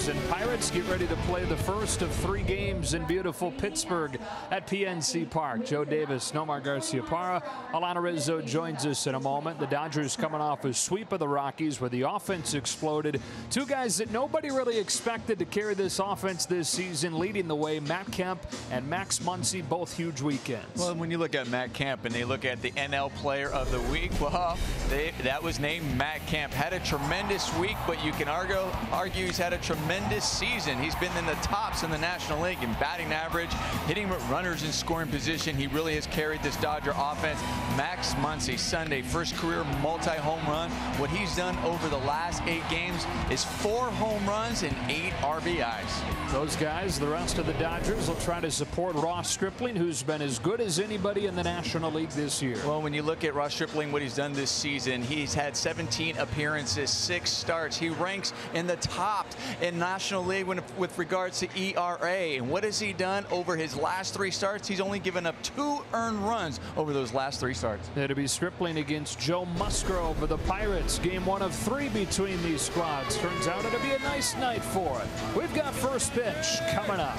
Dodgers and Pirates get ready to play the first of 3 games in beautiful Pittsburgh at PNC Park. Joe Davis, Nomar Garciaparra, Alana Rizzo joins us in a moment. The Dodgers coming off a sweep of the Rockies where the offense exploded. 2 guys that nobody really expected to carry this offense this season, leading the way, Matt Kemp and Max Muncy, both huge weekends. Well, when you look at Matt Kemp and they look at the NL Player of the Week, well, that was named Matt Kemp. Had a tremendous week, but you can argue he's had a tremendous season. He's been in the tops in the National League in batting average, hitting runners in scoring position. He really has carried this Dodger offense. Max Muncy, Sunday, first career multi-home run. What he's done over the last 8 games is 4 home runs and 8 RBIs. Those guys, the rest of the Dodgers, will try to support Ross Stripling, who's been as good as anybody in the National League this year. Well, when you look at Ross Stripling, what he's done this season, he's had 17 appearances, 6 starts. He ranks in the top in National League with regards to ERA. And what has he done over his last 3 starts? He's only given up 2 earned runs over those last 3 starts. It'll be Stripling against Joe Musgrove for the Pirates. Game 1 of 3 between these squads. Turns out it'll be a nice night for it. We've got first pitch coming up.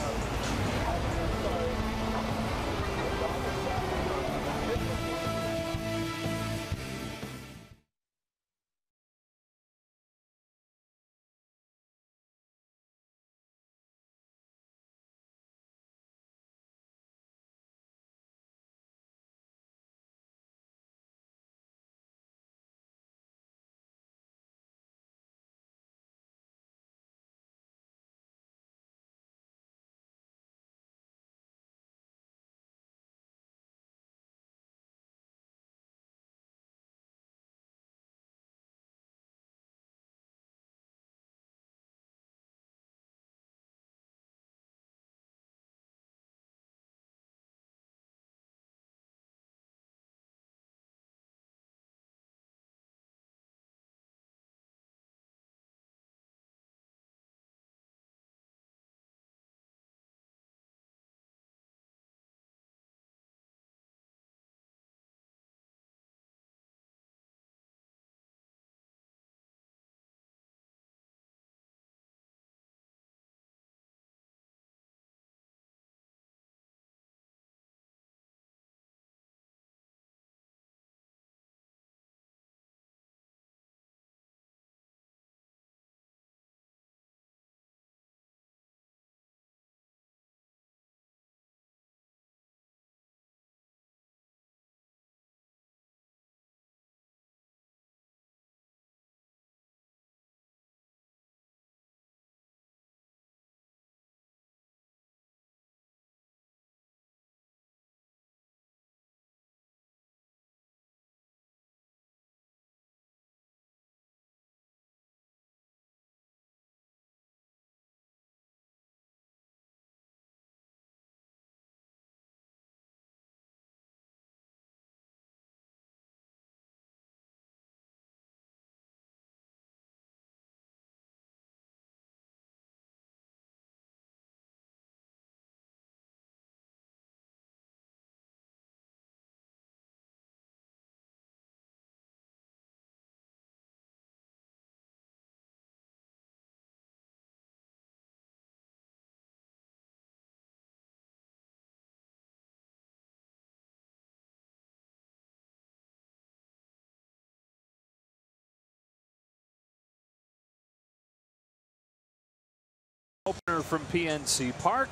Opener from PNC Park.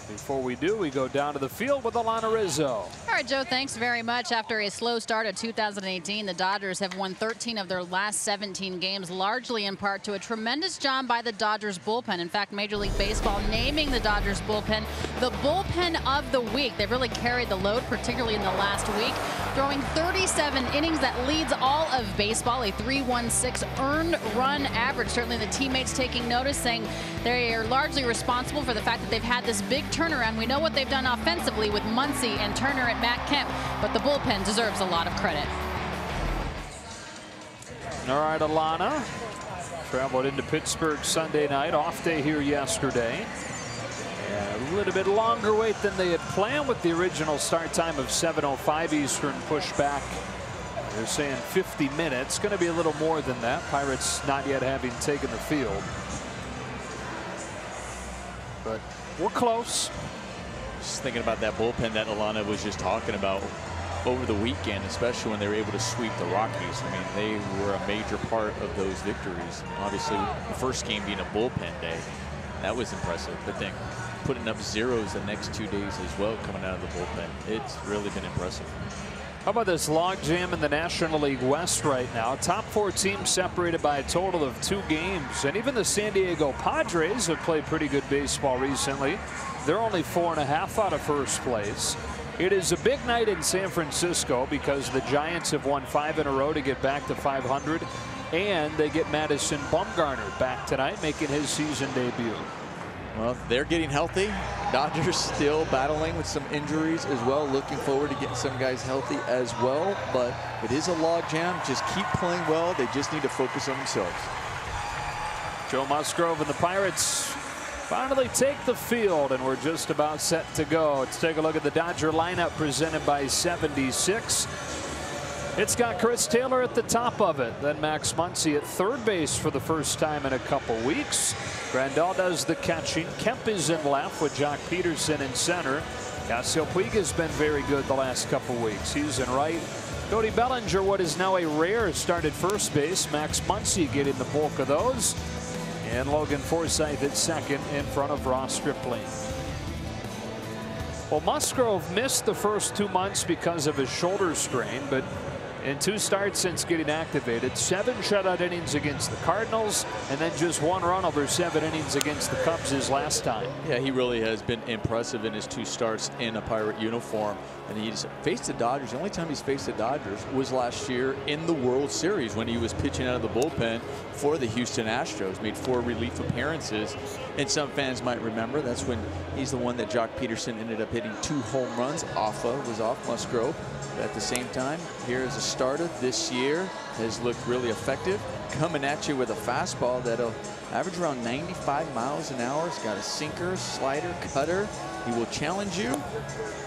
Before we do, we go down to the field with Alana Rizzo. All right, Joe, thanks very much. After a slow start of 2018, the Dodgers have won 13 of their last 17 games, largely in part to a tremendous job by the Dodgers bullpen. In fact, Major League Baseball naming the Dodgers bullpen the bullpen of the week. They've really carried the load, particularly in the last week, throwing 37 innings. That leads all of baseball, a 3.16 earned run average. Certainly the teammates taking notice, saying they are largely responsible for the fact that they've had this big turnaround. We know what they've done offensively with Muncy and Turner and Matt Kemp, but the bullpen deserves a lot of credit. All right, Alana traveled into Pittsburgh Sunday night, off day here yesterday. And a little bit longer wait than they had planned, with the original start time of 7:05 Eastern pushed back. They're saying 50 minutes. Going to be a little more than that. Pirates not yet having taken the field. but we're close. Just thinking about that bullpen that Alana was just talking about over the weekend, especially when they were able to sweep the Rockies. I mean, they were a major part of those victories. And obviously, the first game being a bullpen day, that was impressive. But then putting up zeros the next 2 days as well, coming out of the bullpen, it's really been impressive. How about this logjam in the National League West right now? Top 4 teams separated by a total of 2 games. And even the San Diego Padres have played pretty good baseball recently. They're only 4.5 out of first place. It is a big night in San Francisco because the Giants have won 5 in a row to get back to 500. And they get Madison Bumgarner back tonight, making his season debut. Well, they're getting healthy. Dodgers still battling with some injuries as well. Looking forward to getting some guys healthy as well. But it is a logjam. Just keep playing well. They just need to focus on themselves. Joe Musgrove and the Pirates finally take the field, and we're just about set to go. Let's take a look at the Dodger lineup presented by 76. It's got Chris Taylor at the top of it, then Max Muncy at third base for the first time in a couple weeks. Grandal does the catching. Kemp is in left with Jock Peterson in center. Yasiel Puig has been very good the last couple weeks. He's in right. Cody Bellinger, what is now a rare, start at first base. Max Muncy getting the bulk of those. And Logan Forsythe at second in front of Ross Stripling. Well, Musgrove missed the first 2 months because of his shoulder strain, but in 2 starts since getting activated, 7 shutout innings against the Cardinals, and then just 1 run over 7 innings against the Cubs his last time. Yeah, he really has been impressive in his 2 starts in a Pirate uniform. And he's faced the Dodgers. The only time he's faced the Dodgers was last year in the World Series when he was pitching out of the bullpen for the Houston Astros. Made 4 relief appearances. And some fans might remember that's when he's the one that Jock Peterson ended up hitting 2 home runs off of, was off Musgrove. But at the same time, here as a starter this year, has looked really effective. Coming at you with a fastball that'll average around 95 miles an hour. He's got a sinker, slider, cutter. He will challenge you.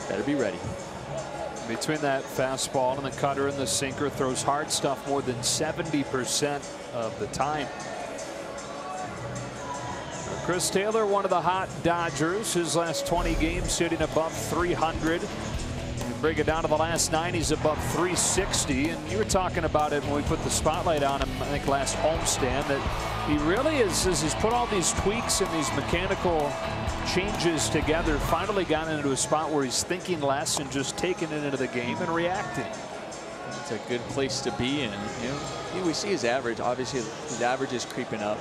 Better be ready. Between that fastball and the cutter and the sinker, throws hard stuff more than 70% of the time. Chris Taylor, one of the hot Dodgers. His last 20 games hitting above 300. Bring it down to the last 9, he's above 360. And you were talking about it when we put the spotlight on him, I think last homestand, that he really is, as he's put all these tweaks and these mechanical changes together, finally got into a spot where he's thinking less and just taking it into the game and reacting. It's a good place to be in. You know, we see his average. Obviously, his average is creeping up.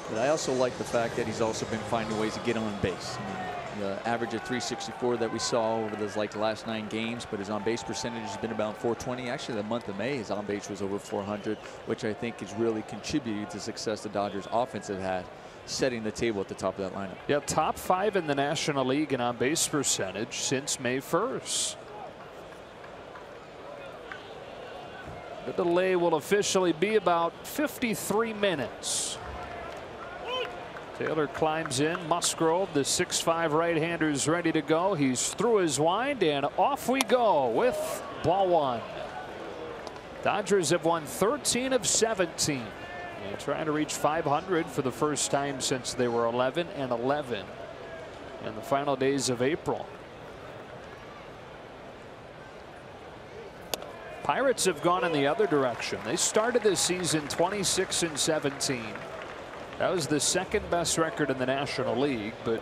But I also like the fact that he's also been finding ways to get on base. I mean, the average of 364 that we saw over those last 9 games, but his on-base percentage has been about 420. Actually, the month of May, his on-base was over 400, which I think is really contributing to the success the Dodgers offense have had, setting the table at the top of that lineup. Yeah, top 5 in the National League in on-base percentage since May 1st. The delay will officially be about 53 minutes. Taylor climbs in. Musgrove, the 6'5" right-hander, is ready to go. He's through his wind, and off we go with ball 1. Dodgers have won 13 of 17. And trying to reach 500 for the first time since they were 11-11 in the final days of April. Pirates have gone in the other direction. They started this season 26-17. That was the second best record in the National League, but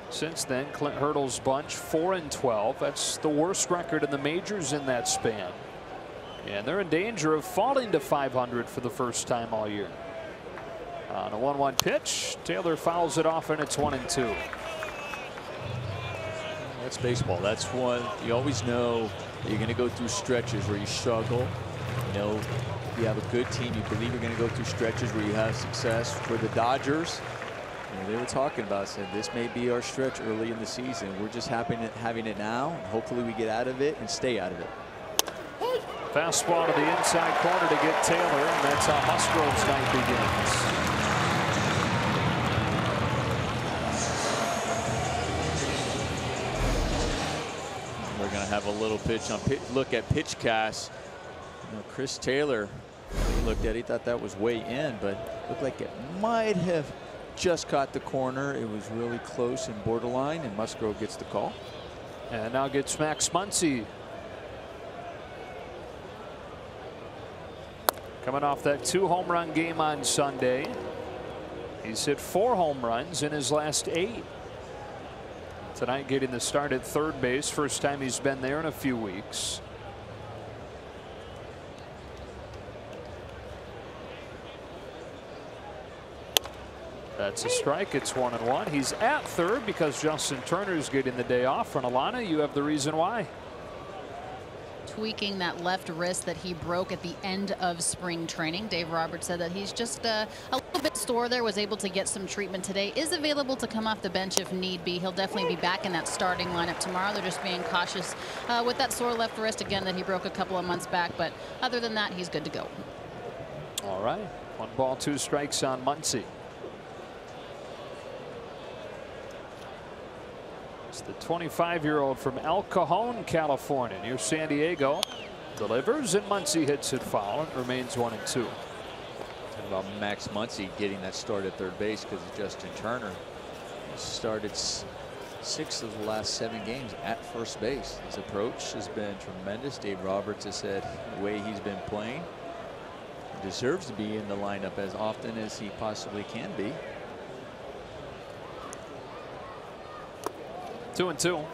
since then, Clint Hurdle's bunch 4-12. That's the worst record in the majors in that span. And they're in danger of falling to 500 for the first time all year. On a 1-1 pitch, Taylor fouls it off, and it's 1-2. That's baseball. That's one you always know that you're going to go through stretches where you struggle. You know, you have a good team, you believe you're going to go through stretches where you have success. For the Dodgers, you know, they were talking about, said this may be our stretch early in the season. We're just having it now. Hopefully we get out of it and stay out of it. Fastball to the inside corner to get Taylor, and that's how Musgrove's night begins. We're going to have a little pitch on look at pitch cast. You know, Chris Taylor, he looked at it, he thought that was way in, but looked like it might have just caught the corner. It was really close and borderline, and Musgrove gets the call. And now gets Max Muncy. Coming off that 2-home run game on Sunday. He's hit 4 home runs in his last 8. Tonight getting the start at third base. First time he's been there in a few weeks. That's a strike. It's 1-1. He's at third because Justin Turner's getting the day off. And Alana, you have the reason why. Tweaking that left wrist that he broke at the end of spring training. Dave Roberts said that he's just a little bit sore there, was able to get some treatment today, is available to come off the bench if need be. He'll definitely be back in that starting lineup tomorrow. They're just being cautious with that sore left wrist again that he broke a couple of months back, but other than that, he's good to go. All right, 1 ball, 2 strikes on Muncy. The 25-year-old from El Cajon, California, near San Diego, delivers, and Muncy hits it foul. It remains 1-2. Talking about Max Muncy getting that start at third base because of Justin Turner. He started 6 of the last 7 games at first base. His approach has been tremendous. Dave Roberts has said the way he's been playing, he deserves to be in the lineup as often as he possibly can be. 2-2.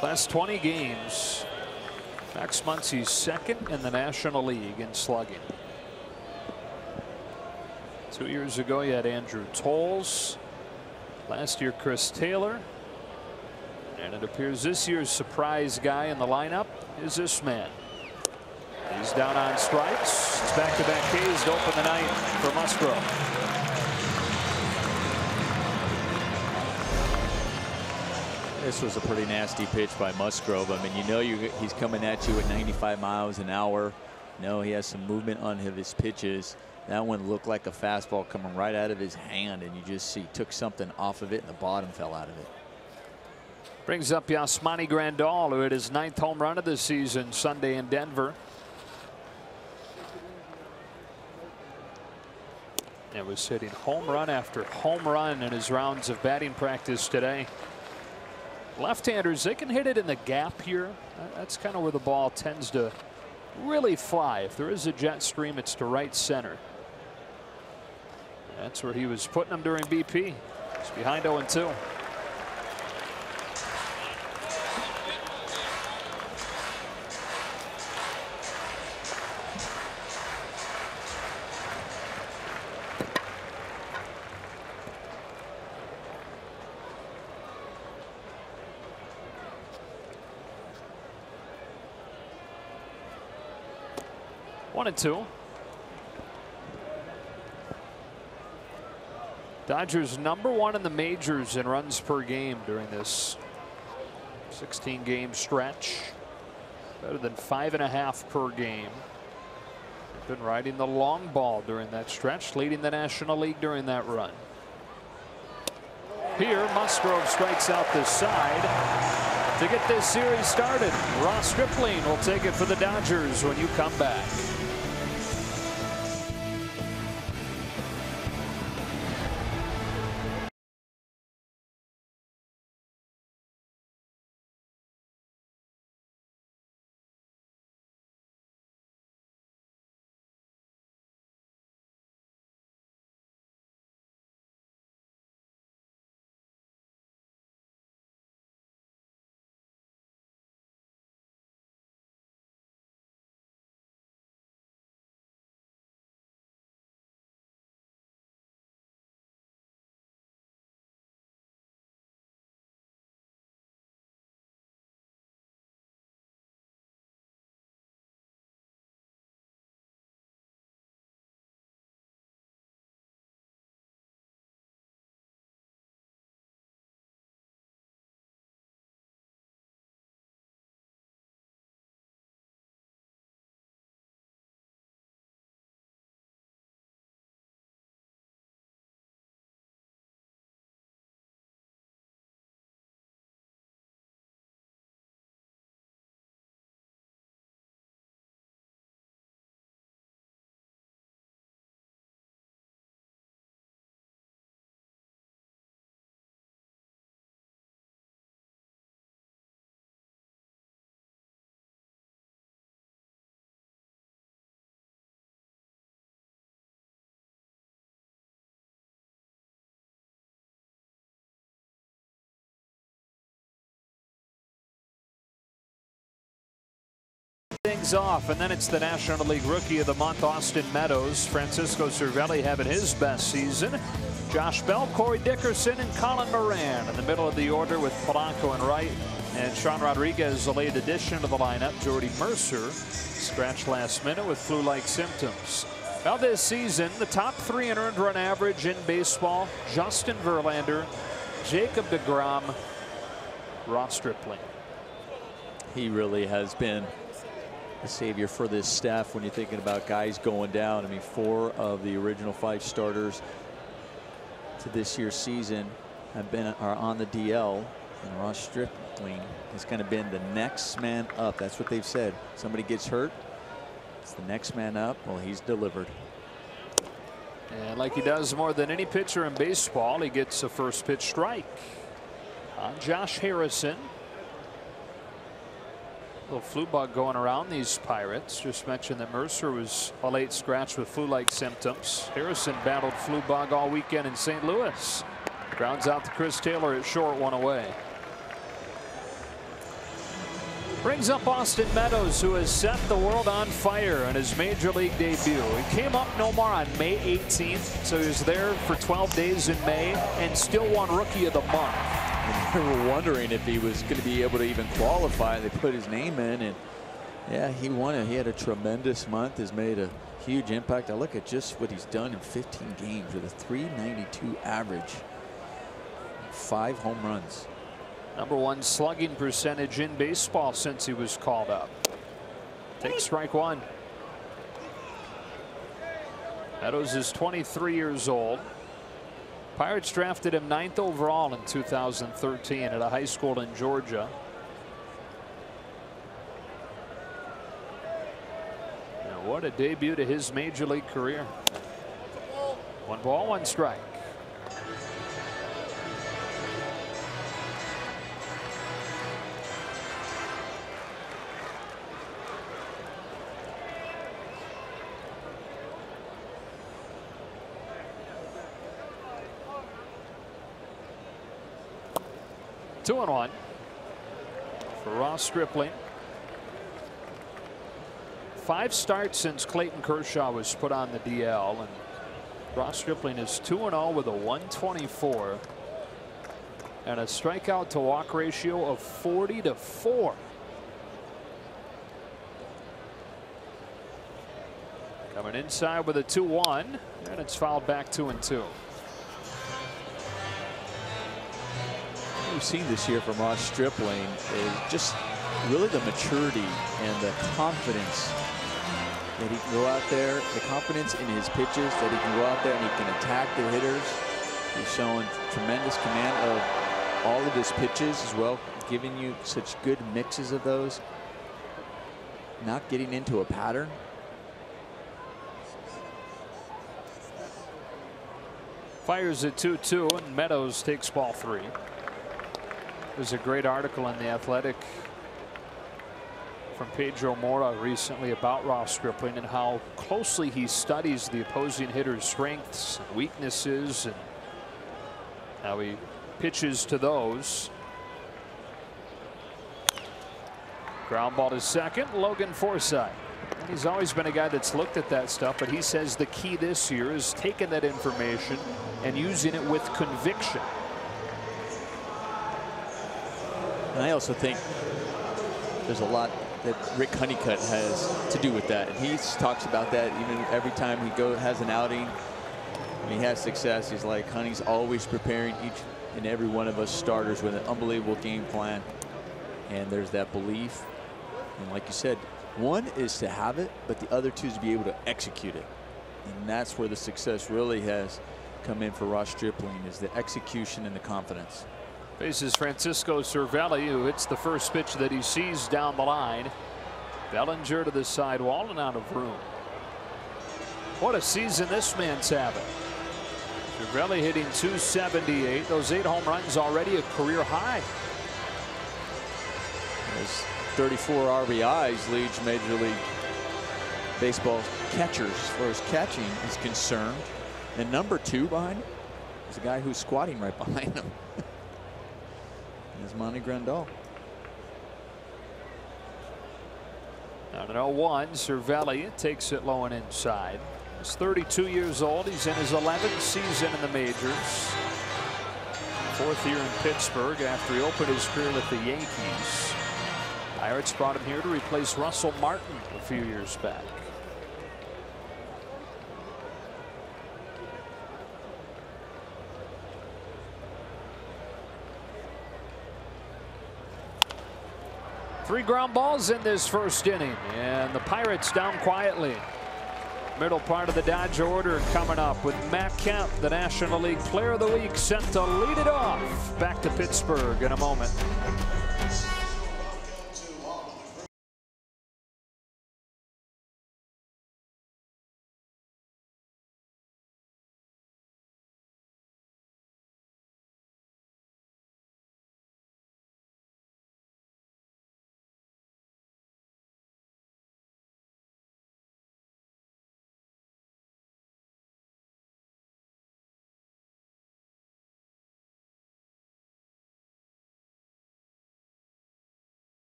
Last 20 games, Max Muncy's second in the National League in slugging. 2 years ago, you had Andrew Tolles. Last year, Chris Taylor. And it appears this year's surprise guy in the lineup is this man. He's down on strikes. It's back-to-back Ks to open the night for Musgrove. This was a pretty nasty pitch by Musgrove. I mean, you know he's coming at you at 95 miles an hour. You know he has some movement on his pitches. That one looked like a fastball coming right out of his hand, and you just see he took something off of it and the bottom fell out of it. Brings up Yasmani Grandal, who hit his 9th home run of the season Sunday in Denver. It was hitting home run after home run in his rounds of batting practice today. Left-handers, they can hit it in the gap here. That's kind of where the ball tends to really fly. If there is a jet stream, it's to right center. That's where he was putting them during BP. It's behind 0-2. One and two. Dodgers #1 in the majors in runs per game during this 16-game stretch. Better than 5.5 per game. They've been riding the long ball during that stretch, leading the National League during that run. Here, Musgrove strikes out this side to get this series started. Ross Stripling will take it for the Dodgers when you come back. things off, and then it's the National League Rookie of the Month, Austin Meadows. Francisco Cervelli having his best season. Josh Bell, Corey Dickerson, and Colin Moran in the middle of the order with Polanco and Wright. And Sean Rodriguez, a late addition to the lineup. Jordy Mercer scratched last minute with flu-like symptoms. Now this season, the top 3 in earned run average in baseball: Justin Verlander, Jacob deGrom, Ross Stripling. He really has been the savior for this staff when you're thinking about guys going down. I mean, 4 of the original 5 starters to this year's season are on the DL, and Ross Stripling has kind of been the next man up. That's what they've said. Somebody gets hurt, it's the next man up. Well, he's delivered. And like he does more than any pitcher in baseball, he gets a first pitch strike on Josh Harrison. Little flu bug going around these Pirates. Just mentioned that Mercer was a late scratch with flu-like symptoms. Harrison battled flu bug all weekend in St. Louis. Grounds out to Chris Taylor at short, 1 away. Brings up Austin Meadows, who has set the world on fire in his major league debut. He came up Nomar on May 18th, so he was there for 12 days in May and still won Rookie of the Month. We were wondering if he was going to be able to even qualify. They put his name in, and yeah, he won it. He had a tremendous month, has made a huge impact. I look at just what he's done in 15 games with a .392 average, 5 home runs. #1 slugging percentage in baseball since he was called up. Take strike 1. Meadows is 23 years old. Pirates drafted him 9th overall in 2013 at a high school in Georgia. And what a debut to his major league career. 1 ball, 1 strike. Two and 1 for Ross Stripling. 5 starts since Clayton Kershaw was put on the DL, and Ross Stripling is 2-0 with a .124 and a strikeout to walk ratio of 40-4. Coming inside with a 2-1, and it's fouled back 2-2. We've seen this year from Ross Stripling is just really the maturity and the confidence that he can go out there, the confidence in his pitches, that he can go out there and he can attack the hitters. He's showing tremendous command of all of his pitches as well, giving you such good mixes of those, not getting into a pattern. Fires at 2-2, and Meadows takes ball 3. There's a great article in The Athletic from Pedro Mora recently about Ross Stripling and how closely he studies the opposing hitter's strengths and weaknesses and how he pitches to those. Ground ball to second, Logan Forsythe. And he's always been a guy that's looked at that stuff, but he says the key this year is taking that information and using it with conviction. And I also think there's a lot that Rick Honeycutt has to do with that. And he talks about that even every time he has an outing and he has success. He's like, Honey's always preparing each and every one of us starters with an unbelievable game plan. And there's that belief. And like you said, one is to have it, but the other two is to be able to execute it. And that's where the success really has come in for Ross Stripling, is the execution and the confidence. Faces Francisco Cervelli, who hits the first pitch that he sees down the line. Bellinger to the sidewall and out of room. What a season this man's having. Cervelli hitting .278. Those 8 home runs already a career high. Those 34 RBIs leads Major League Baseball catchers as far as catching is concerned. And #2 behind him is a guy who's squatting right behind him. Is Monty Grandal. Now On an 0-1, Cervelli takes it low and inside. He's 32 years old. He's in his 11th season in the majors. 4th year in Pittsburgh after he opened his career with the Yankees. Pirates brought him here to replace Russell Martin a few years back. Three ground balls in this first inning, and the Pirates down quietly. Middle part of the Dodger order coming up with Matt Kemp, the National League Player of the Week, set to lead it off. Back to Pittsburgh in a moment.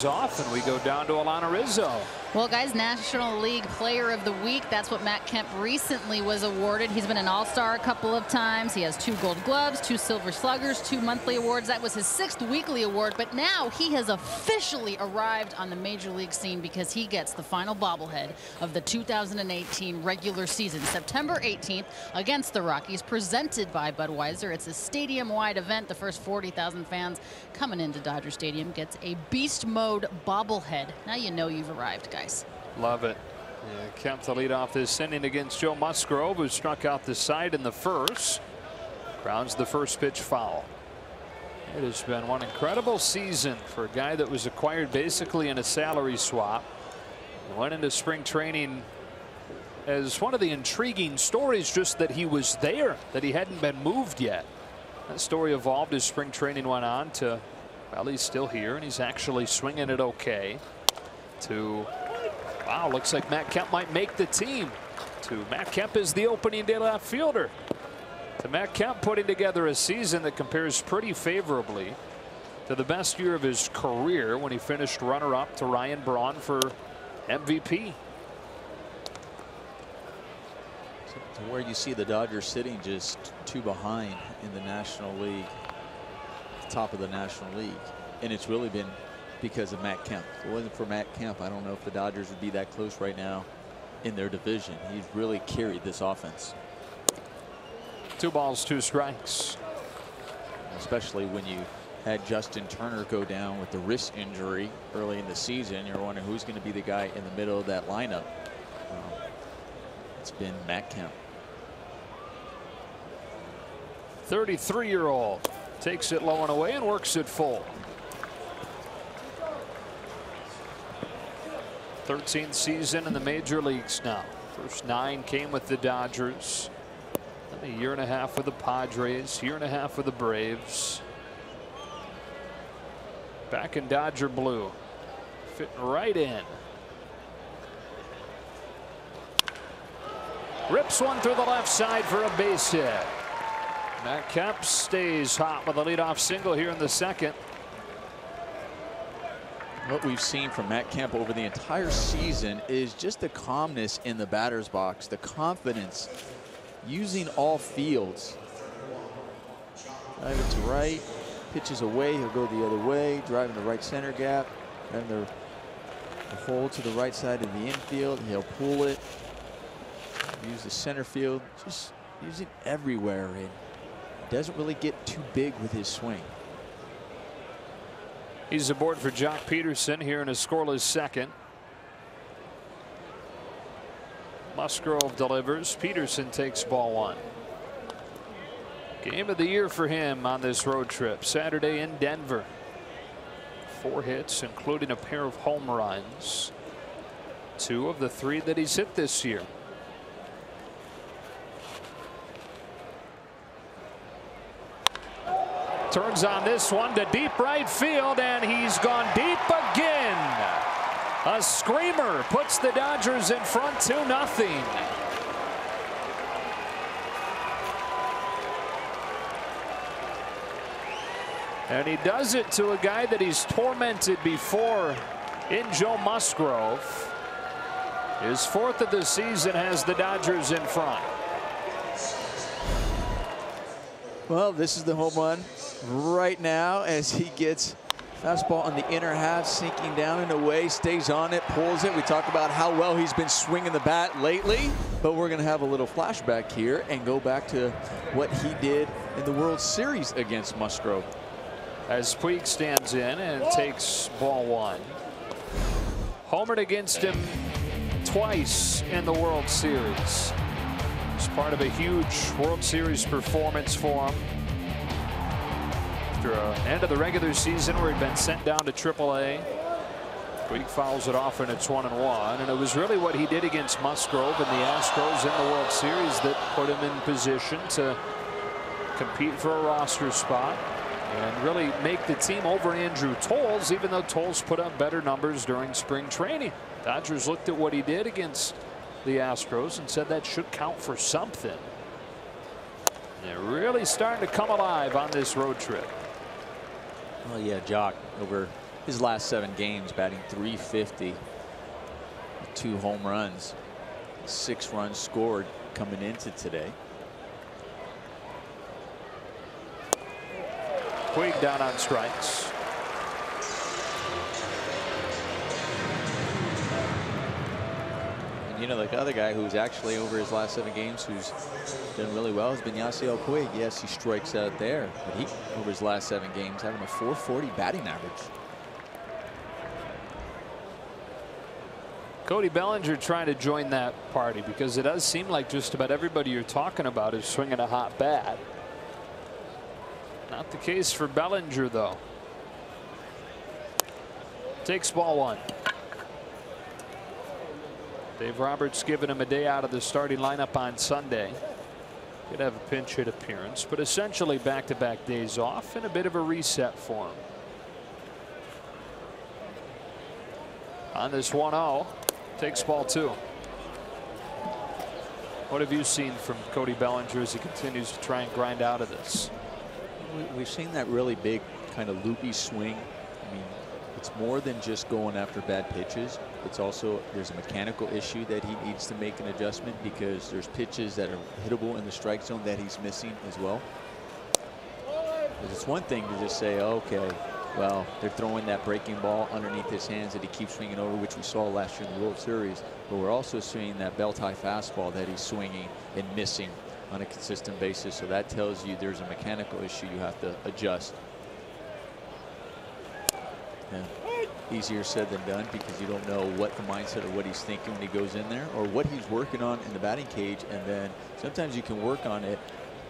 Off and we go down to Alana Rizzo. Well, guys, National League Player of the Week. That's what Matt Kemp recently was awarded. He's been an all-star a couple of times. He has 2 Gold Gloves, 2 Silver Sluggers, 2 monthly awards. That was his 6th weekly award, but now he has officially arrived on the major league scene because he gets the final bobblehead of the 2018 regular season, September 18th against the Rockies, presented by Budweiser. It's a stadium-wide event. The first 40,000 fans coming into Dodger Stadium gets a beast mode bobblehead. Now you know you've arrived, guys. Love it. Yeah, Kemp to lead off this inning against Joe Musgrove, who struck out the side in the first. Grounds the first pitch foul. It has been one incredible season for a guy that was acquired basically in a salary swap. Went into spring training as one of the intriguing stories, just that he was there, that he hadn't been moved yet. That story evolved as spring training went on to, well, he's still here and he's actually swinging it okay. To, wow, looks like Matt Kemp might make the team. To Matt Kemp is the opening day left fielder. To Matt Kemp putting together a season that compares pretty favorably to the best year of his career when he finished runner-up to Ryan Braun for MVP. To where you see the Dodgers sitting just 2 behind in the National League, top of the National League, and it's really been because of Matt Kemp. If it wasn't for Matt Kemp, I don't know if the Dodgers would be that close right now in their division. He's really carried this offense. 2 balls, 2 strikes. Especially when you had Justin Turner go down with the wrist injury early in the season, you're wondering who's going to be the guy in the middle of that lineup. It's been Matt Kemp. 33-year-old takes it low and away and works it full. 13th season in the major leagues now. First 9 came with the Dodgers. Then a year and a half with the Padres, year and a half with the Braves. Back in Dodger blue. Fitting right in. Rips one through the left side for a base hit. Matt Kemp stays hot with a leadoff single here in the second. What we've seen from Matt Kemp over the entire season is just the calmness in the batter's box, the confidence, using all fields. Drive it to right, pitches away, he'll go the other way, driving the right center gap, and the hole to the right side of the infield. He'll pull it, use the center field, just use it everywhere. And doesn't really get too big with his swing. He's aboard for Jock Peterson here in a scoreless second. Musgrove delivers. Peterson takes ball one. Game of the year for him on this road trip Saturday in Denver. 4 hits, including a pair of home runs. 2 of the 3 that he's hit this year. Turns on this one to deep right field, and he's gone deep again. A screamer puts the Dodgers in front 2-0. And he does it to a guy that he's tormented before in Joe Musgrove. His 4th of the season has the Dodgers in front. Well, this is the home run right now as he gets fastball on the inner half, sinking down and away, stays on it, pulls it. We talk about how well he's been swinging the bat lately, but we're going to have a little flashback here and go back to what he did in the World Series against Musgrove. As Puig stands in and takes ball one. Homered against him twice in the World Series. It's part of a huge World Series performance for him. After an end of the regular season where he'd been sent down to AAA. Puig fouls it off and it's 1-1. And it was really what he did against Musgrove and the Astros in the World Series that put him in position to compete for a roster spot and really make the team over Andrew Toles, even though Toles put up better numbers during spring training. Dodgers looked at what he did against the Astros and said that should count for something. They're really starting to come alive on this road trip. Well, yeah, Jock over his last 7 games batting .350 with 2 home runs, 6 runs scored coming into today. Puig down on strikes. And you know, the other guy who's actually over his last 7 games who's done really well has been Yasiel Puig. Yes, he strikes out there, but he over his last 7 games having a .440 batting average. Cody Bellinger trying to join that party because it does seem like just about everybody you're talking about is swinging a hot bat. Not the case for Bellinger, though. Takes ball one. Dave Roberts giving him a day out of the starting lineup on Sunday. Could have a pinch hit appearance, but essentially back-to-back days off and a bit of a reset for him. On this 1-0, takes ball 2. What have you seen from Cody Bellinger as he continues to try and grind out of this? We've seen that really big kind of loopy swing. I mean, it's more than just going after bad pitches. It's also there's a mechanical issue that he needs to make an adjustment because there's pitches that are hittable in the strike zone that he's missing as well. It's one thing to just say, okay, well, they're throwing that breaking ball underneath his hands that he keeps swinging over, which we saw last year in the World Series. But we're also seeing that belt-high fastball that he's swinging and missing on a consistent basis. So that tells you there's a mechanical issue you have to adjust. Yeah. Easier said than done because you don't know what the mindset or what he's thinking when he goes in there or what he's working on in the batting cage. And then sometimes you can work on it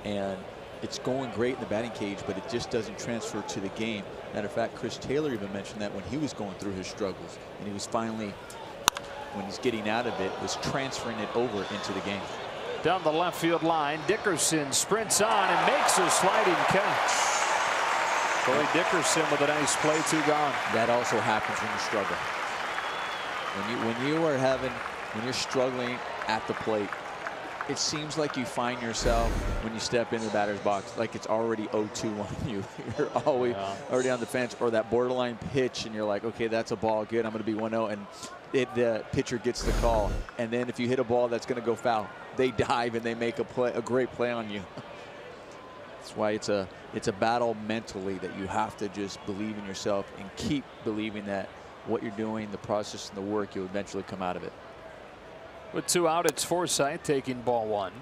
and it's going great in the batting cage, but it just doesn't transfer to the game. Matter of fact, Chris Taylor even mentioned that when he was going through his struggles and he was finally, when he's getting out of it, was transferring it over into the game. Down the left field line, Dickerson sprints on and makes a sliding catch. Corey Dickerson with a nice play, 2 gone. That also happens when you struggle. When you're struggling at the plate, it seems like you find yourself when you step into the batter's box, like it's already 0-2 on you. You're always already on the fence, or that borderline pitch, and you're like, okay, that's a ball, good, I'm going to be 1-0, and the pitcher gets the call. And then if you hit a ball that's going to go foul, they dive and they make a great play on you. That's why it's a battle mentally, that you have to just believe in yourself and keep believing that what you're doing, the process and the work, you'll eventually come out of it. With 2 out, it's Forsythe taking ball 1.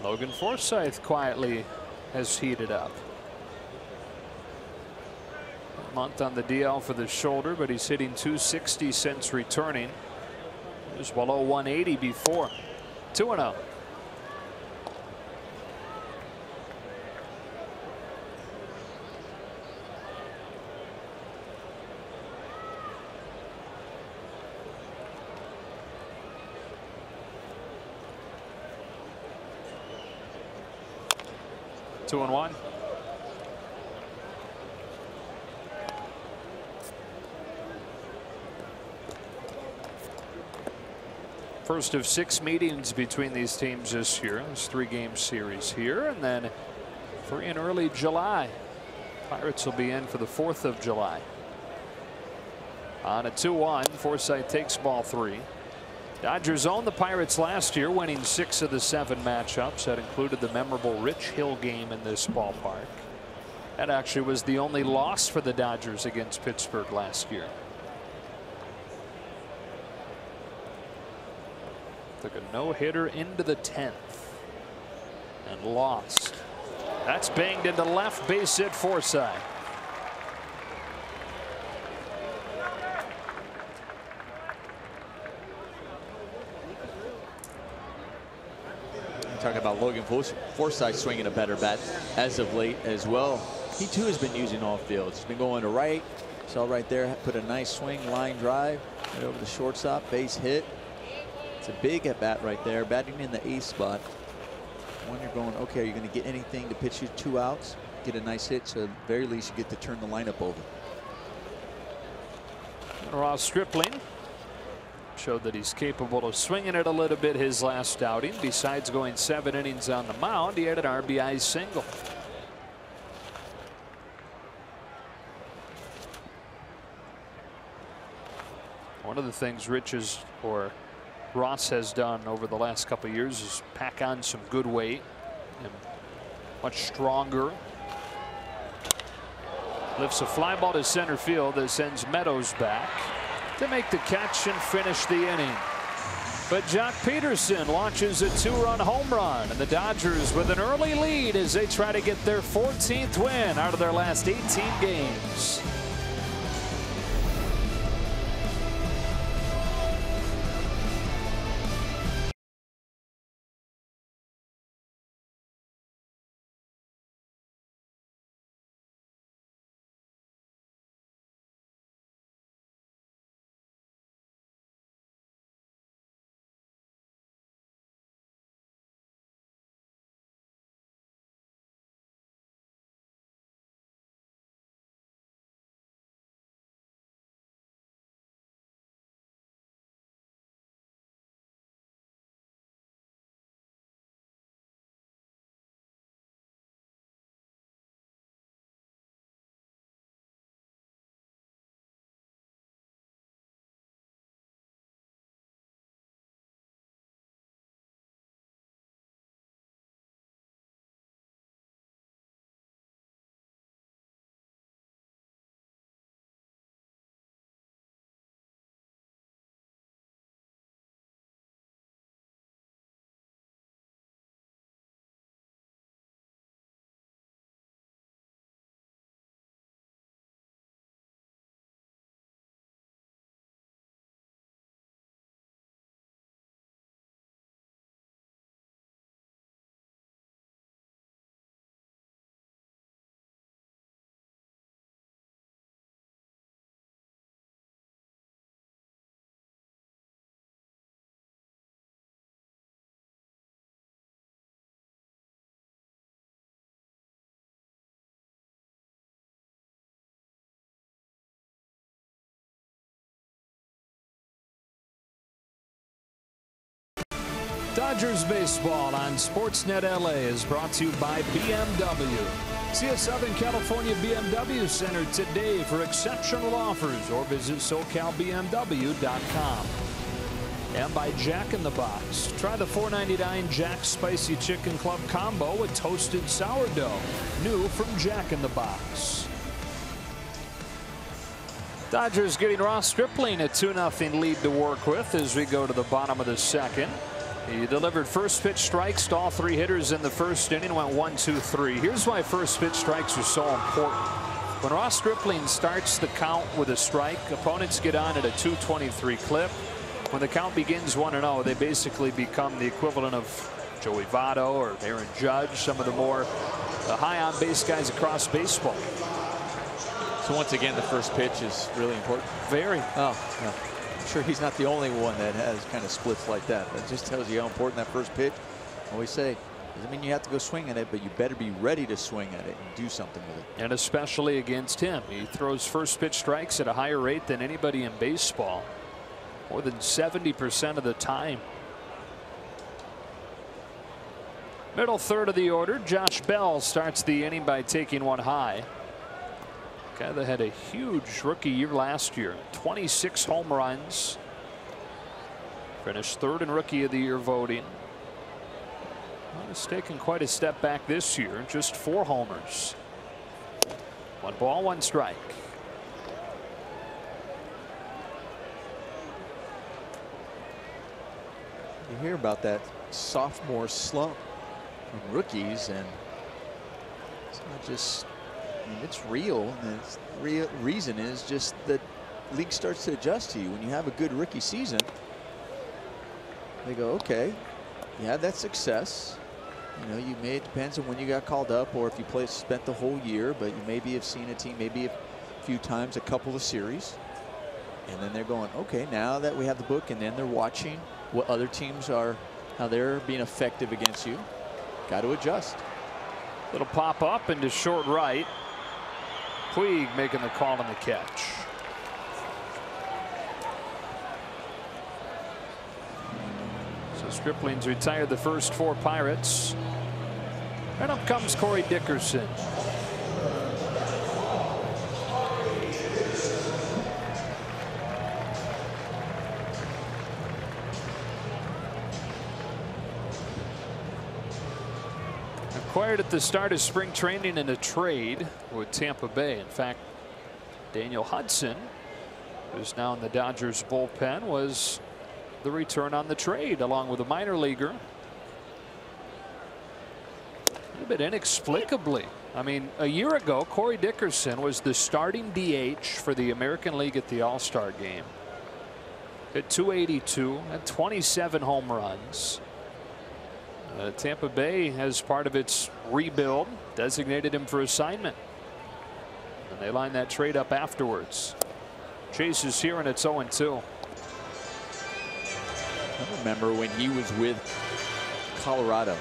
Logan Forsythe quietly has heated up. A month on the DL for the shoulder, but he's hitting .260 since returning. He was below 180 before. 2-0. Two and one. First of 6 meetings between these teams this year. This 3-game series here, and then 3 in early July. Pirates will be in for the 4th of July. On a 2-1, Forsythe takes ball 3. Dodgers owned the Pirates last year, winning 6 of the 7 matchups. That included the memorable Rich Hill game in this ballpark. That actually was the only loss for the Dodgers against Pittsburgh last year. Took a no-hitter into the 10th and lost. That's banged into left, base hit Forsythe. Talking about Logan Forsythe swinging a better bat as of late as well. He too has been using all fields. He's been going to right. Saw right there, put a nice swing, line drive right over the shortstop, base hit. It's a big at bat right there, batting in the 8th spot. When you're going, okay, are you going to get anything to pitch you 2 outs, get a nice hit, so at the very least you get to turn the lineup over. Ross Stripling showed that he's capable of swinging it a little bit his last outing. Besides going 7 innings on the mound, he had an RBI single. One of the things Ross has done over the last couple of years is pack on some good weight and much stronger. Lifts a fly ball to center field that sends Meadows back to make the catch and finish the inning. But Jock Peterson launches a 2-run home run, and the Dodgers with an early lead as they try to get their 14th win out of their last 18 games. Dodgers baseball on Sportsnet LA is brought to you by BMW. See a Southern California BMW Center today for exceptional offers, or visit SoCalBMW.com. And by Jack in the Box. Try the $4.99 Jack's Spicy Chicken Club Combo with toasted sourdough. New from Jack in the Box. Dodgers getting Ross Stripling a 2-0 lead to work with as we go to the bottom of the second. He delivered first pitch strikes to all 3 hitters in the first inning, went 1-2-3. Here's why first pitch strikes are so important. When Ross Stripling starts the count with a strike, opponents get on at a 223 clip. When the count begins 1-0, they basically become the equivalent of Joey Votto or Aaron Judge, some of the more high on base guys across baseball. So once again, the first pitch is really important. Very. Oh, yeah. I'm sure he's not the only one that has kind of splits like that. That just tells you how important that first pitch. I always say, doesn't mean you have to go swing at it, but you better be ready to swing at it and do something with it. And especially against him. He throws first pitch strikes at a higher rate than anybody in baseball. More than 70% of the time. Middle third of the order. Josh Bell starts the inning by taking one high. Guy that had a huge rookie year last year. 26 home runs. Finished third in Rookie of the Year voting. Well, he's taken quite a step back this year. Just 4 homers. 1 ball, 1 strike. You hear about that sophomore slump from rookies, and it's not just, I mean, it's real. And the real reason is just that the league starts to adjust to you. When you have a good rookie season, they go, okay, you had that success. You know, you may, it depends on when you got called up or if you spent the whole year, but you maybe have seen a team maybe a few times, a couple of series. And then they're going, okay, now that we have the book, and then they're watching what other teams are, how they're being effective against you. Got to adjust. Little pop up into short right. Puig making the call on the catch. So Stripling's retired the first 4 Pirates. And up comes Corey Dickerson. Acquired at the start of spring training in a trade with Tampa Bay. In fact, Daniel Hudson, who's now in the Dodgers bullpen, was the return on the trade along with a minor leaguer. A little bit inexplicably. I mean, a year ago, Corey Dickerson was the starting DH for the American League at the All-Star game. Hit .282, had 27 home runs. Tampa Bay, as part of its rebuild, designated him for assignment. And they line that trade up afterwards. Chase is here, and it's 0-2. I remember when he was with Colorado,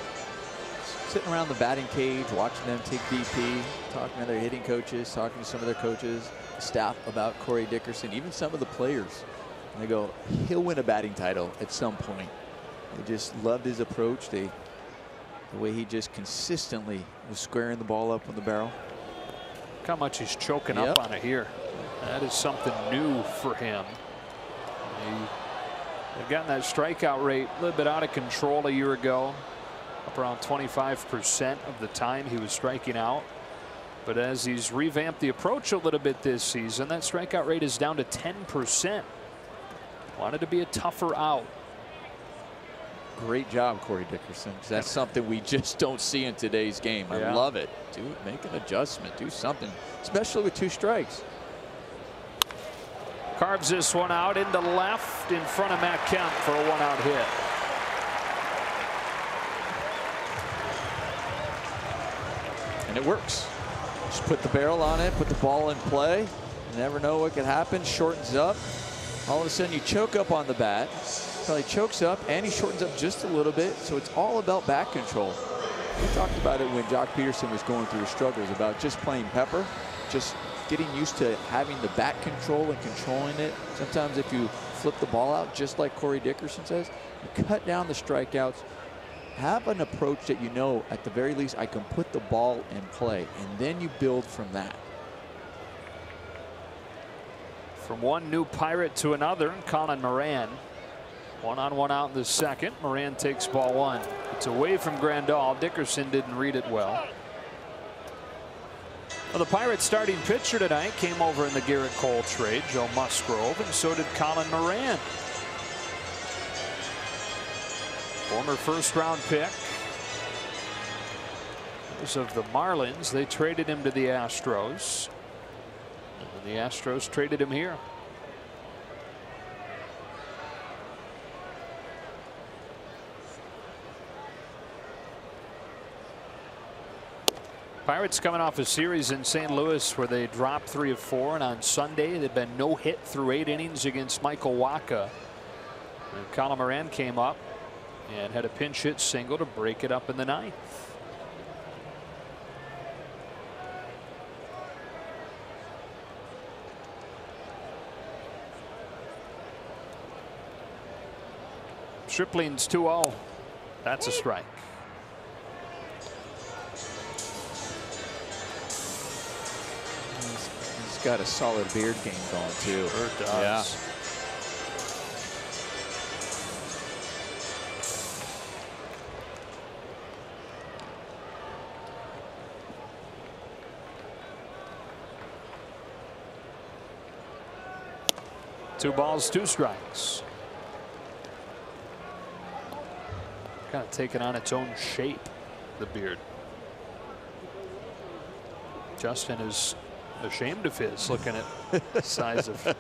sitting around the batting cage, watching them take BP, talking to their hitting coaches, talking to some of their coaches, staff about Corey Dickerson, even some of the players. And they go, he'll win a batting title at some point. They just loved his approach. The way he just consistently was squaring the ball up on the barrel. Look how much he's choking up on it here. That is something new for him. They've gotten that strikeout rate a little bit out of control a year ago. Up around 25% of the time he was striking out. But as he's revamped the approach a little bit this season, that strikeout rate is down to 10%. Wanted to be a tougher out. Great job, Corey Dickerson. That's something we just don't see in today's game. I love it. Make an adjustment. Do something, especially with 2 strikes. Carves this one out into left in front of Matt Kemp for a 1-out hit. And it works. Just put the barrel on it, put the ball in play. You never know what could happen. Shortens up. All of a sudden you choke up on the bat. He chokes up and he shortens up just a little bit. So it's all about bat control. We talked about it when Jock Peterson was going through his struggles about just playing pepper, just getting used to having the bat control and controlling it. Sometimes if you flip the ball out, just like Corey Dickerson says, you cut down the strikeouts. Have an approach that you know, at the very least, I can put the ball in play, and then you build from that. From one new Pirate to another, Colin Moran. 1-on-1 out in the second. Moran takes ball one. It's away from Grandal. Dickerson didn't read it well. Well, the Pirates starting pitcher tonight came over in the Garrett Cole trade, Joe Musgrove, and so did Colin Moran. Former first-round pick. Because of the Marlins, they traded him to the Astros. And the Astros traded him here. Pirates coming off a series in St. Louis where they dropped 3 of 4, and on Sunday they've been no hit through 8 innings against Michael Wacha. And Colin Moran came up and had a pinch hit single to break it up in the 9th. Stripling's 2-0. That's a strike. He's got a solid beard game going too. Sure does. Yeah. Two balls, 2 strikes. Kind of taking on its own shape, the beard. Justin is ashamed of his, looking at the size of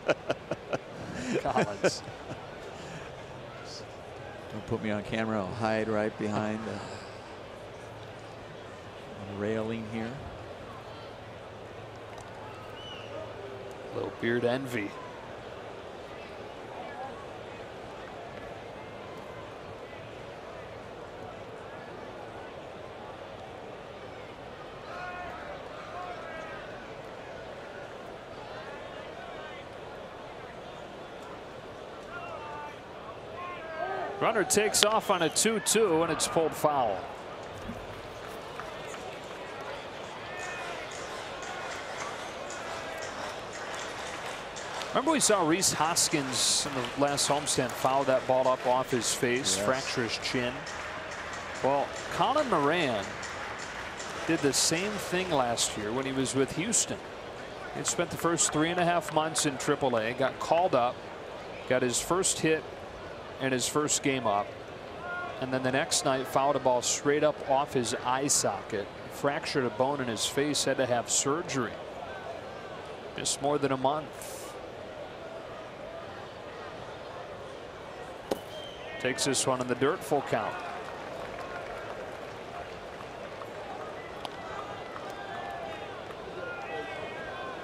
Collins. Don't put me on camera. I'll hide right behind the railing here. Little beard envy. Runner takes off on a 2-2, and it's pulled foul. Remember we saw Rhys Hoskins in the last homestand foul that ball up off his face, yes. Fracture his chin. Well, Colin Moran did the same thing last year when he was with Houston. He spent the first 3.5 months in AAA, got called up, got his first hit in his first game up, and then the next night fouled a ball straight up off his eye socket, fractured a bone in his face, had to have surgery. Missed more than a month. Takes this one in the dirt, full count.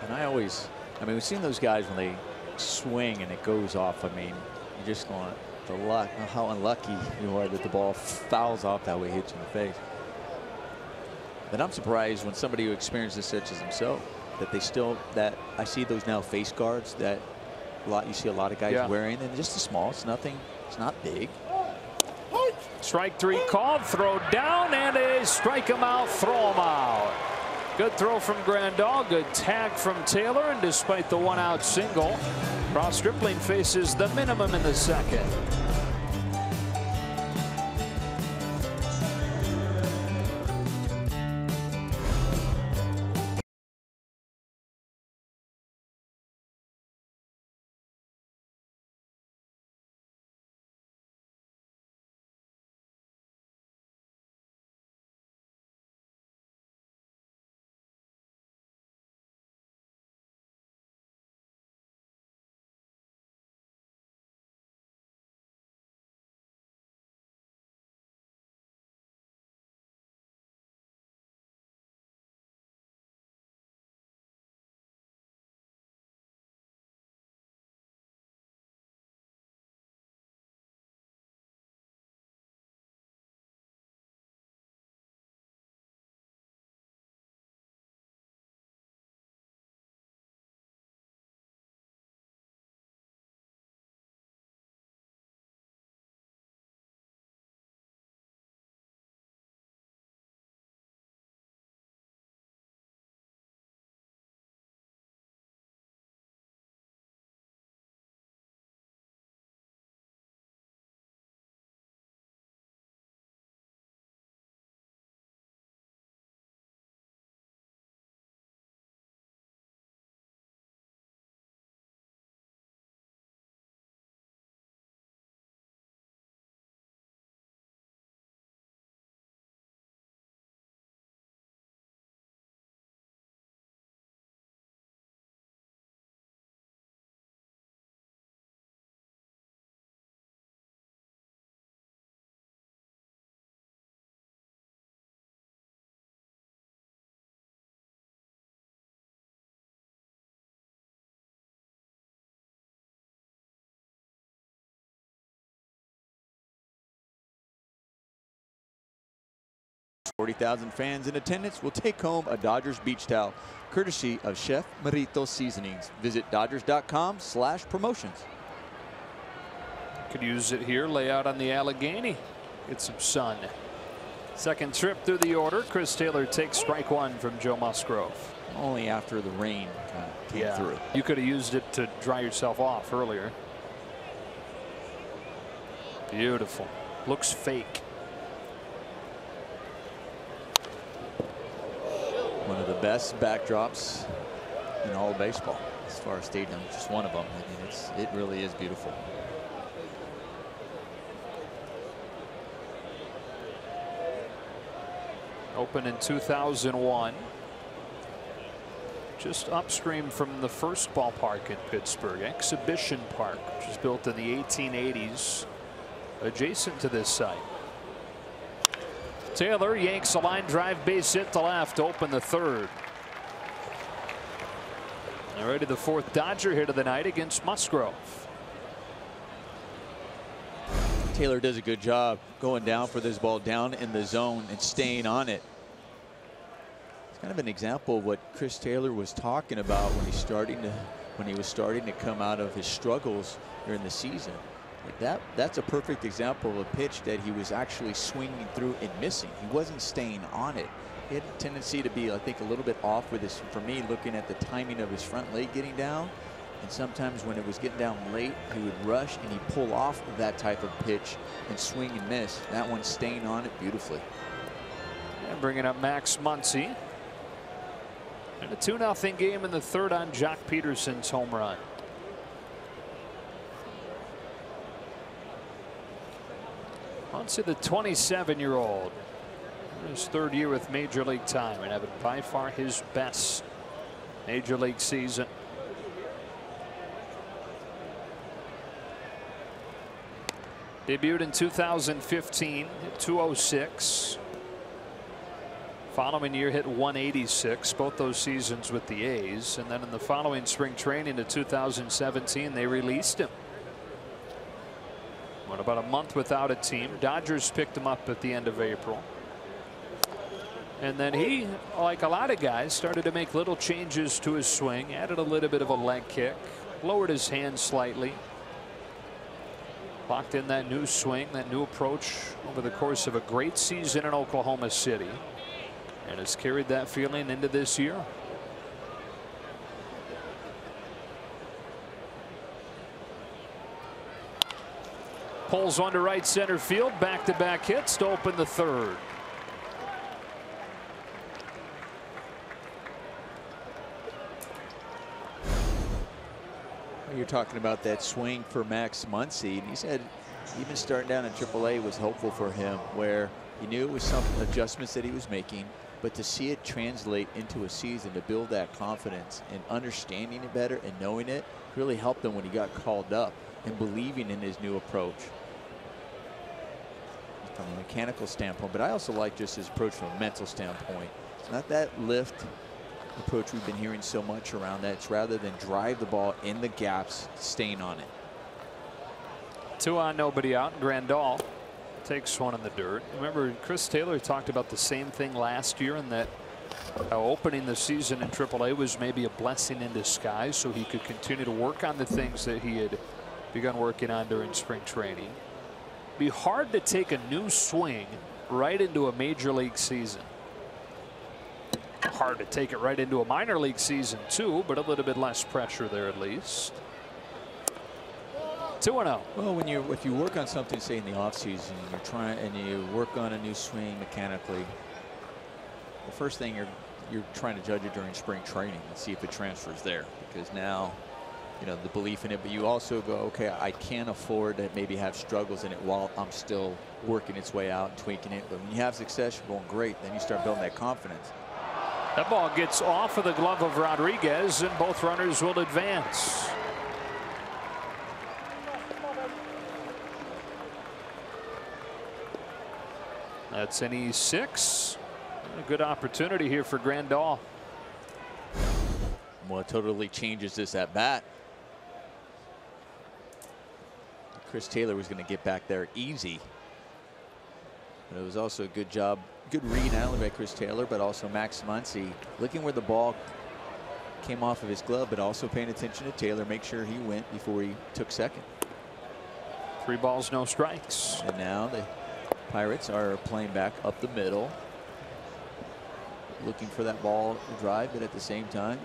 And I mean, we've seen those guys when they swing and it goes off. I mean, you just going, the luck, how unlucky you are that the ball fouls off that way, hits you in the face. But I'm surprised when somebody who experiences such as himself that they still, that I see those now face guards that you see a lot of guys wearing, and just a small, it's nothing, it's not big. Strike 3 called, throw down, and a strike him out, throw him out. Good throw from Grandal, good tag from Taylor, and despite the 1-out single, Ross Stripling faces the minimum in the second. 40,000 fans in attendance will take home a Dodgers beach towel, courtesy of Chef Marito Seasonings. Visit Dodgers.com/promotions. Could use it here, lay out on the Allegheny, get some sun. Second trip through the order. Chris Taylor takes strike one from Joe Musgrove. Only after the rain kind of came through. You could have used it to dry yourself off earlier. Beautiful. Looks fake. One of the best backdrops in all of baseball as far as stadium. Just one of them. I mean, it really is beautiful. Opened in 2001. Just upstream from the first ballpark in Pittsburgh, Exhibition Park, which was built in the 1880s, adjacent to this site. Taylor yanks a line drive, base hit to left to open the third. Already the fourth Dodger hit of the night against Musgrove. Taylor does a good job going down for this ball down in the zone and staying on it. It's kind of an example of what Chris Taylor was talking about when he was starting to come out of his struggles during the season. Like that's a perfect example of a pitch that he was actually swinging through and missing. He wasn't staying on it. He had a tendency to be, I think, a little bit off with his, for me, looking at the timing of his front leg getting down. And sometimes when it was getting down late, he would rush and he'd pull off of that type of pitch and swing and miss. That one staying on it beautifully. And bringing up Max Muncy. And a 2-0 game in the third on Jock Peterson's home run. Muncy, the 27-year-old, his third year with Major League time and having by far his best Major League season. Debuted in 2015, hit 206. Following year hit 186, both those seasons with the A's. And then in the following spring training to 2017, they released him. Went about a month without a team. Dodgers picked him up at the end of April. And then he, like a lot of guys, started to make little changes to his swing, added a little bit of a leg kick, lowered his hand slightly. Locked in that new swing, that new approach over the course of a great season in Oklahoma City, and has carried that feeling into this year. Pulls one to right center field, back-to-back hits to open the third. You're talking about that swing for Max Muncy, and he said even starting down in AAA was helpful for him, where he knew it was some adjustments that he was making, but to see it translate into a season, to build that confidence and understanding it better and knowing it really helped him when he got called up, and believing in his new approach from a mechanical standpoint. But I also like just his approach from a mental standpoint. It's not that lift approach we've been hearing so much around that. It's rather than drive the ball in the gaps, staying on it. 2 on, nobody out. Grandal takes one in the dirt. Remember, Chris Taylor talked about the same thing last year, and that opening the season in AAA was maybe a blessing in disguise, so he could continue to work on the things that he had begun working on during spring training. It'd be hard to take a new swing right into a major league season. Hard to take it right into a minor league season too, but a little bit less pressure there at least. 2-0. Well, if you work on something, say in the offseason, and you work on a new swing mechanically, the first thing you're trying to judge it during spring training and see if it transfers there, because now, you know, the belief in it, but you also go, okay, I can't afford to maybe have struggles in it while I'm still working its way out and tweaking it. But when you have success, you're going great, then you start building that confidence. That ball gets off of the glove of Rodriguez, and both runners will advance. That's an E6. A good opportunity here for Grandal. Well, it totally changes this at bat. Chris Taylor was going to get back there easy. But it was also a good job, good read not only by Chris Taylor, but also Max Muncy looking where the ball came off of his glove, but also paying attention to Taylor, make sure he went before he took second. 3 balls, no strikes. And now the Pirates are playing back up the middle, looking for that ball to drive, but at the same time,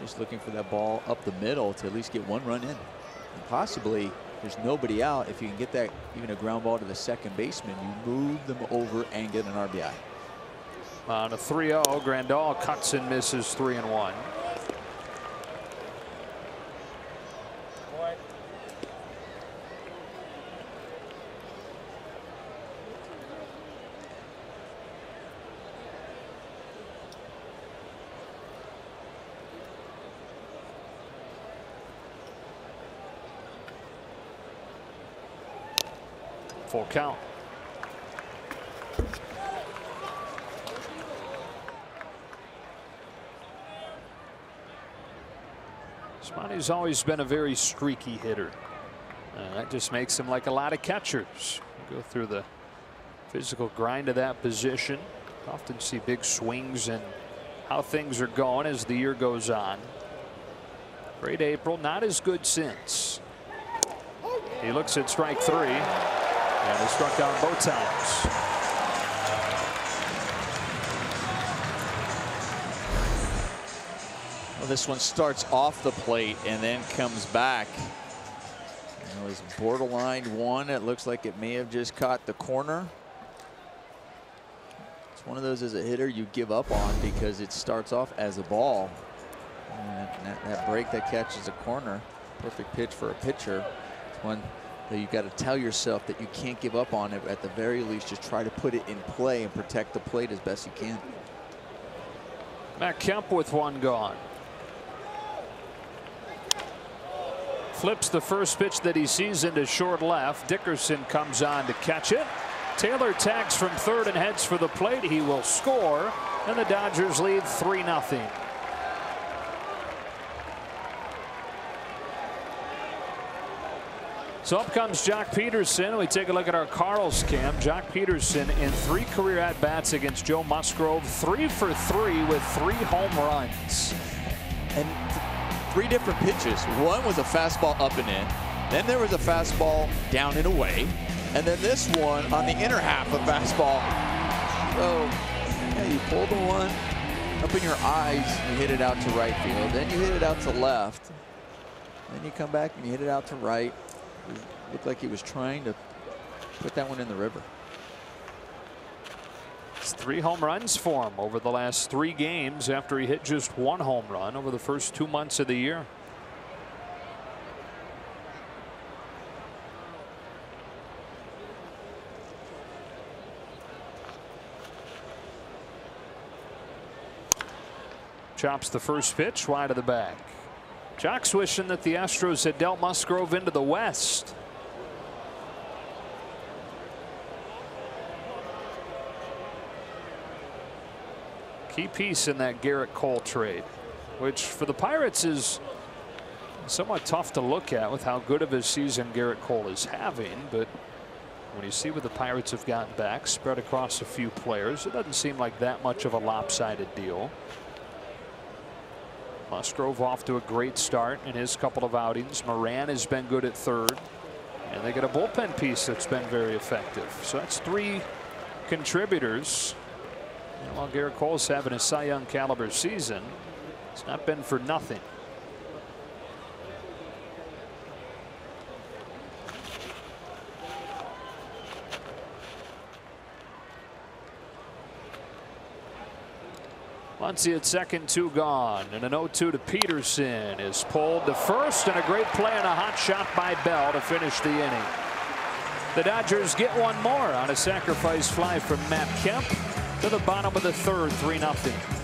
just looking for that ball up the middle to at least get 1 run in. And possibly, there's nobody out. If you can get that, even a ground ball to the second baseman, you move them over and get an RBI. On a 3-0, Grandal cuts and misses 3-1. Full count. Smonty's always been a very streaky hitter. That just makes him like a lot of catchers. Go through the physical grind of that position. Often see big swings in how things are going as the year goes on. Great April, not as good since. He looks at strike 3. And he struck out both times. Well, this one starts off the plate and then comes back. It was borderline one. It looks like it may have just caught the corner. It's one of those as a hitter you give up on because it starts off as a ball. And that break that catches a corner, perfect pitch for a pitcher. It's one that you got to tell yourself that you can't give up on it. At the very least, just try to put it in play and protect the plate as best you can. Matt Kemp with 1 gone. Flips the first pitch that he sees into short left. Dickerson comes on to catch it. Taylor tags from third and heads for the plate. He will score, and the Dodgers lead 3-0. So up comes Jock Peterson. We take a look at our Carl's cam. Jock Peterson in 3 career at-bats against Joe Musgrove, 3 for 3 with 3 home runs. And 3 different pitches. One was a fastball up and in. Then there was a fastball down and away. And then this one on the inner half of fastball. So yeah, you pull the one up in your eyes, you hit it out to right field. Then you hit it out to left. Then you come back and you hit it out to right. It looked like he was trying to put that one in the river. It's 3 home runs for him over the last 3 games after he hit just 1 home run over the first 2 months of the year. Chops the first pitch wide of the bag. Jock's wishing that the Astros had dealt Musgrove into the West. Key piece in that Garrett Cole trade, which for the Pirates is somewhat tough to look at with how good of a season Garrett Cole is having. But when you see what the Pirates have gotten back spread across a few players, it doesn't seem like that much of a lopsided deal. Musgrove off to a great start in his couple of outings. Moran has been good at third, and they get a bullpen piece that's been very effective. So that's 3 contributors. And while Garrett Cole's having a Cy Young caliber season, it's not been for nothing. Muncy at second, 2 gone, and an 0-2 to Peterson is pulled to first, and a great play and a hot shot by Bell to finish the inning. The Dodgers get 1 more on a sacrifice fly from Matt Kemp to the bottom of the 3rd, 3-0.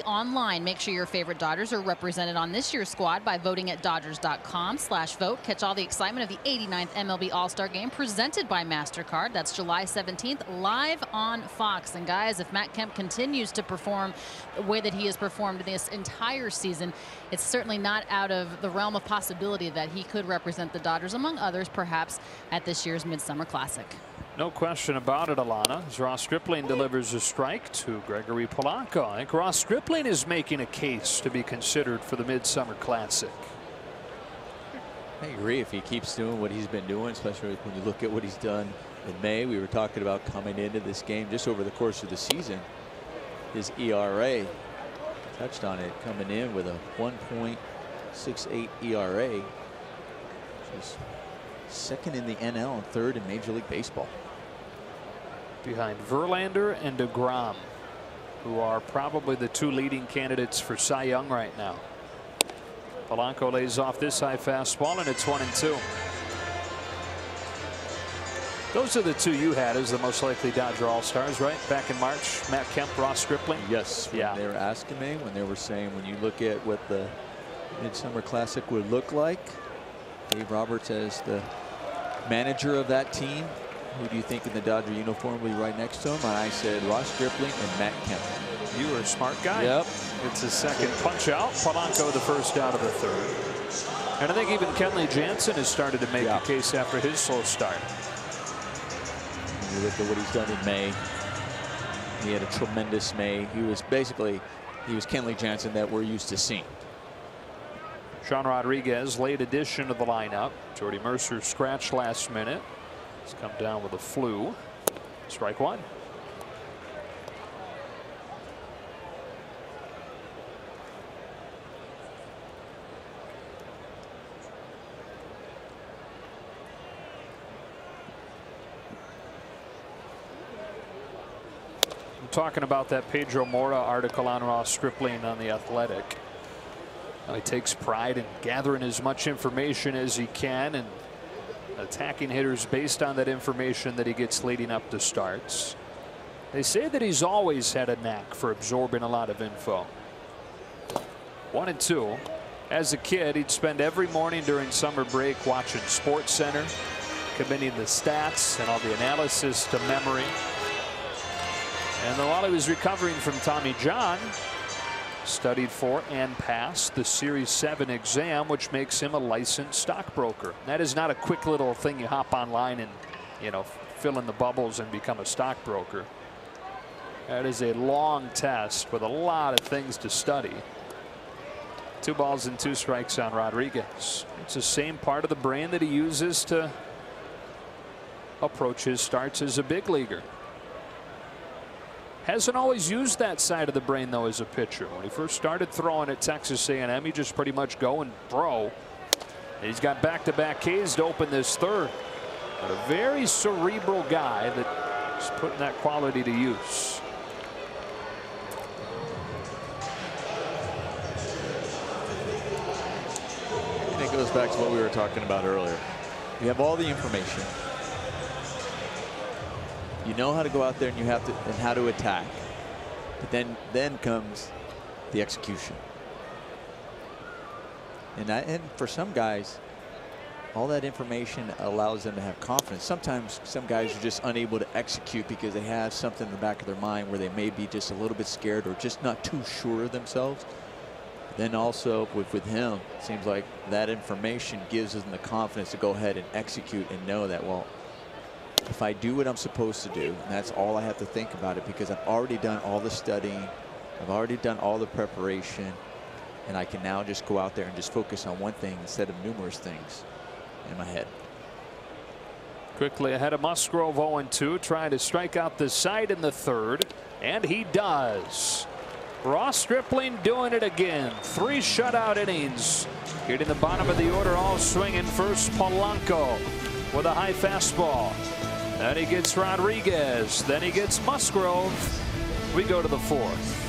online. Make sure your favorite Dodgers are represented on this year's squad by voting at Dodgers.com/vote. Catch all the excitement of the 89th MLB All-Star Game presented by MasterCard. That's July 17th, live on Fox. And guys, if Matt Kemp continues to perform the way that he has performed this entire season, it's certainly not out of the realm of possibility that he could represent the Dodgers, among others, perhaps at this year's Midsummer Classic. No question about it, Alana. As Ross Stripling delivers a strike to Gregory Polanco. I think Ross Stripling is making a case to be considered for the Midsummer Classic. I agree. If he keeps doing what he's been doing, especially when you look at what he's done in May, we were talking about coming into this game just over the course of the season. His ERA, touched on it, coming in with a 1.68 ERA, which is second in the NL and third in Major League Baseball. Behind Verlander and DeGrom, who are probably the two leading candidates for Cy Young right now. Polanco lays off this high fastball, and it's 1-2. Those are the two you had as the most likely Dodger All-Stars, right? Back in March, Matt Kemp, Ross Stripling. Yes. Yeah. They were asking me, when they were saying, when you look at what the Midsummer Classic would look like, Dave Roberts as the manager of that team, who do you think in the Dodger uniform will be right next to him? And I said Ross Stripling and Matt Kemp. You were a smart guy. Yep. It's his second punch out. Polanco the first out of the third. And I think even Kenley Jansen has started to make a case after his slow start. When you look at what he's done in May, he had a tremendous May. He was Kenley Jansen that we're used to seeing. Sean Rodriguez, late addition to the lineup. Jordy Mercer scratched last minute. He's come down with a flu. Strike one. I'm talking about that Pedro Mora article on Ross Stripling on The Athletic. He takes pride in gathering as much information as he can and attacking hitters based on that information that he gets leading up to starts. They say that he's always had a knack for absorbing a lot of info. 1-2. As a kid, he'd spend every morning during summer break watching Sports Center, committing the stats and all the analysis to memory. And then while he was recovering from Tommy John, studied for and passed the Series 7 exam, which makes him a licensed stockbroker. That is not a quick little thing you hop online and, fill in the bubbles and become a stockbroker. That is a long test with a lot of things to study. 2 balls and 2 strikes on Rodriguez. It's the same part of the brain that he uses to approach his starts as a big leaguer. Hasn't always used that side of the brain, though, as a pitcher. When he first started throwing at Texas A&M, he just pretty much go and throw. And he's got back-to-back Ks to open this third. But a very cerebral guy that is putting that quality to use. And it goes back to what we were talking about earlier. You have all the information. You know how to go out there and how to attack. But then comes the execution. And for some guys, all that information allows them to have confidence. Sometimes some guys are just unable to execute because they have something in the back of their mind where they may be just a little bit scared or just not too sure of themselves. Then also with him, it seems like that information gives them the confidence to go ahead and execute and know that, well, if I do what I'm supposed to do, and that's all I have to think about it, because I've already done all the studying, I've already done all the preparation, and I can now just go out there and just focus on one thing instead of numerous things in my head. Quickly ahead of Musgrove, 0-2, trying to strike out the side in the third, and he does. Ross Stripling doing it again. 3 shutout innings. Getting the bottom of the order all swinging. First Polanco with a high fastball. Then he gets Rodriguez. Then he gets Musgrove. We go to the 4th.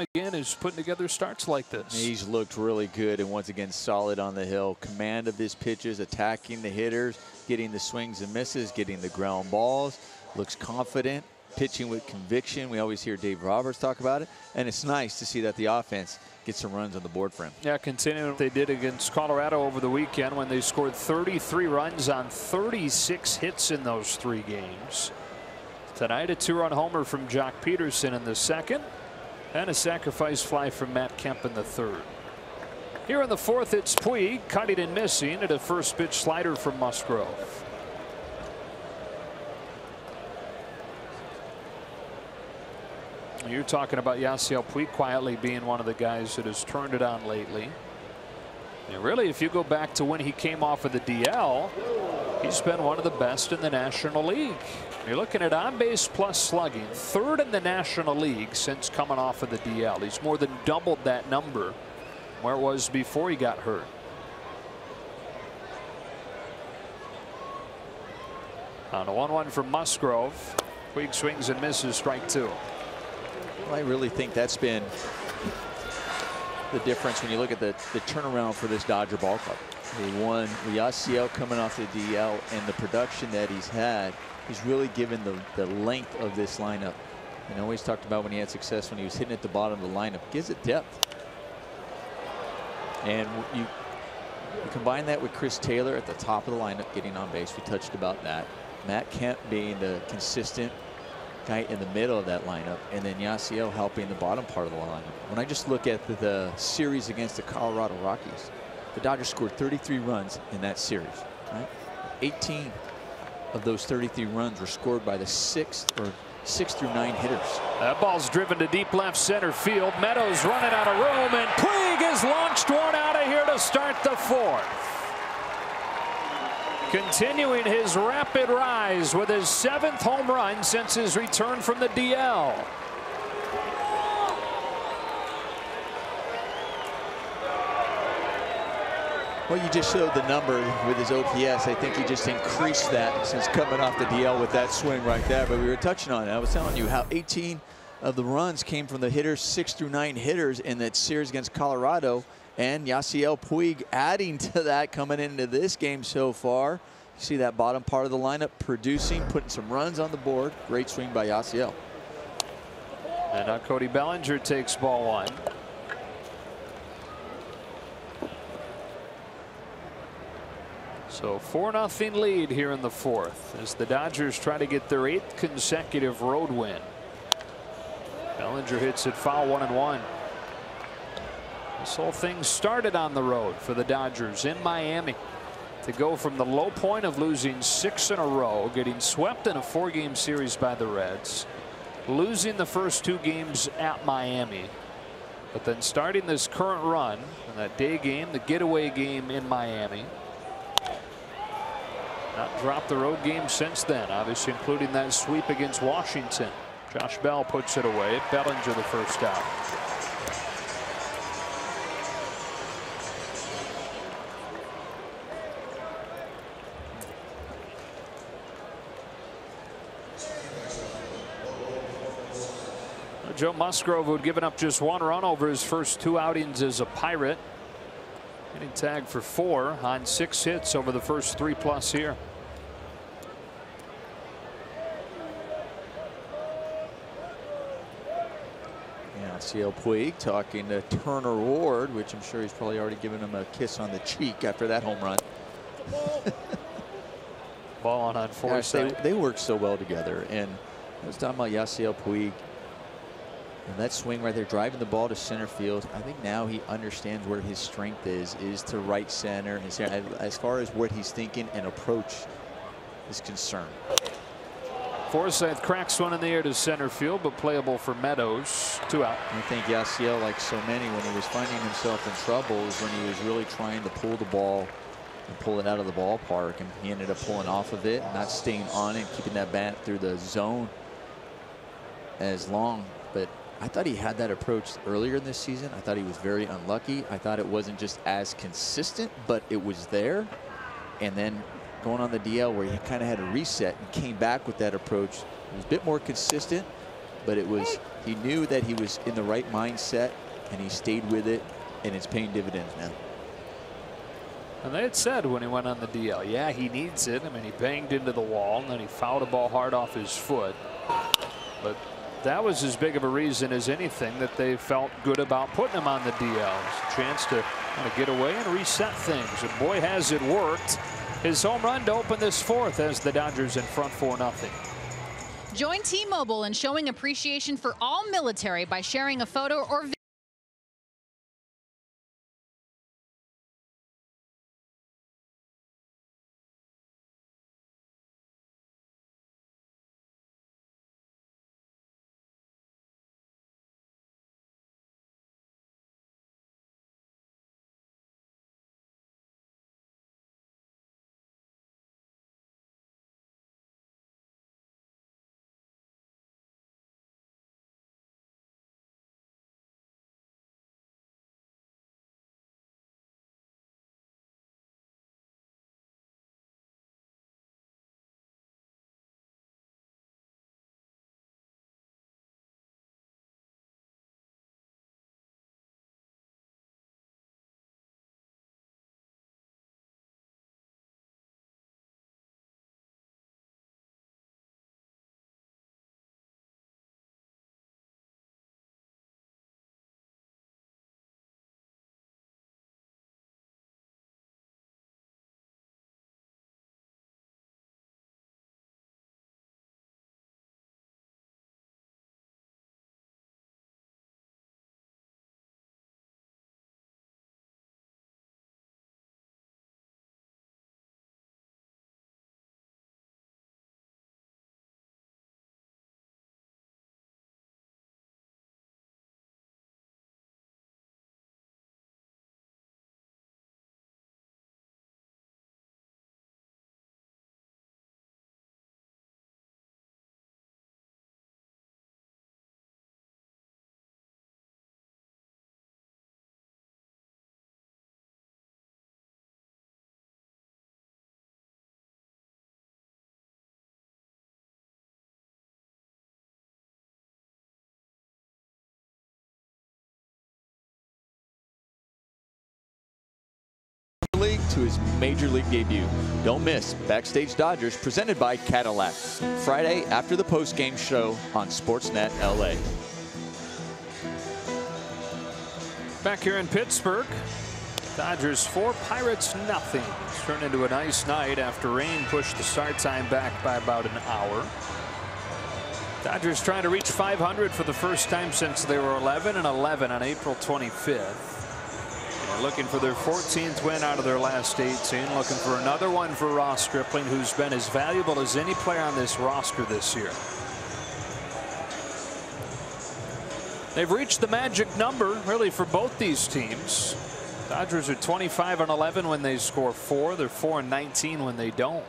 again is putting together starts like this. He's looked really good and once again solid on the hill. Command of his pitches, attacking the hitters, getting the swings and misses, getting the ground balls. Looks confident, pitching with conviction. We always hear Dave Roberts talk about it. And it's nice to see that the offense gets some runs on the board for him. Yeah, continuing what they did against Colorado over the weekend when they scored 33 runs on 36 hits in those 3 games. Tonight, a 2-run homer from Jock Peterson in the second, and a sacrifice fly from Matt Kemp in the third. Here in the fourth, it's Puig cutting and missing at a first pitch slider from Musgrove. You're talking about Yasiel Puig quietly being one of the guys that has turned it on lately. And really, if you go back to when he came off of the DL, he's been one of the best in the National League. You're looking at on-base plus slugging, 3rd in the National League since coming off of the DL. He's more than doubled that number where it was before he got hurt. On a 1-1 from Musgrove. Puig swings and misses, strike 2. Well, I really think that's been the difference when you look at the turnaround for this Dodger ball club. They won with Yasiel coming off the DL, and the production that he's had, he's really given the length of this lineup. And I always talked about when he had success when he was hitting at the bottom of the lineup. Gives it depth. And you combine that with Chris Taylor at the top of the lineup getting on base. We touched about that. Matt Kemp being the consistent guy in the middle of that lineup, and then Yasiel helping the bottom part of the lineup. When I just look at the series against the Colorado Rockies, the Dodgers scored 33 runs in that series. Right? 18 of those 33 runs were scored by the 6 through 9 hitters. That ball's driven to deep left center field. Meadows running out of room, and Puig has launched one out of here to start the 4th. Continuing his rapid rise with his 7th home run since his return from the DL. Well, you just showed the number with his OPS. I think he just increased that since coming off the DL with that swing right there. But we were touching on it. I was telling you how 18 of the runs came from the hitters, 6 through 9 hitters in that series against Colorado. And Yasiel Puig adding to that coming into this game so far. You see that bottom part of the lineup producing, putting some runs on the board. Great swing by Yasiel. And now Cody Bellinger takes ball 1. So 4-0 lead here in the 4th as the Dodgers try to get their 8th consecutive road win. Bellinger hits it foul, 1-1. This whole thing started on the road for the Dodgers in Miami. To go from the low point of losing 6 in a row, getting swept in a 4-game series by the Reds, losing the first 2 games at Miami, but then starting this current run in that day game, the getaway game in Miami. Not dropped the road game since then, obviously including that sweep against Washington. Josh Bell puts it away. Bellinger the first out. Joe Musgrove, who had given up just 1 run over his first 2 outings as a Pirate, getting tagged for 4 on 6 hits over the first 3+ here. Yasiel Puig talking to Turner Ward, which I'm sure he's probably already given him a kiss on the cheek after that home run. Ball on Forsythe. They work so well together. And I was talking about Yasiel Puig. And that swing right there, driving the ball to center field. I think now he understands where his strength is to right center. As far as what he's thinking and approach is concerned. Forsythe cracks one in the air to center field, but playable for Meadows. 2 out. I think Yasiel, like so many, when he was finding himself in trouble, is when he was really trying to pull the ball and pull it out of the ballpark, and he ended up pulling off of it, not staying on it, keeping that bat through the zone as long. But I thought he had that approach earlier in this season. I thought he was very unlucky. I thought it wasn't just as consistent, but it was there. And then going on the DL where he kind of had a reset and came back with that approach. It was a bit more consistent. but he knew that he was in the right mindset, and he stayed with it, and it's paying dividends now. And they had said when he went on the DL, yeah, he needs it. I mean, he banged into the wall, and then he fouled a ball hard off his foot. But that was as big of a reason as anything that they felt good about putting him on the DL. It's a chance to kind of get away and reset things. And boy, has it worked. His home run to open this fourth as the Dodgers in front 4-0. Join T-Mobile in showing appreciation for all military by sharing a photo or video. League to his major league debut. Don't miss Backstage Dodgers presented by Cadillac. Friday after the post-game show on Sportsnet LA. Back here in Pittsburgh, Dodgers 4, Pirates nothing. It's turned into a nice night after rain pushed the start time back by about an hour. Dodgers trying to reach 500 for the first time since they were 11-11 on April 25th. They're looking for their 14th win out of their last 18. Looking for another one for Ross Stripling, who's been as valuable as any player on this roster this year. They've reached the magic number, really, for both these teams. Dodgers are 25-11 when they score 4. They're 4-19 when they don't.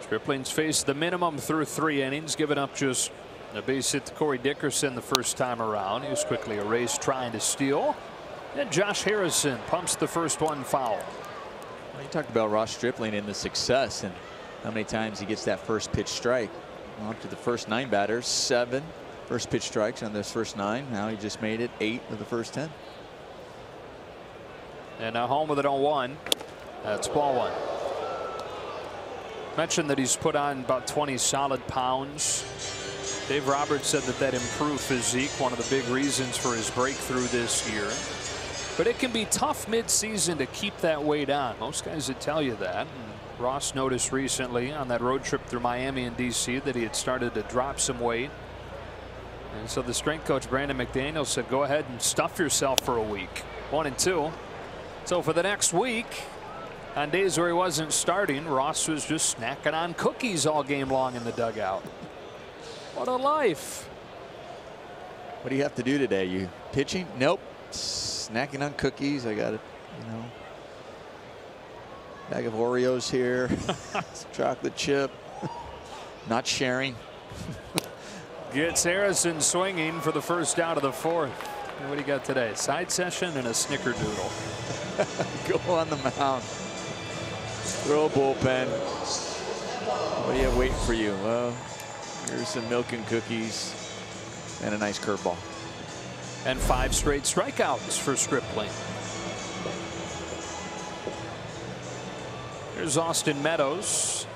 Stripling's faced the minimum through 3 innings, giving up just a base hit to Corey Dickerson the first time around. He was quickly erased trying to steal. And Josh Harrison pumps the first one foul. Well, you talked about Ross Stripling and the success and how many times he gets that first pitch strike. Well, up to the first 9 batters, 7 first pitch strikes on those first 9. Now he just made it 8 of the first 10. And now home with it on 1. That's ball 1. Mentioned that he's put on about 20 solid pounds. Dave Roberts said that improved physique, one of the big reasons for his breakthrough this year. But it can be tough mid-season to keep that weight on. Most guys would tell you that. And Ross noticed recently on that road trip through Miami and DC that he had started to drop some weight. And so the strength coach Brandon McDaniel said, go ahead and stuff yourself for a week. 1 and 2. So for the next week, on days where he wasn't starting, Ross was just snacking on cookies all game long in the dugout. What a life. What do you have to do today? You pitching? Nope. Snacking on cookies. I got it, you know, bag of Oreos here. Chocolate chip. Not sharing. Gets Harrison swinging for the first out of the 4th. What do you got today? Side session and a snickerdoodle. Go on the mound. Throw a bullpen. What do you have waiting for you? Well, here's some milk and cookies and a nice curveball. And 5 straight strikeouts for Stripling. Here's Austin Meadows.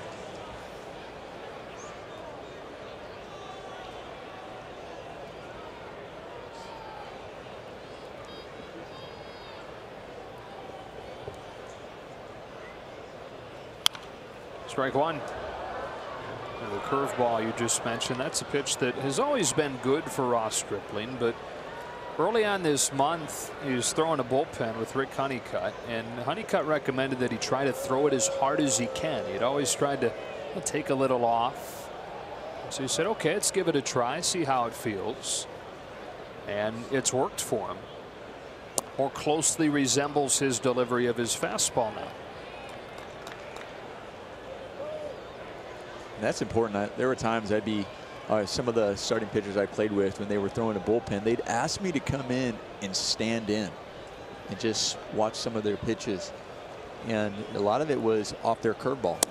Strike one. And the curveball you just mentioned, that's a pitch that has always been good for Ross Stripling, but early on this month, he was throwing a bullpen with Rick Honeycutt, and Honeycutt recommended that he try to throw it as hard as he can. He'd always tried to take a little off. So he said, okay, let's give it a try, see how it feels. And it's worked for him. More closely resembles his delivery of his fastball now. And that's important. There were times I'd be some of the starting pitchers I played with, when they were throwing a bullpen, they'd ask me to come in and stand in and just watch some of their pitches. And a lot of it was off their curveball.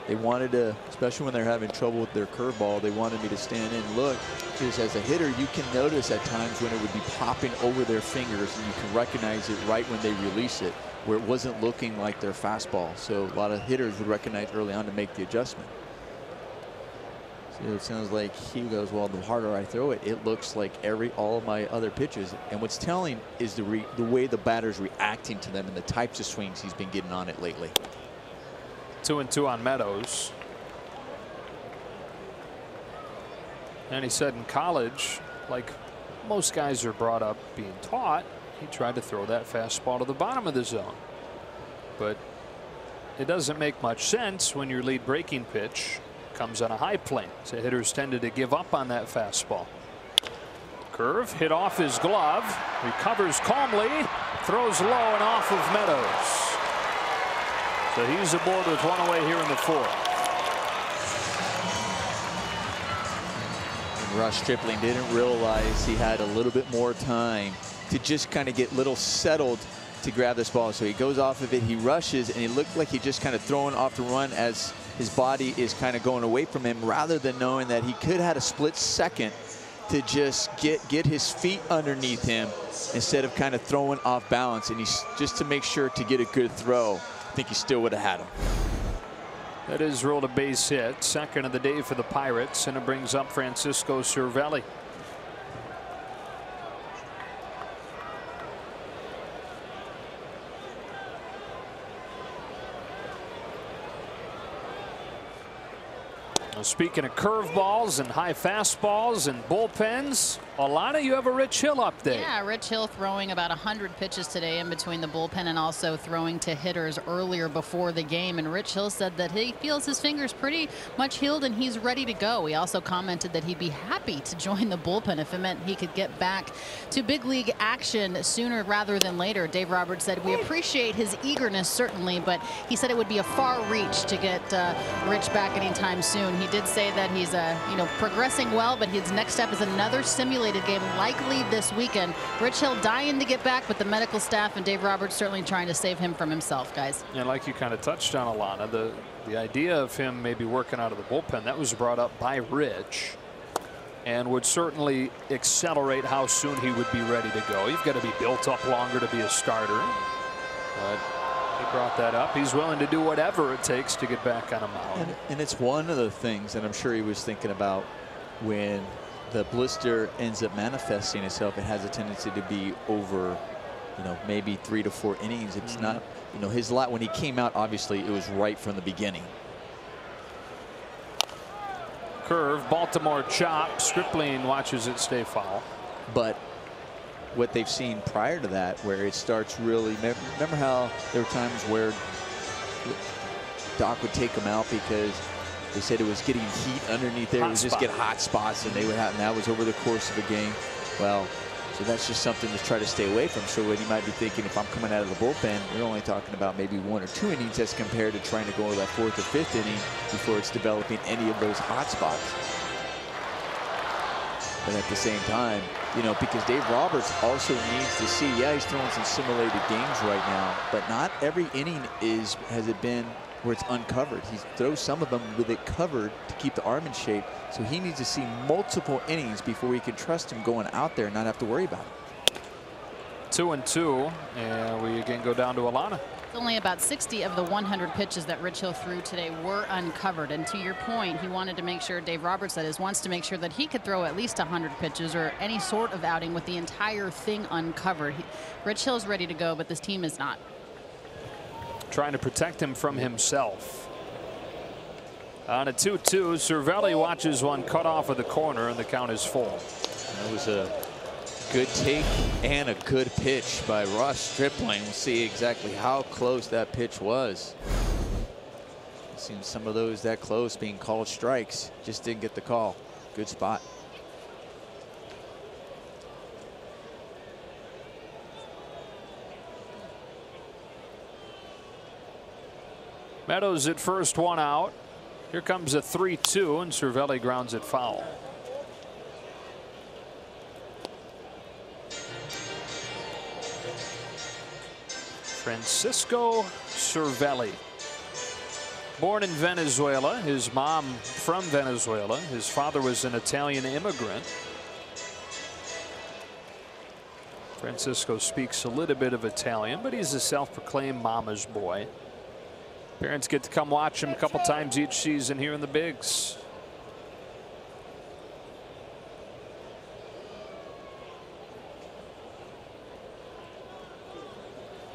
They wanted to, especially when they're having trouble with their curveball, they wanted me to stand in and look, because as a hitter, you can notice at times when it would be popping over their fingers, and you can recognize it right when they release it, where it wasn't looking like their fastball. So a lot of hitters would recognize early on to make the adjustment. So it sounds like he goes, well, the harder I throw it, it looks like all of my other pitches. And what's telling is the way the batter's reacting to them and the types of swings he's been getting on it lately. 2-2 on Meadows. And he said in college, like most guys are brought up being taught, he tried to throw that fastball to the bottom of the zone. But it doesn't make much sense when your lead breaking pitch comes on a high plane. So hitters tended to give up on that fastball. Curve hit off his glove, recovers calmly, throws low and off of Meadows. So he's aboard with one away here in the 4th. And Ross Stripling didn't realize he had a little bit more time to just kind of get little settled to grab this ball. So he goes off of it, he rushes, and he looked like he just kind of throwing off the run as his body is kind of going away from him, rather than knowing that he could have had a split second to just get his feet underneath him instead of kind of throwing off balance. And he's just to make sure to get a good throw. I think he still would have had him. That is ruled a base hit, second of the day for the Pirates, and it brings up Francisco Cervelli. Speaking of curveballs and high fastballs and bullpens, Alana, you have a Rich Hill update. Yeah, Rich Hill throwing about 100 pitches today in between the bullpen and also throwing to hitters earlier before the game. And Rich Hill said that he feels his fingers pretty much healed and he's ready to go. He also commented that he'd be happy to join the bullpen if it meant he could get back to big league action sooner rather than later. Dave Roberts said, we appreciate his eagerness, certainly, but he said it would be a far reach to get Rich back anytime soon. He did say that he's progressing well, but his next step is another simulated game, likely this weekend. Rich Hill dying to get back, but the medical staff and Dave Roberts certainly trying to save him from himself, guys. And like you kind of touched on, Alana, the idea of him maybe working out of the bullpen, that was brought up by Rich and would certainly accelerate how soon he would be ready to go. You've got to be built up longer to be a starter. But he brought that up. He's willing to do whatever it takes to get back on a mound. And it's one of the things that I'm sure he was thinking about when the blister ends up manifesting itself. It has a tendency to be over, maybe 3 to 4 innings. It's not, his lot when he came out, obviously it was right from the beginning. Curve, Baltimore chop. Stripling watches it stay foul. But what they've seen prior to that, where it starts really, remember how there were times where Doc would take him out because they said it was getting heat underneath there. It would just get hot spots, and they would have, and that was over the course of the game. Well, so that's just something to try to stay away from. So what you might be thinking, if I'm coming out of the bullpen, we're only talking about maybe 1 or 2 innings as compared to trying to go to that 4th or 5th inning before it's developing any of those hot spots. But at the same time, because Dave Roberts also needs to see, yeah, he's throwing some simulated games right now, but not every inning has it been where it's uncovered. He throws some of them with it covered to keep the arm in shape. So he needs to see multiple innings before we can trust him going out there and not have to worry about it. 2-2, and we again go down to Alana. Only about 60 of the 100 pitches that Rich Hill threw today were uncovered. And to your point, he wanted to make sure, Dave Roberts that is, wants to make sure that he could throw at least 100 pitches or any sort of outing with the entire thing uncovered. Rich Hill's ready to go, but this team is not. Trying to protect him from himself. On a 2-2, Cervelli watches one cut off of the corner, and the count is full. That was a good take and a good pitch by Ross Stripling. We'll see exactly how close that pitch was. I've seen some of those that close being called strikes. Just didn't get the call. Good spot. Meadows at first, one out. Here comes a 3-2, and Cervelli grounds it foul. Francisco Cervelli, born in Venezuela, his mom from Venezuela, his father was an Italian immigrant. Francisco speaks a little bit of Italian, but he's a self-proclaimed mama's boy. Parents get to come watch him a couple times each season here in the Bigs.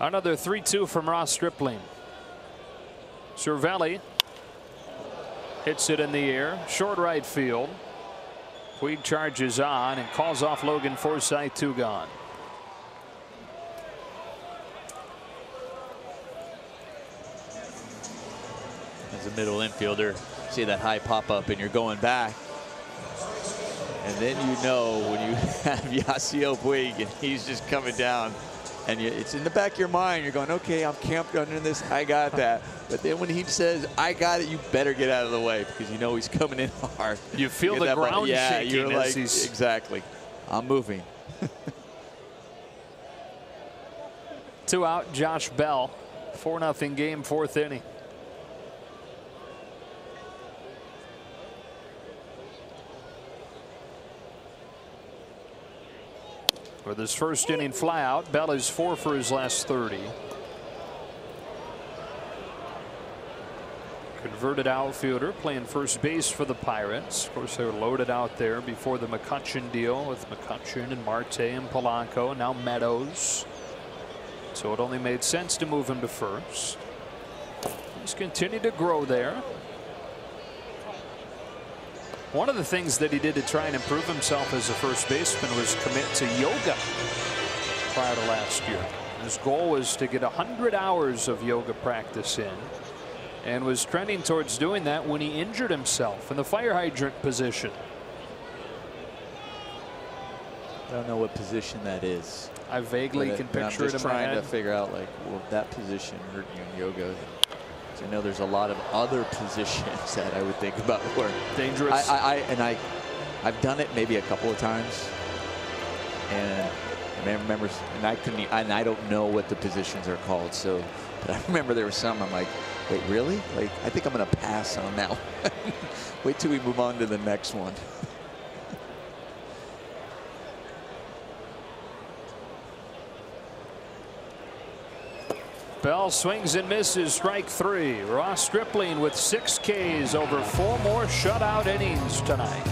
Another 3-2 from Ross Stripling. Cervelli hits it in the air, short right field. Puig charges on and calls off Logan Forsythe, 2 gone. As a middle infielder, see that high pop up and you're going back. And then you know when you have Yasiel Puig and he's just coming down. And it's in the back of your mind. You're going, okay, I'm camped under this. I got that. But then when he says, I got it, you better get out of the way because you know he's coming in hard. You feel the ground shaking. You're like, exactly. I'm moving. 2 out, Josh Bell. 4-0 game, 4th inning. With his first inning flyout, Bell is 4 for his last 30. Converted outfielder playing first base for the Pirates. Of course, they were loaded out there before the McCutchen deal with McCutchen and Marte and Polanco. Now Meadows. So it only made sense to move him to first. He's continued to grow there. One of the things that he did to try and improve himself as a first baseman was commit to yoga prior to last year. His goal was to get 100 hours of yoga practice in, and was trending towards doing that when he injured himself in the fire hydrant position. I don't know what position that is. I vaguely can picture it in my head. I'm just trying to figure out, like, will that position hurt you in yoga? I know there's a lot of other positions that I would think about where dangerous. I've done it maybe a couple of times, and I remember, and I don't know what the positions are called. So, but I remember there were some. I'm like, wait, really? Like, I think I'm going to pass on that one. Wait till we move on to the next one. Bell swings and misses, strike 3. Ross Stripling with 6 Ks over 4 more shutout innings tonight.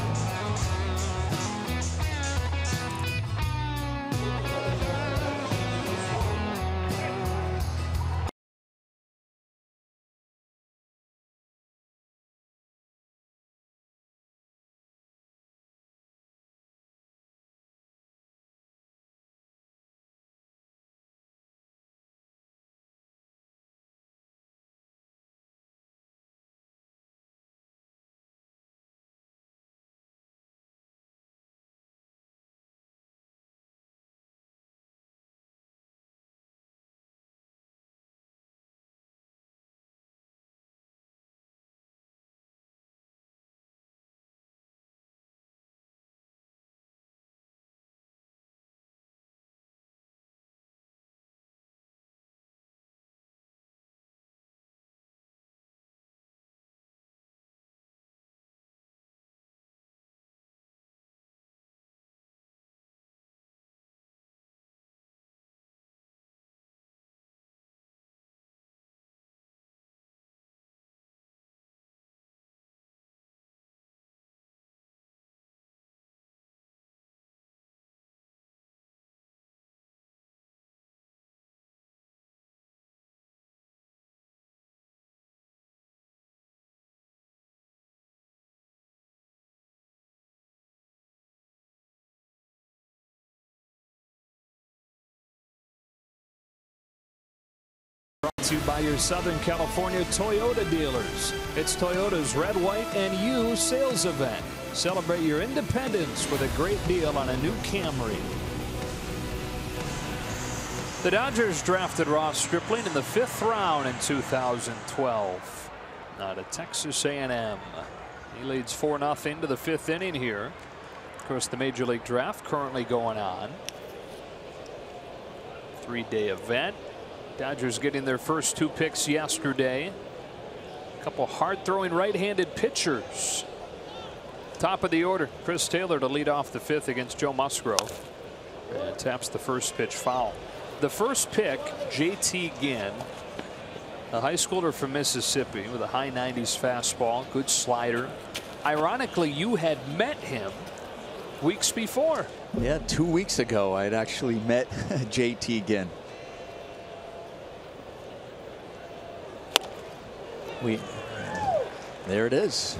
Brought to you by your Southern California Toyota dealers. It's Toyota's Red, White, and You sales event. Celebrate your independence with a great deal on a new Camry. The Dodgers drafted Ross Stripling in the 5th round in 2012 out of Texas A&M. He leads 4-0 to the 5th inning here. Of course, the Major League Draft currently going on. 3-day event. Dodgers getting their first 2 picks yesterday. A couple hard-throwing right-handed pitchers. Top of the order, Chris Taylor to lead off the 5th against Joe Musgrove. And taps the first pitch foul. The first pick, J.T. Ginn, a high schooler from Mississippi with a high 90s fastball, good slider. Ironically, you had met him weeks before. Yeah, 2 weeks ago, I'd actually met J.T. Ginn. There it is.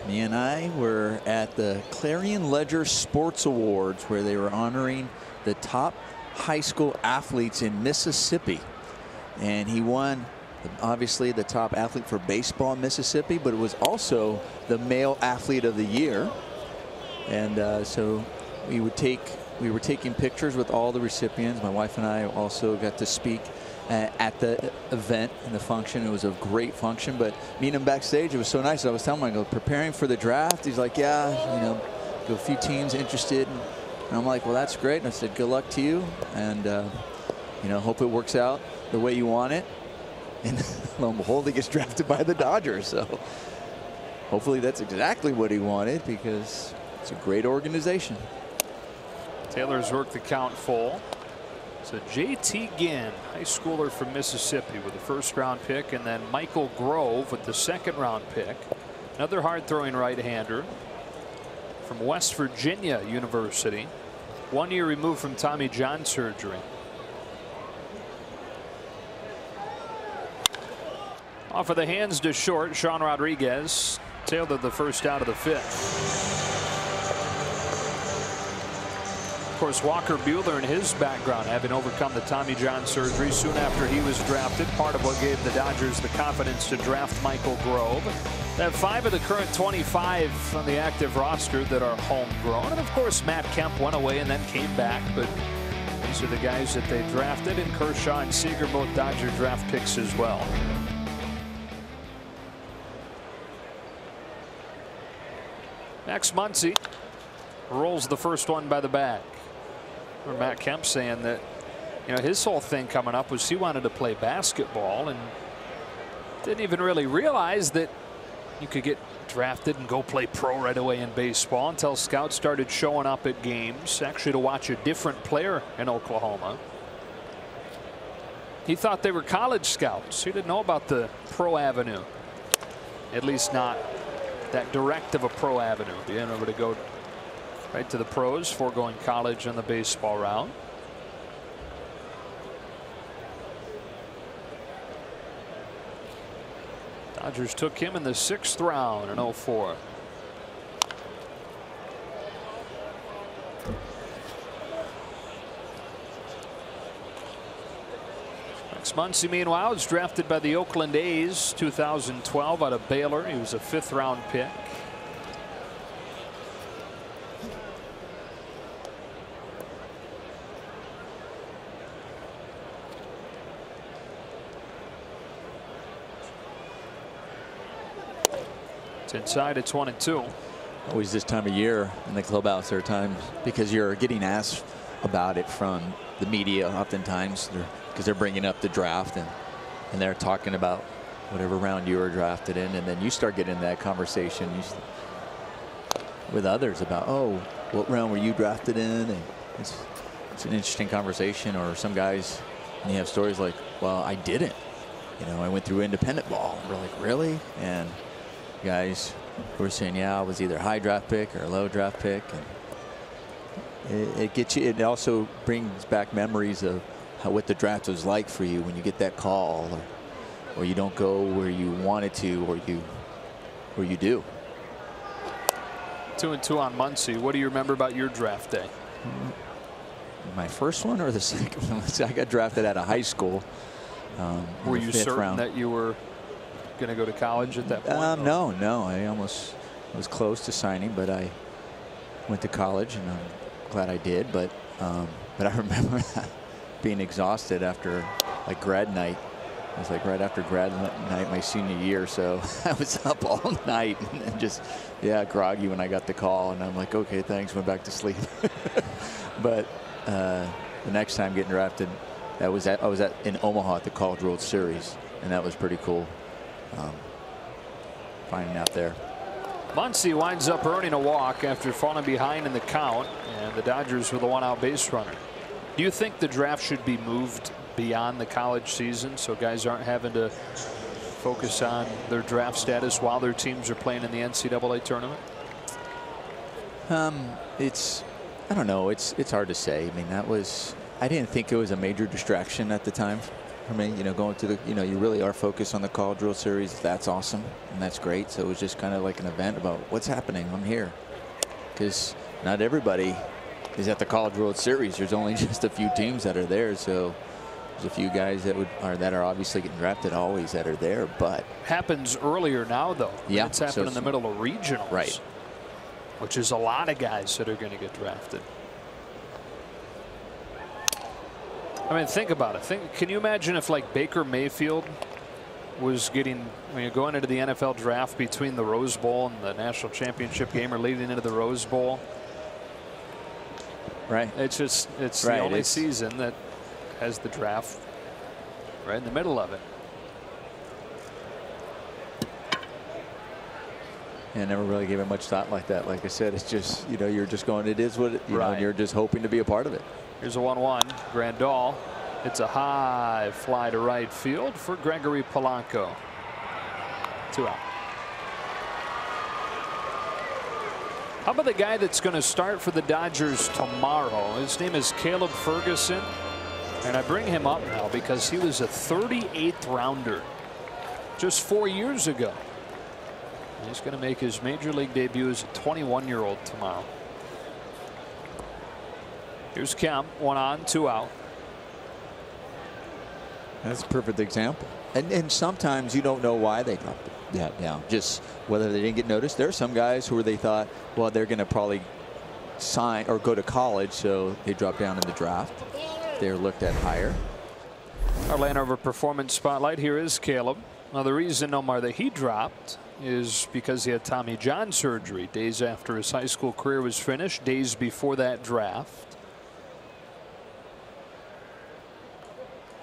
Me and I were at the Clarion Ledger Sports Awards, where they were honoring the top high school athletes in Mississippi, and he won obviously the top athlete for baseball in Mississippi, but it was also the male athlete of the year. And so we were taking pictures with all the recipients. My wife and I also got to speak at the event and the function. It was a great function, but meeting him backstage, it was so nice. I was telling him, I go, preparing for the draft. He's like, yeah, you know, a few teams interested. And I'm like, well, that's great. And I said, good luck to you. And, you know, hope it works out the way you want it. And lo and behold, he gets drafted by the Dodgers. So hopefully that's exactly what he wanted, because it's a great organization. Taylor's worked the count full. So J.T. Ginn, high schooler from Mississippi, with the 1st round pick, and then Michael Grove with the 2nd round pick. Another hard throwing right-hander from West Virginia University. 1 year removed from Tommy John surgery. Off of the hands to short, Sean Rodriguez. Taylor the first out of the 5th. Of course, Walker Buehler in his background, having overcome the Tommy John surgery soon after he was drafted, part of what gave the Dodgers the confidence to draft Michael Grove. They have 5 of the current 25 on the active roster that are homegrown. And of course, Matt Kemp went away and then came back. But these are the guys that they drafted. And Kershaw and Seager, both Dodger draft picks as well. Max Muncy rolls the first one by the back. Or Matt Kemp saying that, you know, his whole thing coming up was he wanted to play basketball and didn't even really realize that you could get drafted and go play pro right away in baseball, until scouts started showing up at games, actually to watch a different player in Oklahoma. He thought they were college scouts. He didn't know about the pro avenue, at least not that direct of a pro avenue, being able to go right to the pros, foregoing college on the baseball route. Dodgers took him in the 6th round in 2004. Max Muncy, meanwhile, was drafted by the Oakland A's 2012 out of Baylor. He was a 5th round pick. Inside, it's 1-2. Always this time of year in the clubhouse, there are times, because you're getting asked about it from the media oftentimes, because they're bringing up the draft and they're talking about whatever round you were drafted in, and then you start getting that conversation with others about, oh, what round were you drafted in? And it's an interesting conversation. Or some guys, and you have stories like, well, I didn't. You know, I went through independent ball. And we're like, really? And guys who are saying, yeah, I was either a high draft pick or a low draft pick. And it gets you. It also brings back memories of what the draft was like for you when you get that call, or you don't go where you wanted to, or you do. 2-2 on Muncy. What do you remember about your draft day? My first one or the second one? I got drafted out of high school. Were you certain that you were going to go to college at that point? No. I almost was close to signing, but I went to college, and I'm glad I did. But I remember being exhausted after like grad night. It was like right after grad night my senior year, so I was up all night and just groggy when I got the call, and I'm like, okay, thanks, went back to sleep. But the next time getting drafted, I was in Omaha at the College World Series, and that was pretty cool. Finding out there. Muncy winds up earning a walk after falling behind in the count, and the Dodgers with a 1-out base runner. Do you think the draft should be moved beyond the college season so guys aren't having to focus on their draft status while their teams are playing in the NCAA tournament? I don't know. It's hard to say. I mean, I didn't think it was a major distraction at the time for me. Going to the, you really are focused on the College World Series. That's awesome and that's great. So it was just kind of like an event about what's happening. I'm here because not everybody is at the College World Series. There's only just a few teams that are there. So there's a few guys that are obviously getting drafted always that are there, but happens earlier now though. Yeah, it's happened in the middle of regionals, right? Which is a lot of guys that are going to get drafted. I mean, think about it. Can you imagine if like Baker Mayfield was getting, when you're going into the NFL draft between the Rose Bowl and the national championship game or leading into the Rose Bowl? Right. It's the only season that has the draft right in the middle of it. I never really gave it much thought like that. Like I said, it's just, you're just going, it is what you know, and you're just hoping to be a part of it. Here's a 1-1. Grandal. It's a high fly to right field for Gregory Polanco. 2 out. How about the guy that's going to start for the Dodgers tomorrow? His name is Caleb Ferguson. And I bring him up now because he was a 38th rounder just 4 years ago. He's going to make his major league debut as a 21-year-old tomorrow. Here's Kemp, 1 on, 2 out. That's a perfect example. And sometimes you don't know why they dropped that down. Just whether they didn't get noticed. There are some guys who they thought, well, they're going to probably sign or go to college, so they dropped down in the draft. They're looked at higher. Our Landover Performance Spotlight. Here is Caleb. Now, the reason, Omar, that he dropped is because he had Tommy John surgery days after his high school career was finished, days before that draft.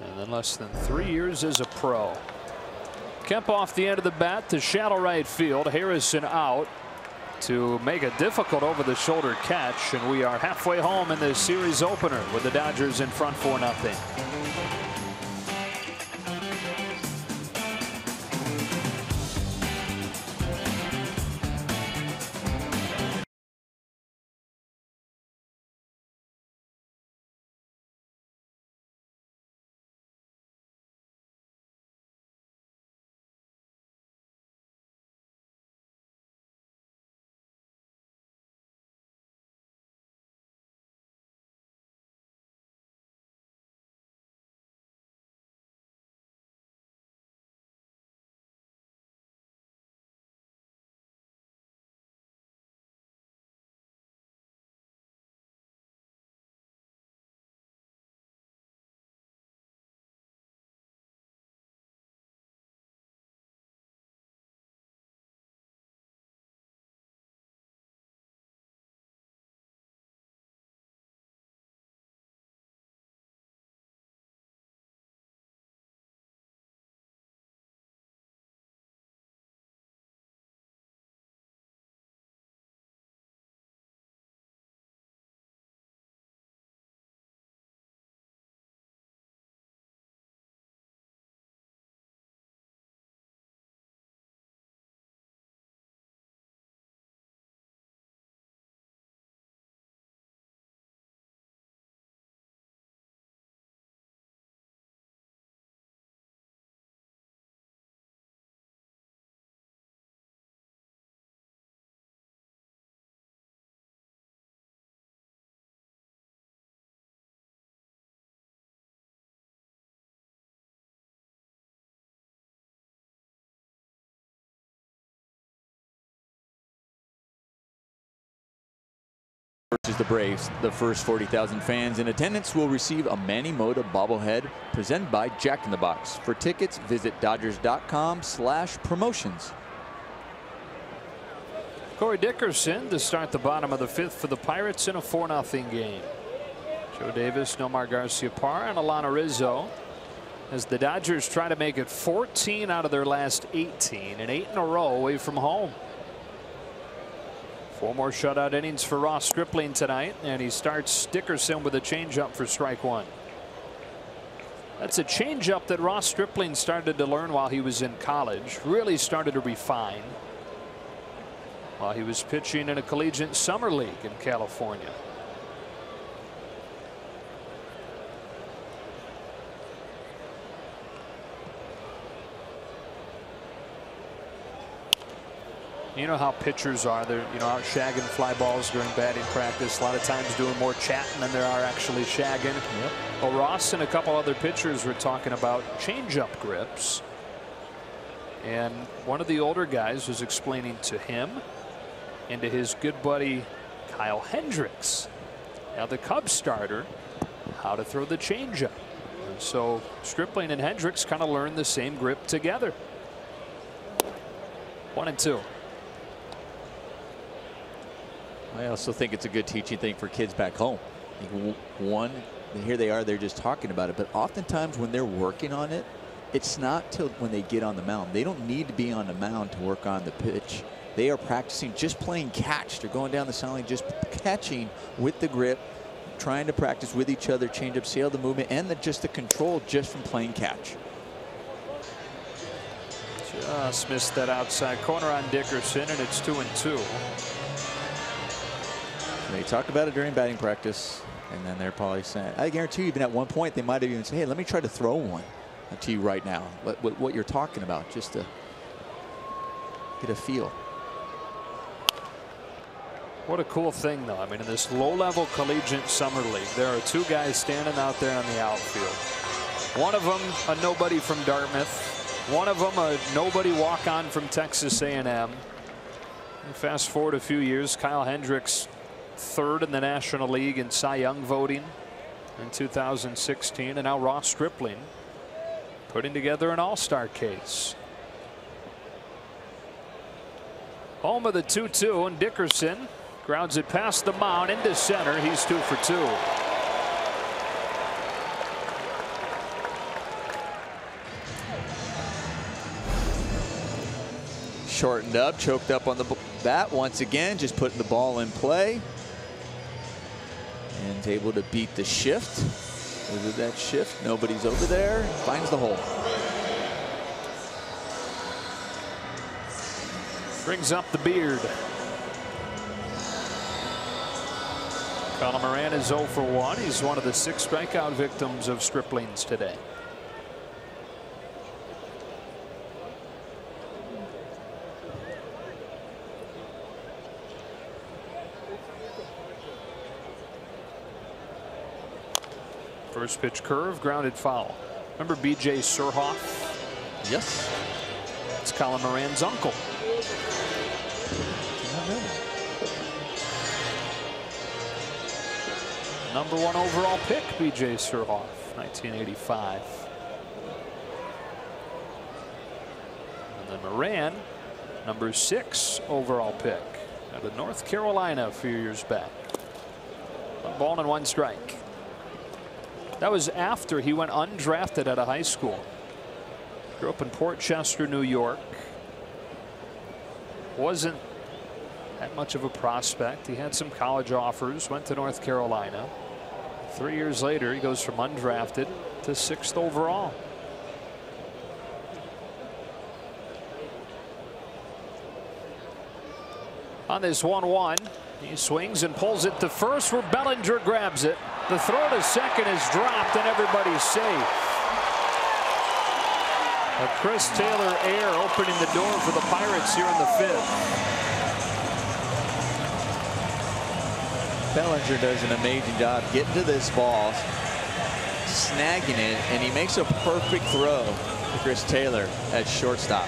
And then less than 3 years as a pro. Kemp off the end of the bat to shallow right field. Harrison out to make a difficult over-the-shoulder catch, and we are halfway home in this series opener with the Dodgers in front 4-0. versus the Braves. The first 40,000 fans in attendance will receive a Manny Mota bobblehead presented by Jack in the Box. For tickets, visit Dodgers.com/promotions. Corey Dickerson to start the bottom of the 5th for the Pirates in a 4-0 game. Joe Davis, Nomar Garciaparra, and Alana Rizzo as the Dodgers try to make it 14 out of their last 18 and 8 in a row away from home. 4 more shutout innings for Ross Stripling tonight, and he starts Dickerson with a changeup for strike 1. That's a changeup that Ross Stripling started to learn while he was in college, really started to refine while he was pitching in a collegiate summer league in California. You know how pitchers are. They're, out shagging fly balls during batting practice. A lot of times doing more chatting than there are actually shagging. Yep. Well, Ross and a couple other pitchers were talking about changeup grips. And one of the older guys was explaining to him and to his good buddy Kyle Hendricks, now the Cubs starter, how to throw the changeup. And so Stripling and Hendricks kind of learned the same grip together. 1-2. I also think it's a good teaching thing for kids back home. One, here they are, they're just talking about it, but oftentimes when they're working on it, it's not till when they get on the mound. They don't need to be on the mound to work on the pitch. They are practicing just playing catch. They're going down the sideline just catching with the grip, trying to practice with each other, change up, sail the movement, and just the control just from playing catch. Just missed that outside corner on Dickerson, and it's 2-2. They talk about it during batting practice, and then they're probably saying, I guarantee you, even at one point, they might have even said, hey, let me try to throw one to you right now. What you're talking about, just to get a feel. What a cool thing, though. I mean, in this low-level collegiate summer league, there are 2 guys standing out there on the outfield. One of them, a nobody from Dartmouth. One of them, a nobody walk-on from Texas A&M. And fast forward a few years, Kyle Hendricks, 3rd in the National League in Cy Young voting in 2016, and now Ross Stripling putting together an all-star case. Home of the 2-2, and Dickerson grounds it past the mound into center. He's 2 for 2. Shortened up, choked up on the bat once again, just putting the ball in play. And able to beat the shift. Look at that shift. Nobody's over there. Finds the hole. Brings up the beard. Colin Moran is 0 for 1. He's one of the 6 strikeout victims of Stripling's today. First pitch curve, grounded foul. Remember B.J. Surhoff? Yes. It's Colin Moran's uncle. Number 1 overall pick, B.J. Surhoff, 1985. And then Moran, number 6 overall pick out of North Carolina a few years back. 1 ball and 1 strike. That was after he went undrafted out of high school. Grew up in Port Chester, New York. Wasn't that much of a prospect. He had some college offers, went to North Carolina. 3 years later, he goes from undrafted to 6th overall. On this 1-1, he swings and pulls it to first, where Bellinger grabs it. The throw to second is dropped, and everybody's safe. A Chris Taylor error opening the door for the Pirates here in the 5th. Bellinger does an amazing job getting to this ball, snagging it, and he makes a perfect throw to Chris Taylor at shortstop.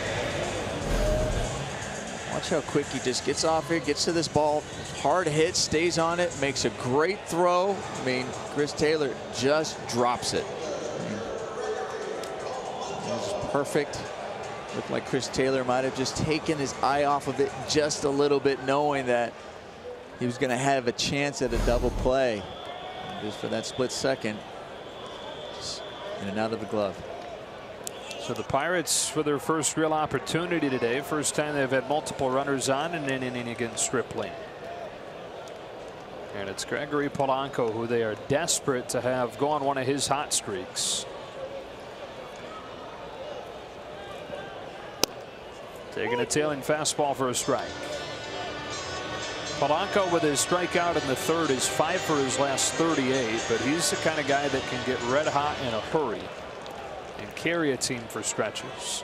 Watch how quick he just gets off here, gets to this ball, hard hit, stays on it, makes a great throw. I mean, Chris Taylor just drops it. I mean, it was perfect. Looked like Chris Taylor might have just taken his eye off of it just a little bit, knowing that he was going to have a chance at a double play. Just for that split second, just in and out of the glove. So the Pirates, for their first real opportunity today, first time they've had multiple runners on in an inning against Stripling. And it's Gregory Polanco, who they are desperate to have go on one of his hot streaks. Taking a tailing fastball for a strike. Polanco with his strikeout in the third is 5 for his last 38, but he's the kind of guy that can get red hot in a hurry and carry a team for stretches.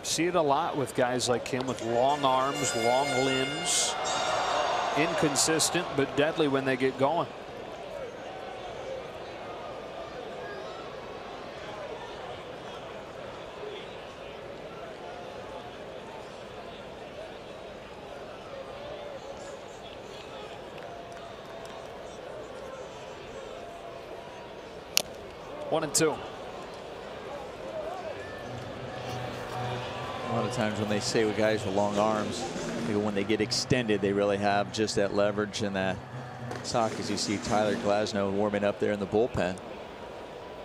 See it a lot with guys like him with long arms, long limbs. Inconsistent but deadly when they get going. One and two. A lot of times when they say with guys with long arms, when they get extended, they really have just that leverage and that sock, as you see Tyler Glasnow warming up there in the bullpen.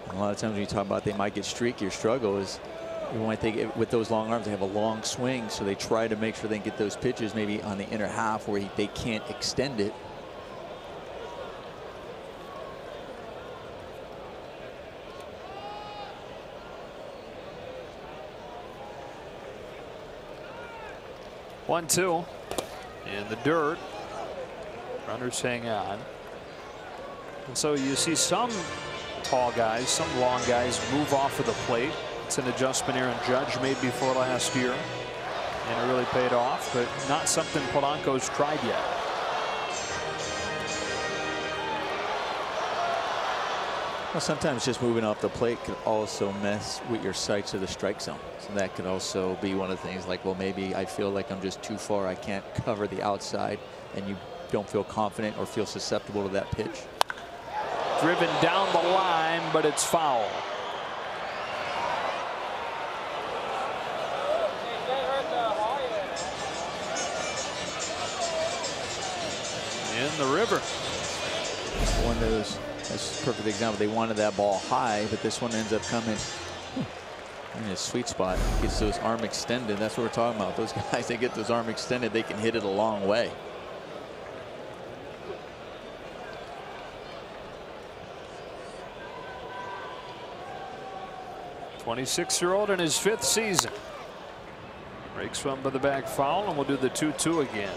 A lot of times when you talk about they might get streaky or struggle, is when they get with those long arms, they have a long swing, so they try to make sure they can get those pitches maybe on the inner half where they can't extend it. One, two in the dirt. Runners hang on. And so you see some tall guys, some long guys move off of the plate. It's an adjustment Aaron Judge made before last year, and it really paid off, but not something Polanco's tried yet. Well, sometimes just moving off the plate could also mess with your sights of the strike zone. So that could also be one of the things, like, well, maybe I feel like I'm just too far. I can't cover the outside, and you don't feel confident or feel susceptible to that pitch. Driven down the line, but it's foul. In the river. One of those. That's a perfect example. They wanted that ball high, but this one ends up coming in a sweet spot. Gets those arm extended. That's what we're talking about. Those guys, they get those arm extended, they can hit it a long way. '26-year-old in his 5th season. Breaks one by the back foul, and we'll do the 2-2 again.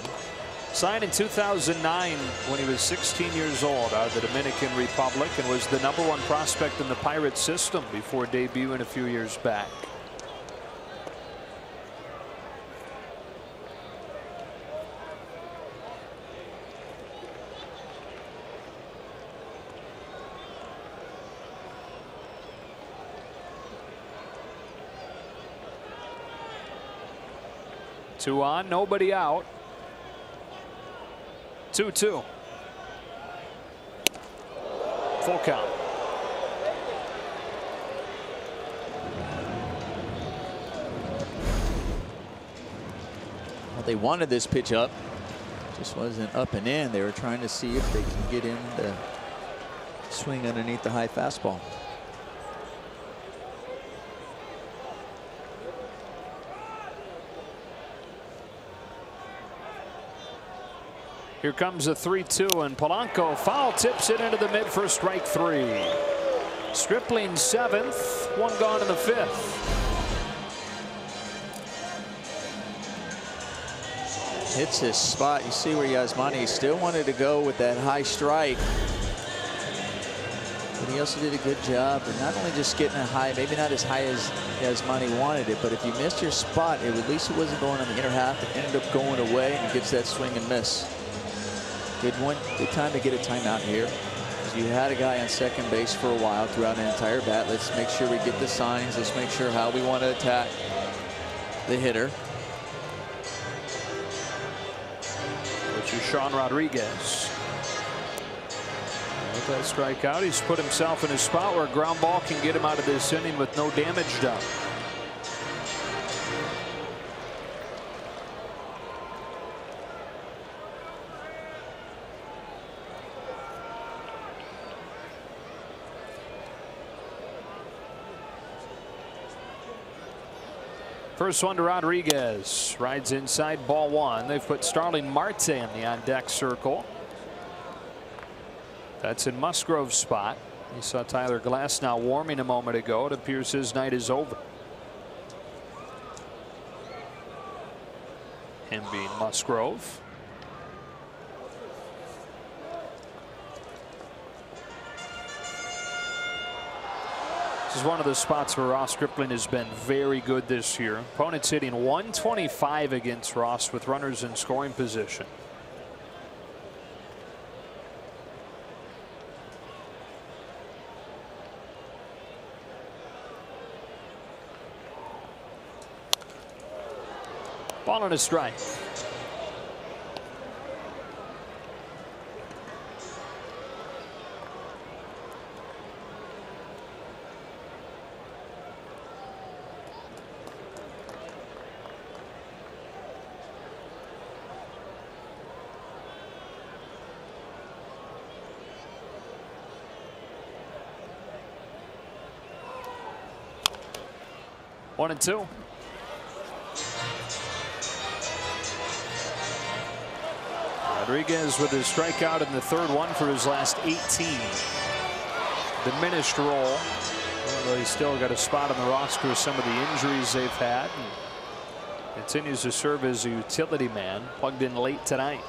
Signed in 2009 when he was 16 years old out of the Dominican Republic, and was the #1 prospect in the Pirates system before debuting a few years back. Two on, nobody out. 2-2. Full count. Well, they wanted this pitch up. Just wasn't up and in. They were trying to see if they can get in the swing underneath the high fastball. Here comes a 3-2, and Polanco foul tips it into the mid for strike 3. Stripling 7th, one gone in the 5th. Hits his spot. You see where Yasmani still wanted to go with that high strike. But he also did a good job of not only just getting a high, maybe not as high as Monty wanted it, but if you missed your spot, at least it wasn't going on the inner half. It ended up going away, and he gets that swing and miss. Good one. Good time to get a timeout here. You had a guy on second base for a while throughout an entire bat. Let's make sure we get the signs. Let's make sure how we want to attack the hitter. Which is Sean Rodriguez. With that strikeout, he's put himself in a spot where a ground ball can get him out of this inning with no damage done. First one to Rodriguez. Rides inside, ball one. They've put Starling Marte in the on-deck circle. That's in Musgrove's spot. You saw Tyler Glass now warming a moment ago. It appears his night is over. Him being Musgrove. This is one of the spots where Ross Stripling has been very good this year. Opponents hitting 125 against Ross with runners in scoring position. Ball and a strike. One and two. Rodriguez with his strikeout in the third one for his last 18. Diminished role. Although he's still got a spot on the roster with some of the injuries they've had. And continues to serve as a utility man. Plugged in late tonight.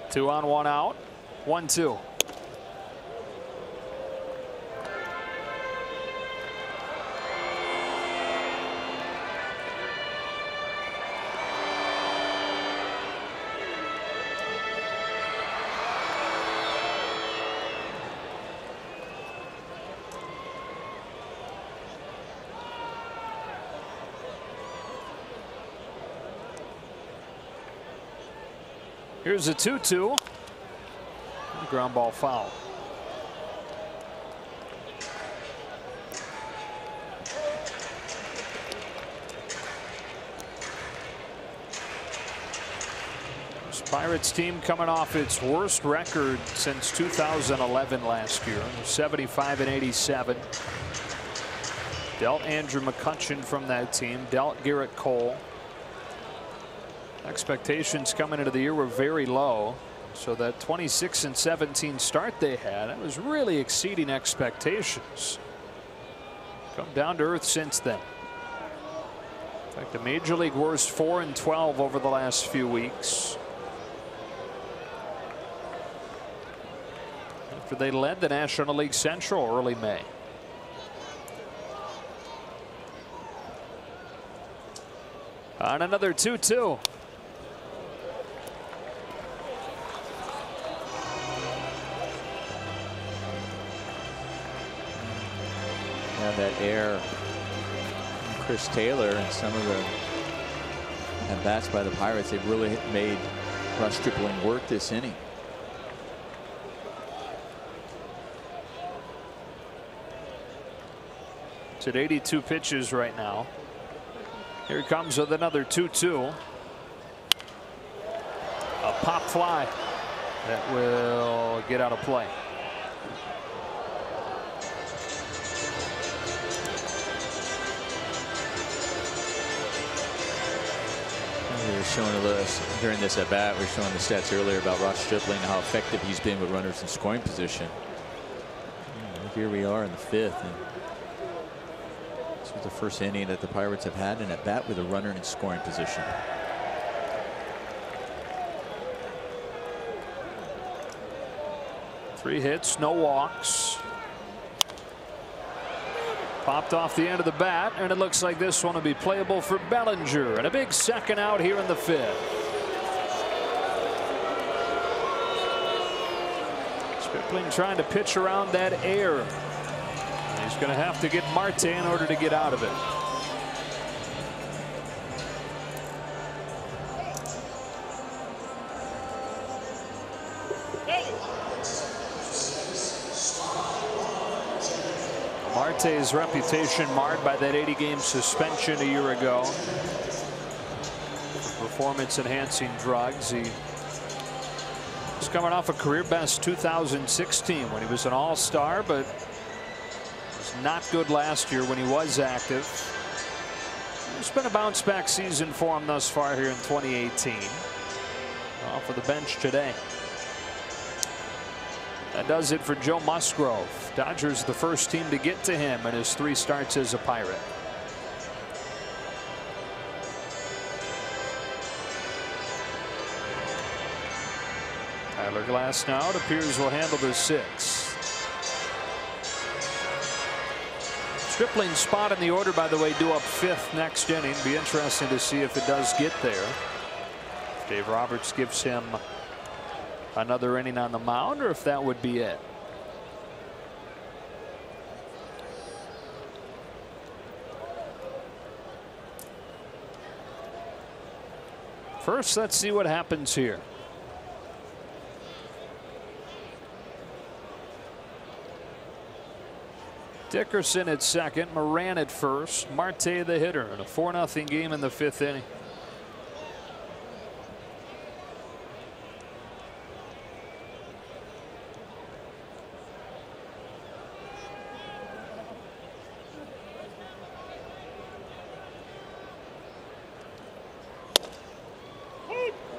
Two on, one out. 1-2. Here's a 2-2. Ground ball foul. This Pirates team coming off its worst record since 2011 last year. 75-87. Dealt Andrew McCutcheon from that team. Dealt Garrett Cole. Expectations coming into the year were very low. So that 26-17 start they had, that was really exceeding expectations. Come down to earth since then. In fact, the major league worst 4-12 over the last few weeks. After they led the National League Central early May. On another 2-2. That air from Chris Taylor and some of the at-bats by the Pirates, they've really made Ross Stripling work this inning. It's at 82 pitches right now. Here it comes with another 2-2. A pop fly that will get out of play. We were showing a little during this at bat. We were showing the stats earlier about Ross Stripling and how effective he's been with runners in scoring position. Here we are in the fifth, and this was the first inning that the Pirates have had an at bat with a runner in scoring position. 3 hits, no walks. Popped off the end of the bat, and it looks like this one will be playable for Bellinger. And a big second out here in the 5th. Stripling trying to pitch around that air. He's going to have to get Marte in order to get out of it. Marte's reputation marred by that 80-game suspension a year ago. Performance-enhancing drugs. He was coming off a career-best 2016 when he was an all-star, but was not good last year when he was active. It's been a bounce-back season for him thus far here in 2018. Off of the bench today. That does it for Joe Musgrove. Dodgers the first team to get to him in his 3 starts as a Pirate. Tyler Glasnow, it appears, will handle the 6th. Stripling's spot in the order, by the way, due up 5th next inning. Be interesting to see if it does get there. Dave Roberts gives him another inning on the mound, or if that would be it. First, let's see what happens here. Dickerson at second, Moran at first, Marte the hitter in a 4-0 game in the 5th inning.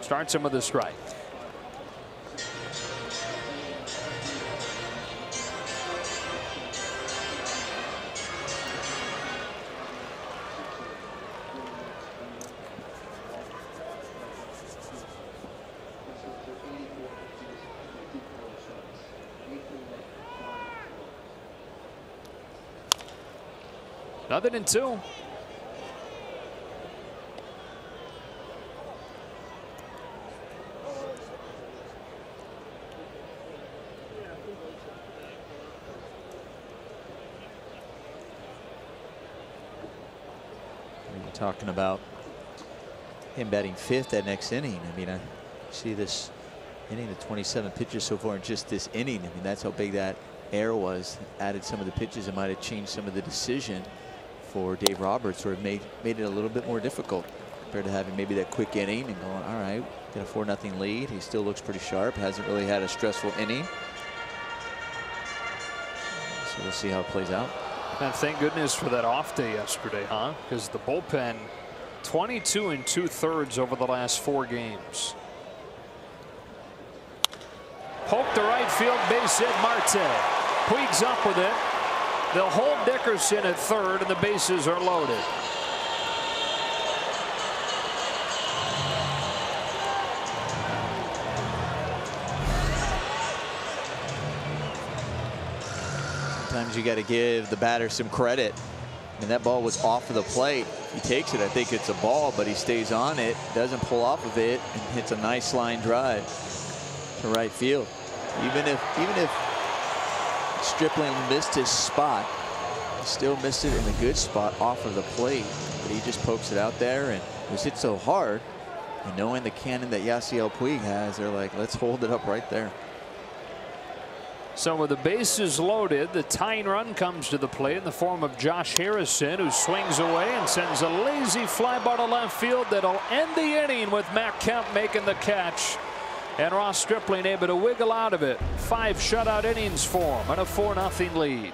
Starts him with a strike. Nothing in 2. Talking about him batting 5th that next inning. I mean, I see this inning, the 27 pitches so far in just this inning. I mean, that's how big that error was. Added some of the pitches, it might have changed some of the decision for Dave Roberts, or it made it a little bit more difficult compared to having maybe that quick inning and going, all right, got a 4-0 lead. He still looks pretty sharp. Hasn't really had a stressful inning. So we'll see how it plays out. And thank goodness for that off day yesterday, huh? Because the bullpen 22 2/3 over the last 4 games. Poke to right field, base hit, Marte. Puig's up with it. They'll hold Dickerson at 3rd, and the bases are loaded. Sometimes you got to give the batter some credit. And that ball was off of the plate. He takes it. I think it's a ball, but he stays on it, doesn't pull off of it, and hits a nice line drive to right field. Even if Stripling missed his spot, he still missed it in a good spot off of the plate. But he just pokes it out there, and it was hit so hard. And knowing the cannon that Yasiel Puig has, they're like, let's hold it up right there. So with the bases loaded, the tying run comes to the plate in the form of Josh Harrison, who swings away and sends a lazy fly ball to left field that'll end the inning with Matt Kemp making the catch. And Ross Stripling able to wiggle out of it. 5 shutout innings for him and a 4-0 lead.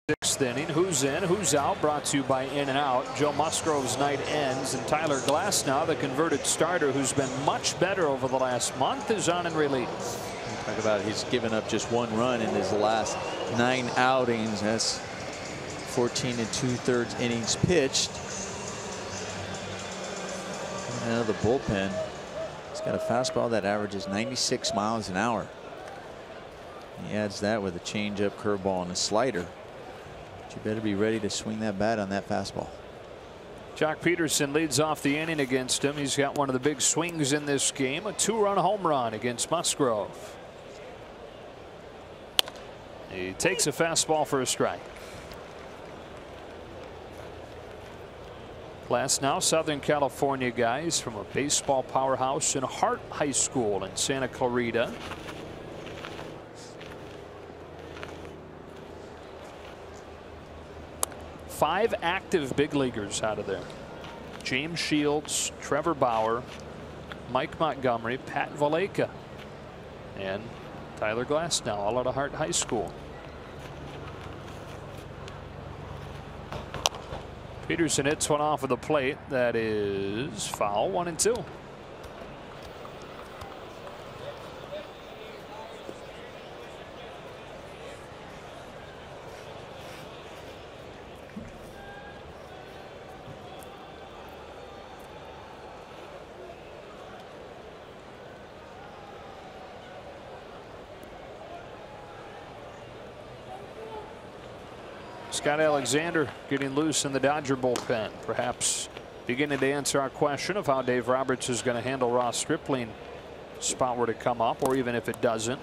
6th inning. Who's in, who's out, brought to you by In and Out. Joe Musgrove's night ends, and Tyler Glasnow, the converted starter who's been much better over the last month, is on in relief. Talk about he's given up just 1 run in his last 9 outings. That's 14 2/3 innings pitched. And out of the bullpen, he's got a fastball that averages 96 miles an hour. He adds that with a changeup, curveball, and a slider. But you better be ready to swing that bat on that fastball. Jock Peterson leads off the inning against him. He's got one of the big swings in this game, a 2-run home run against Musgrove. He takes a fastball for a strike. Glasnow, Southern California guys from a baseball powerhouse in Hart High School in Santa Clarita. Five active big leaguers out of there. James Shields, Trevor Bauer, Mike Montgomery, Pat Valleca, and Tyler Glasnow, all out of Hart High School. Peterson hits one off of the plate. That is foul. 1-2. Scott Alexander getting loose in the Dodger bullpen, perhaps beginning to answer our question of how Dave Roberts is going to handle Ross Stripling. Spot were to come up, or even if it doesn't.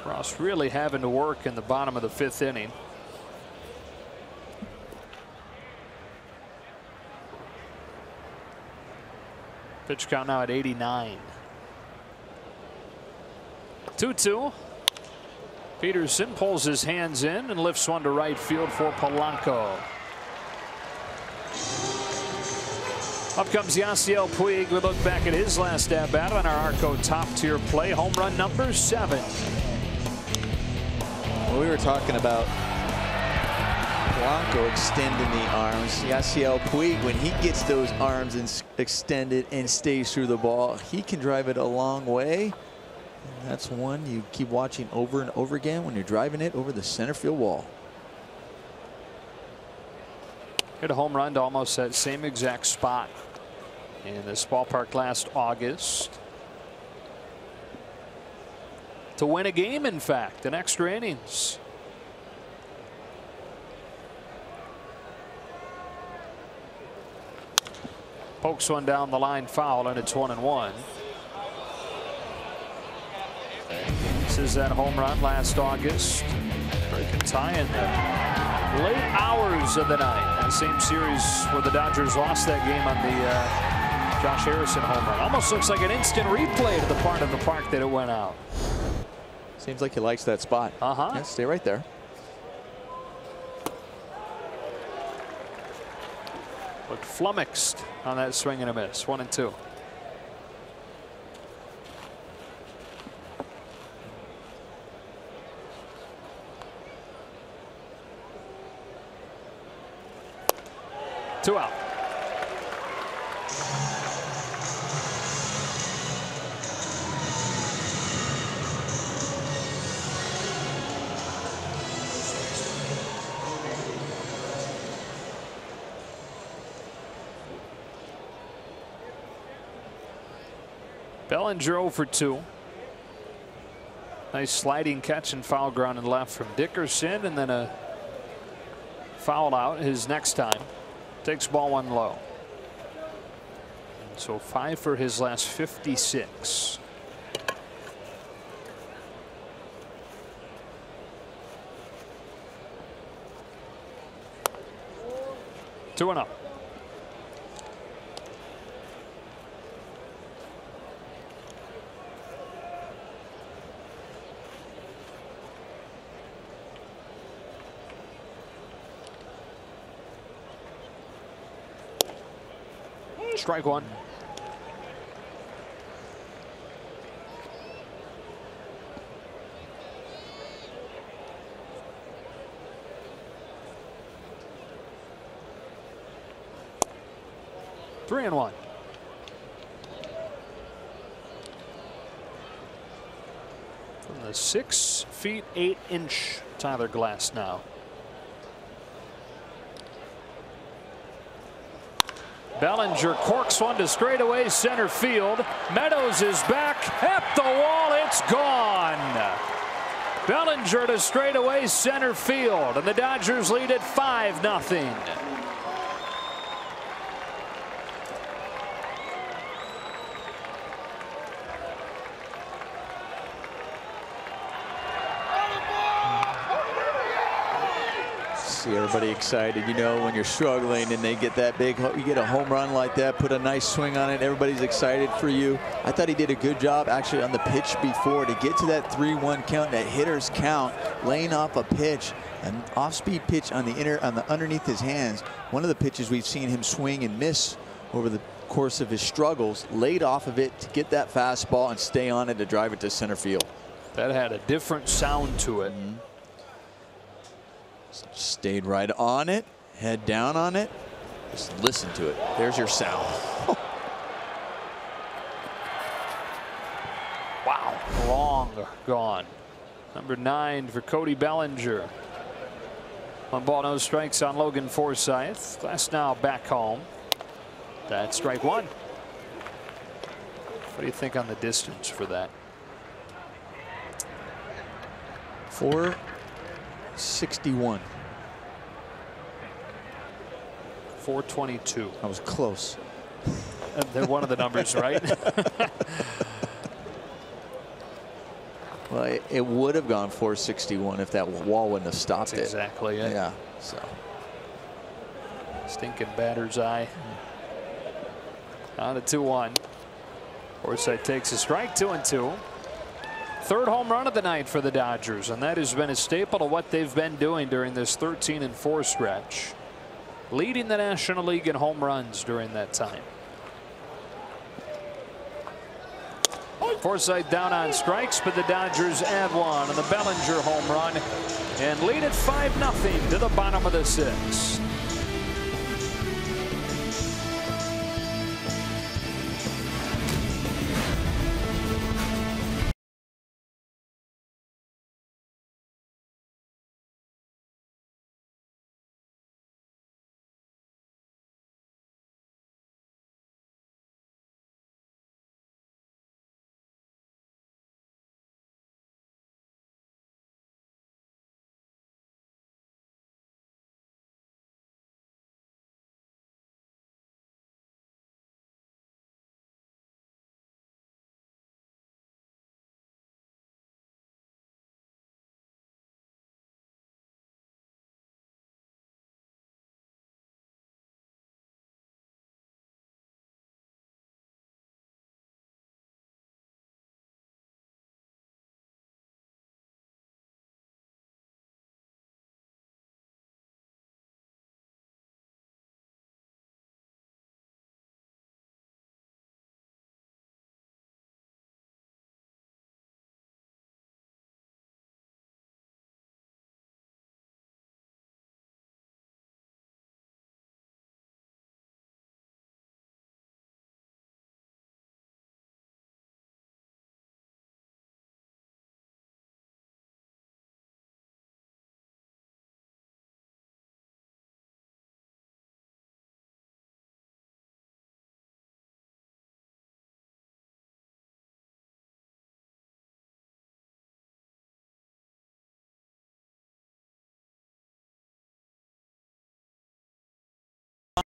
Ross really having to work in the bottom of the 5th inning. Pitch count now at 89. 2-2. Peterson pulls his hands in and lifts one to right field for Polanco. Up comes Yasiel Puig. We look back at his last at bat on our Arco top tier play. Home run number 7. Well, we were talking about Polanco extending the arms. Yasiel Puig, when he gets those arms extended and stays through the ball, he can drive it a long way. And that's one you keep watching over and over again when you're driving it over the center field wall. Hit a home run to almost that same exact spot in this ballpark last August. To win a game, in fact, in extra innings. Pokes one down the line, foul, and it's 1-1. This is that home run last August. Breaking tie in the late hours of the night. That same series where the Dodgers lost that game on the Josh Harrison home run. Almost looks like an instant replay to the part of the park that it went out. Seems like he likes that spot. Yeah, stay right there. Looked flummoxed on that swing and a miss. 1-2. Two out. Bellinger 0 for 2. Nice sliding catch and foul ground and left from Dickerson, and then a foul out his next time. Takes ball 1 low. And so 5 for his last 56. Two and up. Strike one. 3-1. From the 6 feet 8 inch Tyler Glass now. Bellinger corks one to straightaway center field. Meadows is back at the wall. It's gone. Bellinger to straightaway center field, and the Dodgers lead it 5-0. See everybody excited. You know, when you're struggling and they get that big, you get a home run like that, put a nice swing on it, everybody's excited for you. I thought he did a good job actually on the pitch before to get to that 3-1 count, that hitter's count, laying off a pitch, an off-speed pitch on the underneath his hands. One of the pitches we've seen him swing and miss over the course of his struggles, laid off of it to get that fastball and stay on it to drive it to center field. That had a different sound to it. Stayed right on it, head down on it. Just listen to it. There's your sound. Wow, long gone. Number 9 for Cody Bellinger. 1 ball, no strikes on Logan Forsythe. Glass now back home. That's strike 1. What do you think on the distance for that? 461. 422. I was close. They're one of the numbers, right? Well, it would have gone 461 if that wall wouldn't have stopped it. Exactly it. Yeah. So. Stinking batter's eye. On to 2-1. Forsythe takes a strike. 2-2. Third home run of the night for the Dodgers, and that has been a staple of what they've been doing during this 13-4 stretch, leading the National League in home runs during that time. Forsythe down on strikes, but the Dodgers add 1 on the Bellinger home run and lead it 5-0 to the bottom of the 6th.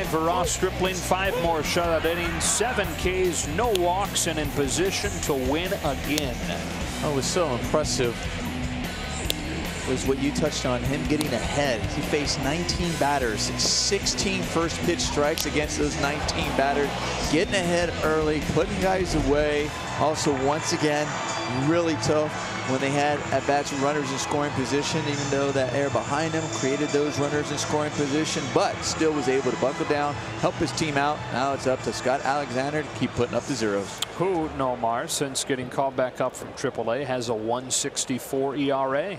For Ross Stripling, 5 more shutout innings, 7 Ks, no walks, and in position to win again. Oh, it was so impressive. Was what you touched on, him getting ahead. He faced 19 batters, 16 first pitch strikes against those 19 batters, getting ahead early, putting guys away. Also, once again, really tough when they had at bats runners in scoring position, even though that air behind him created those runners in scoring position, but still was able to buckle down, help his team out. Now it's up to Scott Alexander to keep putting up the zeros. Who, Nomar, since getting called back up from AAA, has a 1.64 ERA.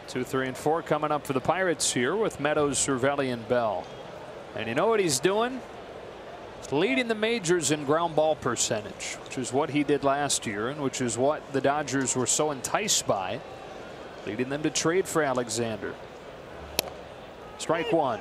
2, 3, and 4 coming up for the Pirates here with Meadows, Cervelli, and Bell. And you know what he's doing? He's leading the majors in ground ball percentage, which is what he did last year and which is what the Dodgers were so enticed by, leading them to trade for Alexander. Strike one.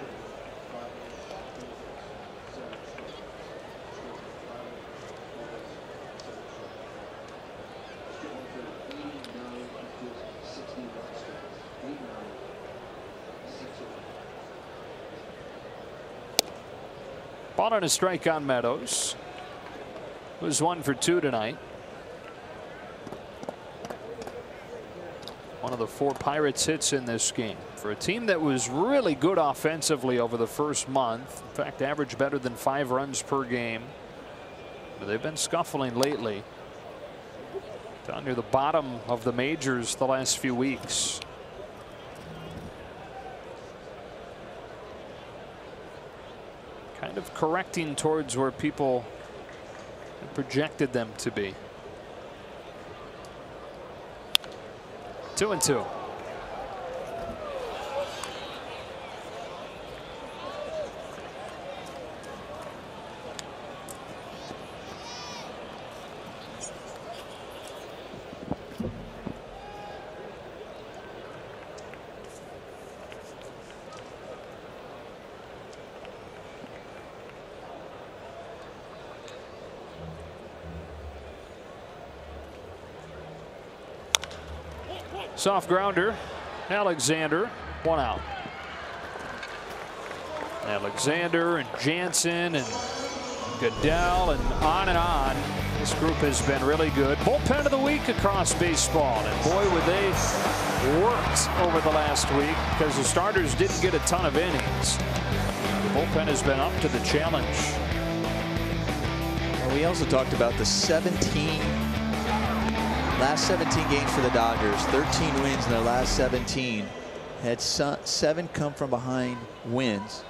Ball on a strike on Meadows. Was 1 for 2 tonight. One of the 4 Pirates hits in this game for a team that was really good offensively over the first month. In fact, averaged better than 5 runs per game. But they've been scuffling lately. Down near the bottom of the majors the last few weeks. Kind of correcting towards where people projected them to be. 2-2. Soft grounder. Alexander, 1 out. Alexander and Jansen and Goodell and on. This group has been really good. Bullpen of the week across baseball. And boy, would they worked over the last week because the starters didn't get a ton of innings. The bullpen has been up to the challenge. Well, we also talked about the last 17 games for the Dodgers. 13 wins in their last 17. Had 7 come from behind wins.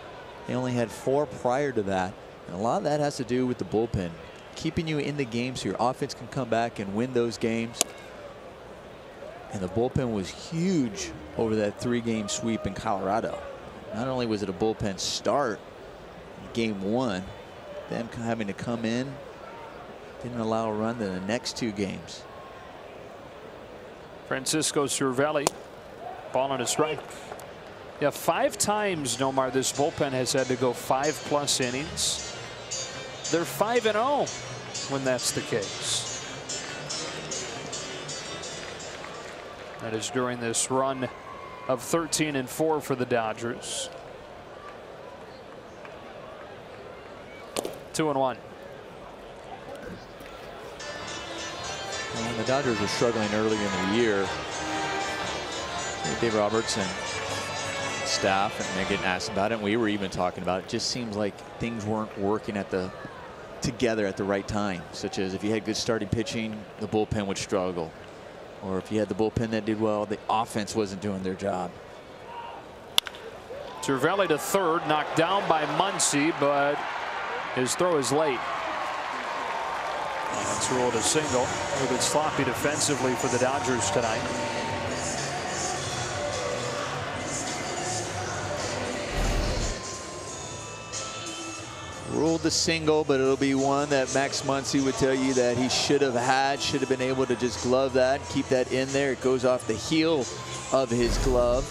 They only had 4 prior to that. And a lot of that has to do with the bullpen, keeping you in the game so your offense can come back and win those games. And the bullpen was huge over that 3-game sweep in Colorado. Not only was it a bullpen start in game 1, them having to come in, didn't allow a run to the next 2 games. Francisco Cervelli, ball on a strike. Yeah, 5 times, Nomar, this bullpen has had to go 5+ innings. They're 5-0 when that's the case. That is during this run of 13-4 for the Dodgers. 2-1. When the Dodgers were struggling early in the year, Dave Roberts and staff, and they're getting asked about it, and we were even talking about it. It just seems like things weren't working together at the right time, such as if you had good starting pitching, the bullpen would struggle, or if you had the bullpen that did well, the offense wasn't doing their job. Cervelli to third, knocked down by Muncy, but his throw is late. That's ruled a single. A little bit sloppy defensively for the Dodgers tonight. Ruled the single, but it'll be one that Max Muncy would tell you that he should have been able to just glove that, keep that in there. It goes off the heel of his glove.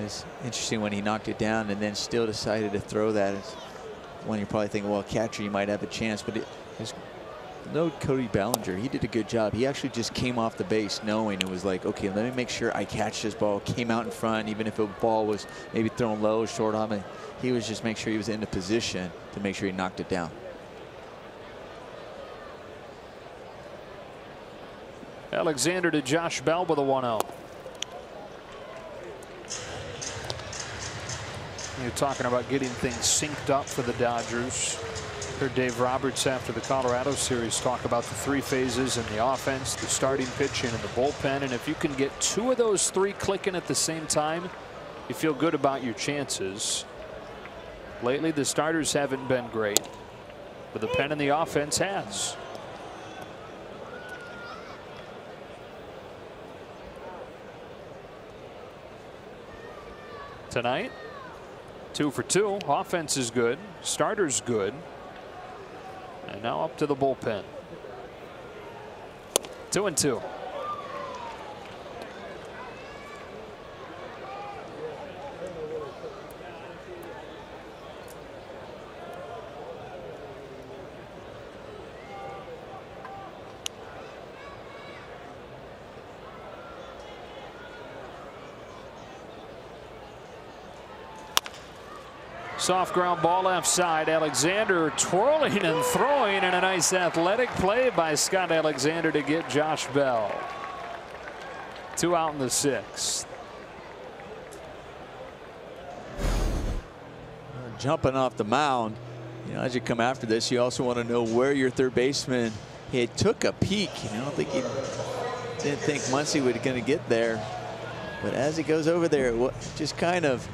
It's interesting when he knocked it down and then still decided to throw that. It's one you're probably thinking, well, catcher, you might have a chance, but no Cody Bellinger. He did a good job. He actually just came off the base knowing it was like, okay, let me make sure I catch this ball. Came out in front, even if a ball was maybe thrown low or short on him. He was just make sure he was in a position to make sure he knocked it down. Alexander to Josh Bell with a 1-0. You're talking about getting things synced up for the Dodgers. Heard Dave Roberts after the Colorado series talk about the 3 phases in the offense, the starting pitching, and the bullpen. And if you can get 2 of those 3 clicking at the same time, you feel good about your chances. Lately, the starters haven't been great, but the pen in the offense has. tonight. 2 for 2. Offense is good. Starter's good. And now up to the bullpen. 2-2. Soft ground ball left side. Alexander twirling and throwing, and a nice athletic play by Scott Alexander to get Josh Bell. 2 out in the 6th. Jumping off the mound, you know, as you come after this, you also want to know where your third baseman, he took a peek. I don't think he didn't think Muncy was going to get there, but as he goes over there, just kind of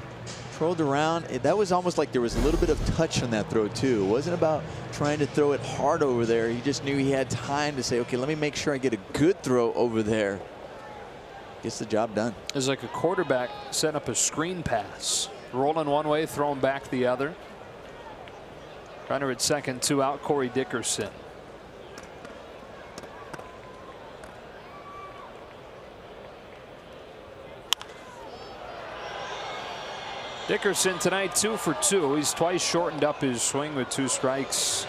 rolled around. That was almost like there was a little bit of touch on that throw too. It wasn't about trying to throw it hard over there. He just knew he had time to say, okay, let me make sure I get a good throw over there. Gets the job done. It's like a quarterback setting up a screen pass. Rolling one way, throwing back the other. Runner at second, 2 out, Corey Dickerson. Dickerson tonight 2 for 2. He's twice shortened up his swing with 2 strikes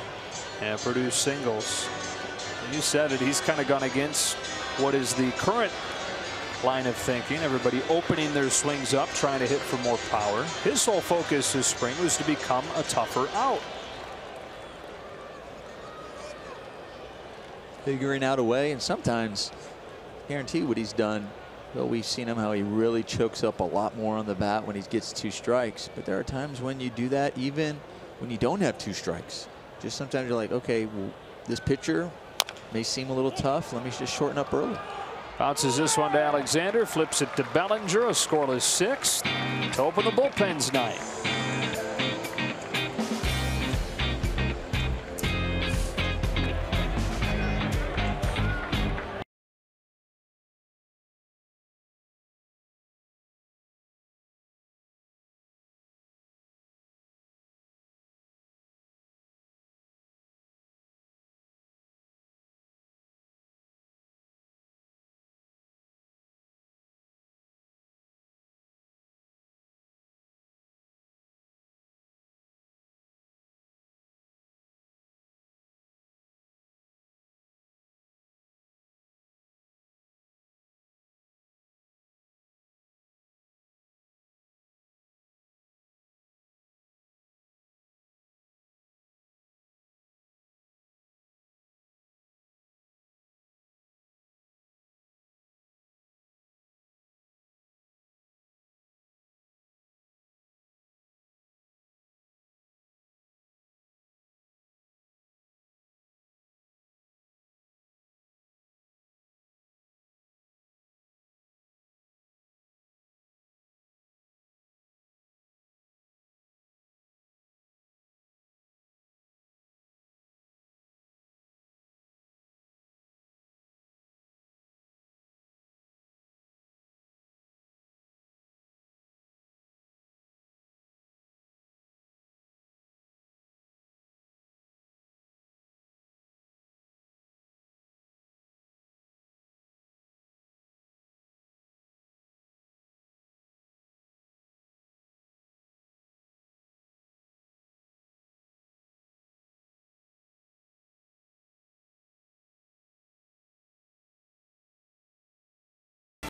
and produced singles. You said it, he's kind of gone against what is the current line of thinking. Everybody opening their swings up, trying to hit for more power. His sole focus this spring was to become a tougher out. Figuring out a way, and sometimes guarantee what he's done. Well, we've seen him how he really chokes up a lot more on the bat when he gets 2 strikes. But there are times when you do that even when you don't have 2 strikes. Just sometimes you're like, okay, well, this pitcher may seem a little tough. Let me just shorten up early. Bounces this one to Alexander, flips it to Bellinger, a scoreless 6th to open the bullpen's night.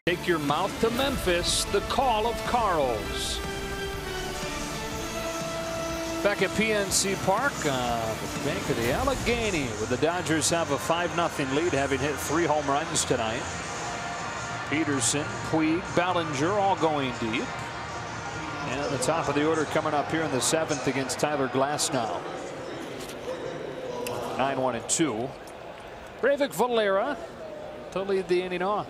Take your mouth to Memphis, the call of Carl's. Back at PNC Park, the bank of the Allegheny, where the Dodgers have a 5-0 lead, having hit 3 home runs tonight. Peterson, Puig, Bellinger, all going deep. And at the top of the order coming up here in the 7th against Tyler Glasnow. 9-1-2. Breivik Valera to lead the inning off.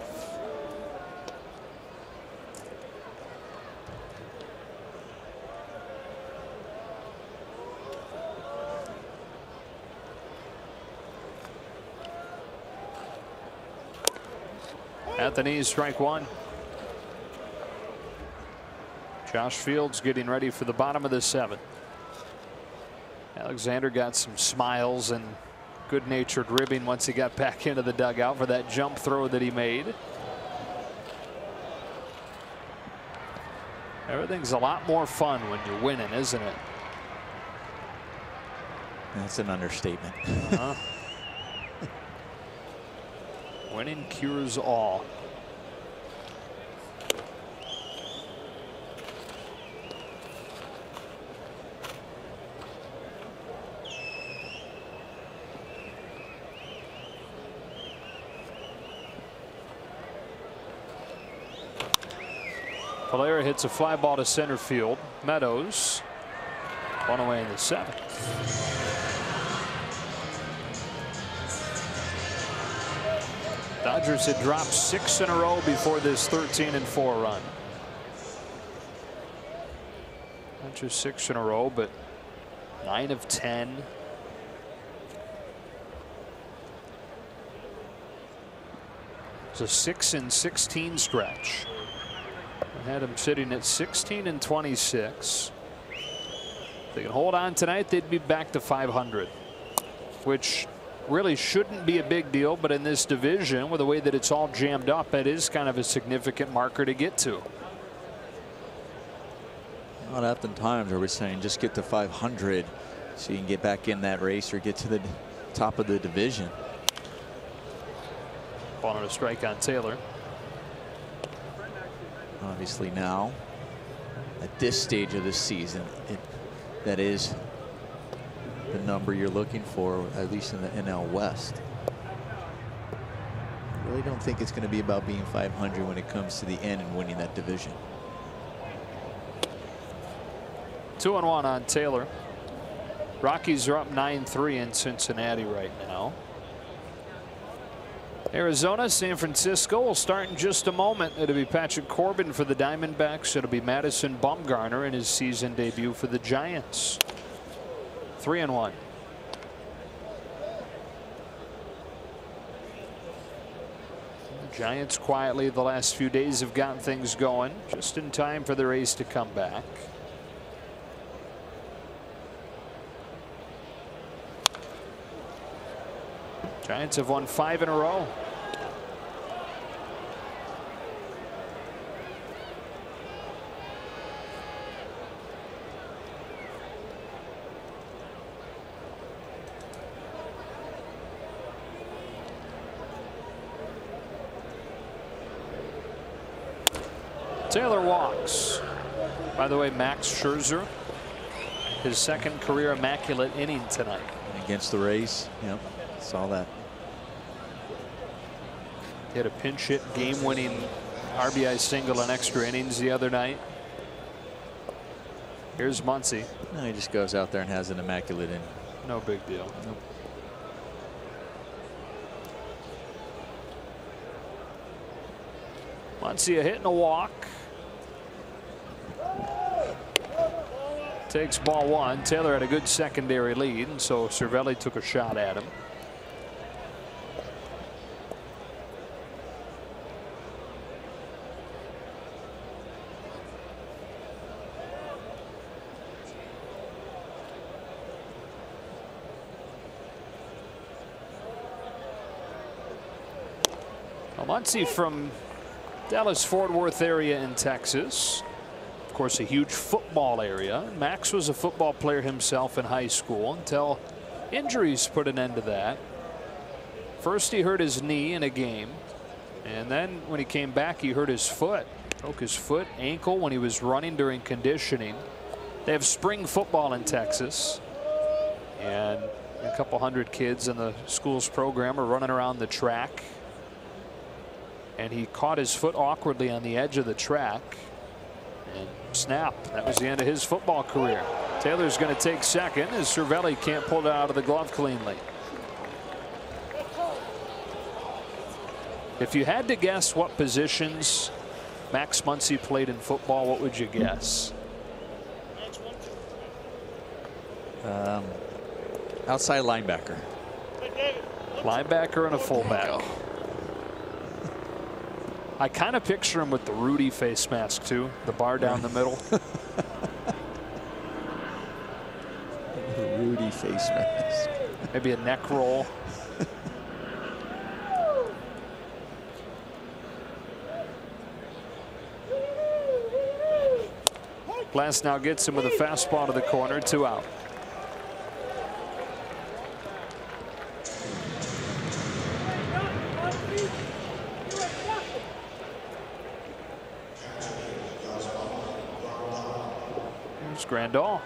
At the knees, strike 1. Josh Fields getting ready for the bottom of the 7th. Alexander got some smiles and good-natured ribbing once he got back into the dugout for that jump throw that he made. Everything's a lot more fun when you're winning, isn't it? That's an understatement. Winning cures all. Valera hits a fly ball to center field. Meadows, one away in the 7th. Dodgers had dropped 6 in a row before this 13-4 run. Not just 6 in a row, but 9 of 10. It's a 6-16 stretch. I had them sitting at 16-26. If they can hold on tonight, they'd be back to 500, which really shouldn't be a big deal. But in this division, with the way that it's all jammed up, it is kind of a significant marker to get to. Not oftentimes are we saying just get to 500 so you can get back in that race or get to the top of the division. Ball on a strike on Taylor. Obviously now at this stage of the season, that is the number you're looking for, at least in the NL West. I really don't think it's going to be about being 500 when it comes to the end and winning that division. 2-1 on Taylor. Rockies are up 9-3 in Cincinnati right now. Arizona, San Francisco will start in just a moment. It'll be Patrick Corbin for the Diamondbacks. It'll be Madison Bumgarner in his season debut for the Giants. 3-1. The Giants quietly the last few days have gotten things going just in time for the Rays to come back. Giants have won 5 in a row. Taylor walks. By the way, Max Scherzer, his 2nd career immaculate inning tonight. Against the Rays. Yep. Saw that. He had a pinch hit game-winning RBI single in extra innings the other night. Here's Muncy. No, he just goes out there and has an immaculate inning. No big deal. Nope. Muncy a hit and a walk. Takes ball 1. Taylor had a good secondary lead, and so Cervelli took a shot at him. Muncy from Dallas-Fort Worth area in Texas. Of course, a huge football area. Max was a football player himself in high school until injuries put an end to that. First, he hurt his knee in a game, and then when he came back, he hurt his foot. Broke his foot, ankle when he was running during conditioning. They have spring football in Texas, and a couple hundred kids in the school's program are running around the track. And he caught his foot awkwardly on the edge of the track and snapped. That was the end of his football career. Taylor's going to take second as Cervelli can't pull it out of the glove cleanly. If you had to guess what positions Max Muncy played in football, what would you guess? Outside linebacker. Linebacker and a fullback. I kind of picture him with the Rudy face mask too, the bar down the middle. The Rudy face mask. Maybe a neck roll. Glass now gets him with a fastball to the corner, 2 out. Here's Grandal.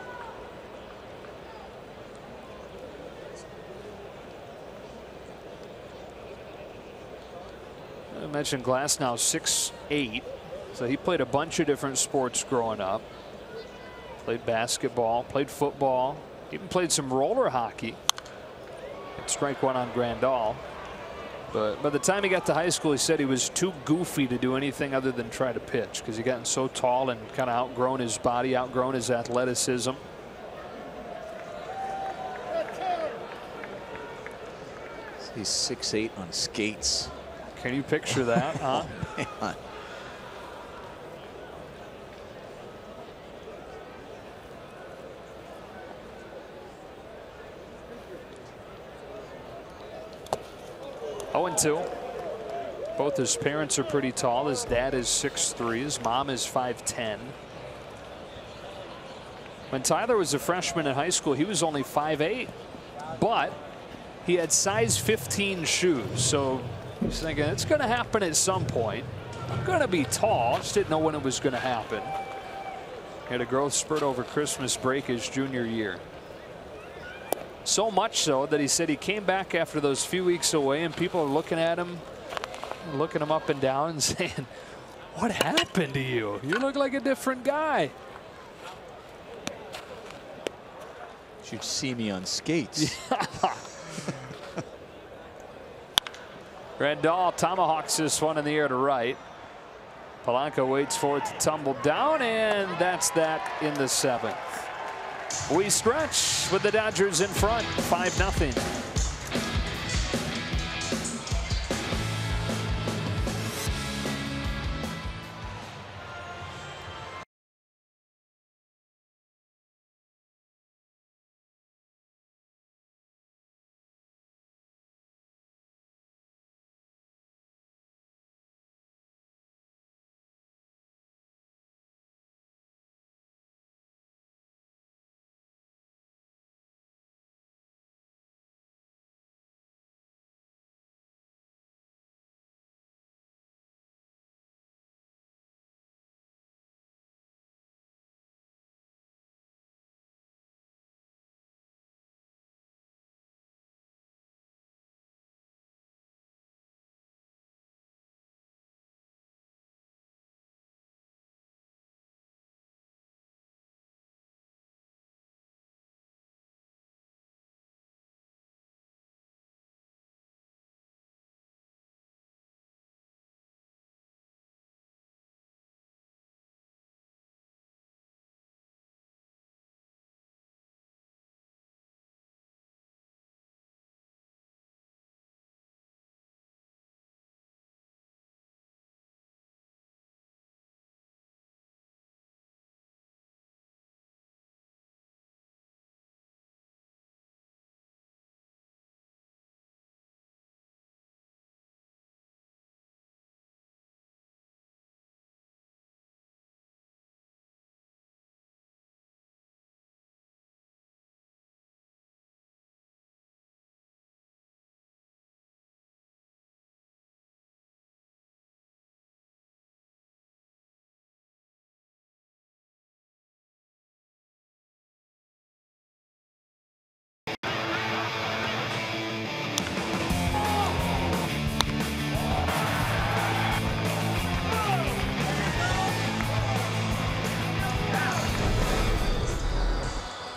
I mentioned Glass now 6'8", so he played a bunch of different sports growing up. Played basketball, played football, even played some roller hockey. Strike one on Grandal. But by the time he got to high school, he said he was too goofy to do anything other than try to pitch because he gotten so tall and kind of outgrown his body, outgrown his athleticism. He's 6'8" on skates. Can you picture that, huh? Man. 0-2. Both his parents are pretty tall. His dad is 6'3". His mom is 5'10". When Tyler was a freshman in high school, he was only 5'8", but he had size 15 shoes. So he's thinking it's going to happen at some point. I'm going to be tall. Just didn't know when it was going to happen. He had a growth spurt over Christmas break his junior year. So much so that he said he came back after those few weeks away and people are looking at him, looking him up and down and saying, what happened to you? You look like a different guy. You should see me on skates. Grandal tomahawks this one in the air to right. Polanco waits for it to tumble down, and that's that in the 7th. We stretch with the Dodgers in front, 5-0.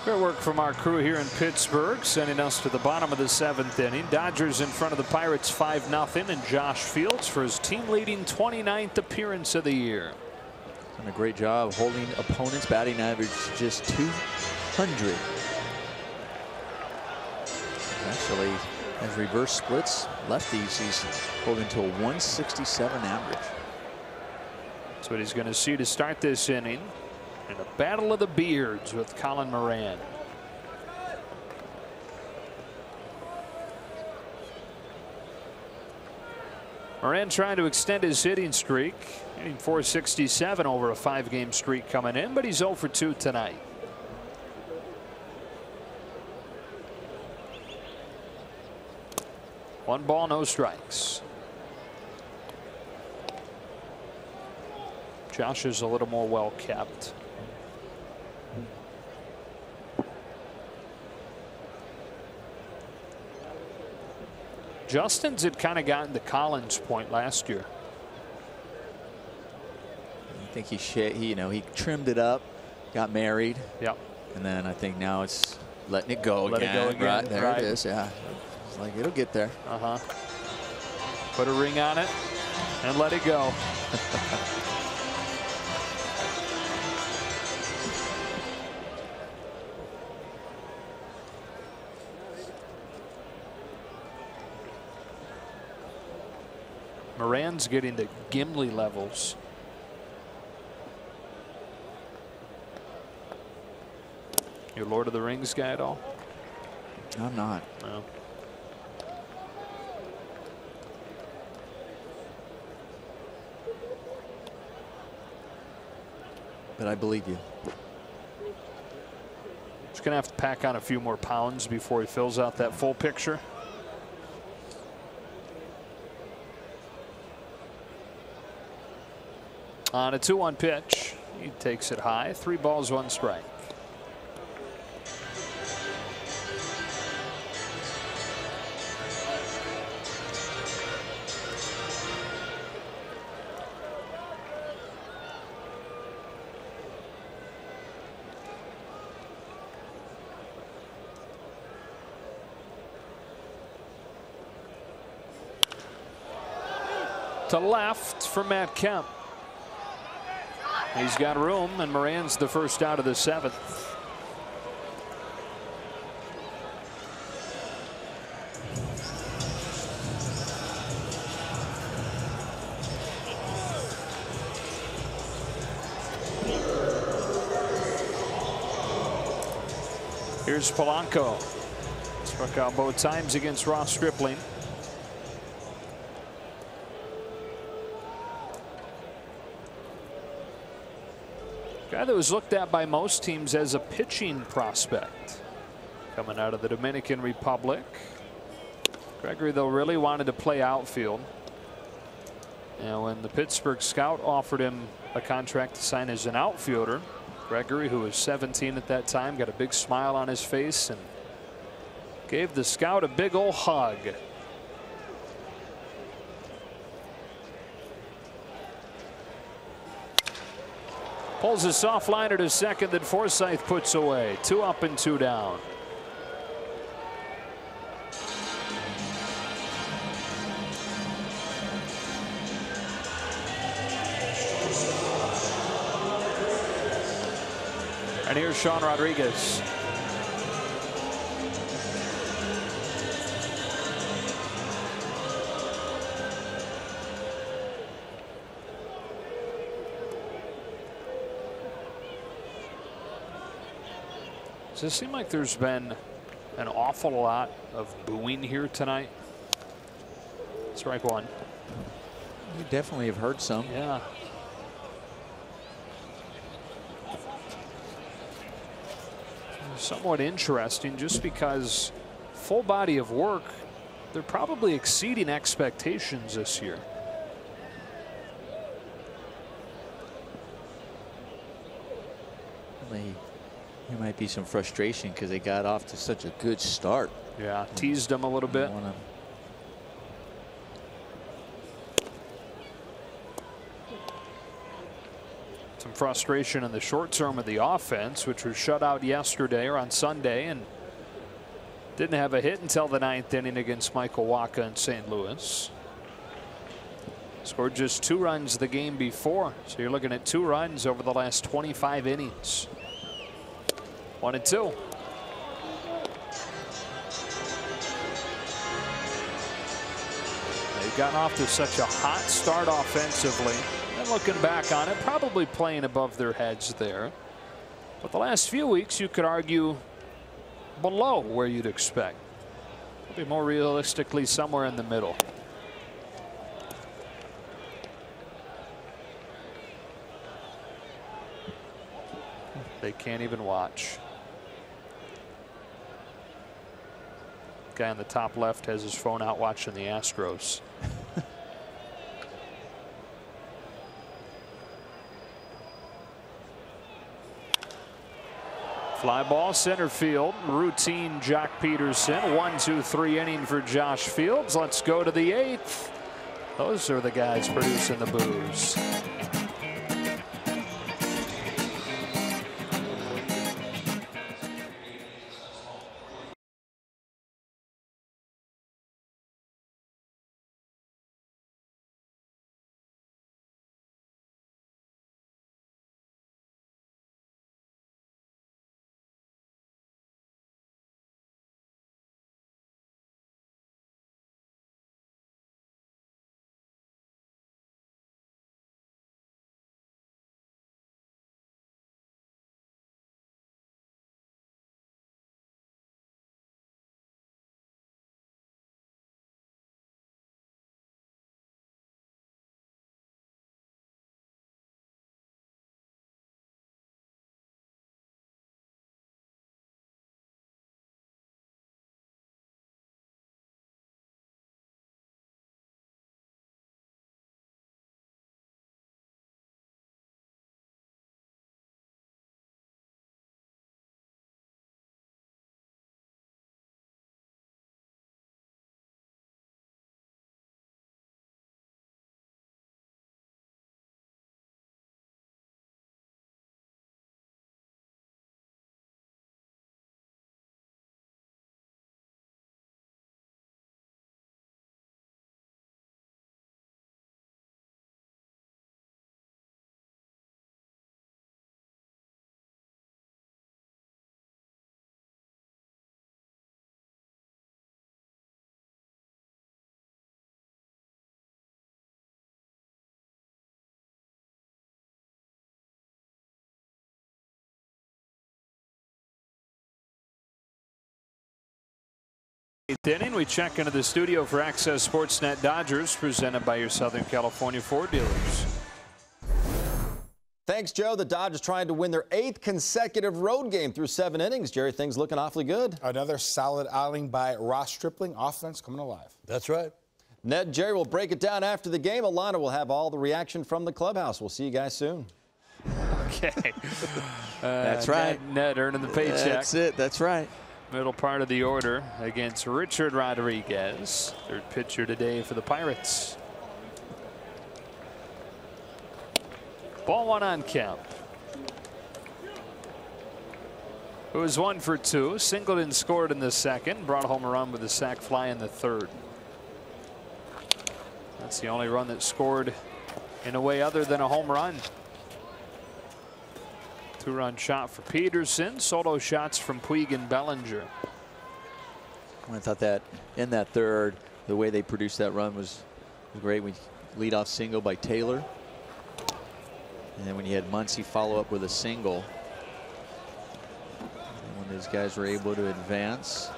Great work from our crew here in Pittsburgh, sending us to the bottom of the 7th inning. Dodgers in front of the Pirates 5-0, and Josh Fields for his team-leading 29th appearance of the year. Done a great job holding opponents' batting average just 200. Actually, as reverse splits lefties, he's holding to a 167 average. That's what he's going to see to start this inning in a battle of the beards with Colin Moran. Moran trying to extend his hitting streak, hitting .467 over a 5-game streak coming in, but he's 0 for 2 tonight. One ball, no strikes. Josh is a little more well kept. Justin's had kind of gotten to Collins' point last year. I think he trimmed it up, got married. Yep. And then I think now it's letting it go Let again. it go again. Right, there Right. it is. Yeah. It's like it'll get there. Put a ring on it and let it go. Moran's getting to Gimli levels. You Lord of the Rings guy at all? I'm not. No. But I believe you. He's going to have to pack on a few more pounds before he fills out that full picture. On a 2-1 pitch, he takes it high. 3 balls, 1 strike. To left for Matt Kemp. He's got room, and Moran's the first out of the 7th. Here's Polanco. Struck out both times against Ross Stripling. Guy that was looked at by most teams as a pitching prospect coming out of the Dominican Republic. Gregory, though, really wanted to play outfield. And when the Pittsburgh scout offered him a contract to sign as an outfielder, Gregory, who was 17 at that time, got a big smile on his face and gave the scout a big old hug. Pulls a soft liner to second that Forsythe puts away. 2 up and 2 down. And here's Sean Rodriguez. Does it seem like there's been an awful lot of booing here tonight? Strike 1. You definitely have heard some. Yeah. Somewhat interesting, just because full body of work, they're probably exceeding expectations this year. There might be some frustration because they got off to such a good start. Yeah, teased them a little bit. Some frustration in the short term of the offense, which was shut out yesterday or on Sunday and didn't have a hit until the 9th inning against Michael Wacha in St. Louis. Scored just 2 runs the game before, so you're looking at 2 runs over the last 25 innings. 1-2. They've gotten off to such a hot start offensively. looking back on it, probably playing above their heads there. But the last few weeks, you could argue below where you'd expect. Maybe more realistically somewhere in the middle. They can't even watch. Guy on the top left has his phone out watching the Astros. Fly ball center field. Routine Jock Peterson. 1-2-3 inning for Josh Fields. Let's go to the 8th. Those are the guys producing the boos. Eighth inning, we check into the studio for Access Sportsnet Dodgers, presented by your Southern California Ford dealers. Thanks, Joe. The Dodgers trying to win their 8th consecutive road game through 7 innings. Jerry, things looking awfully good. Another solid outing by Ross Stripling. Offense coming alive. That's right. Ned, Jerry will break it down after the game. Alana will have all the reaction from the clubhouse. We'll see you guys soon. Okay. That's right. Ned earning the paycheck. That's it. That's right. Middle part of the order against Richard Rodriguez, third pitcher today for the Pirates. Ball one on Kemp. It was 1 for 2. Singleton scored in the second, brought home a run with a sac fly in the third. That's the only run that scored in a way other than a home run. 2-run shot for Peterson. Solo shots from Puig and Bellinger. I thought that in that third, the way they produced that run was great. We lead off single by Taylor. And then when you had Muncy follow up with a single. And when those guys were able to advance,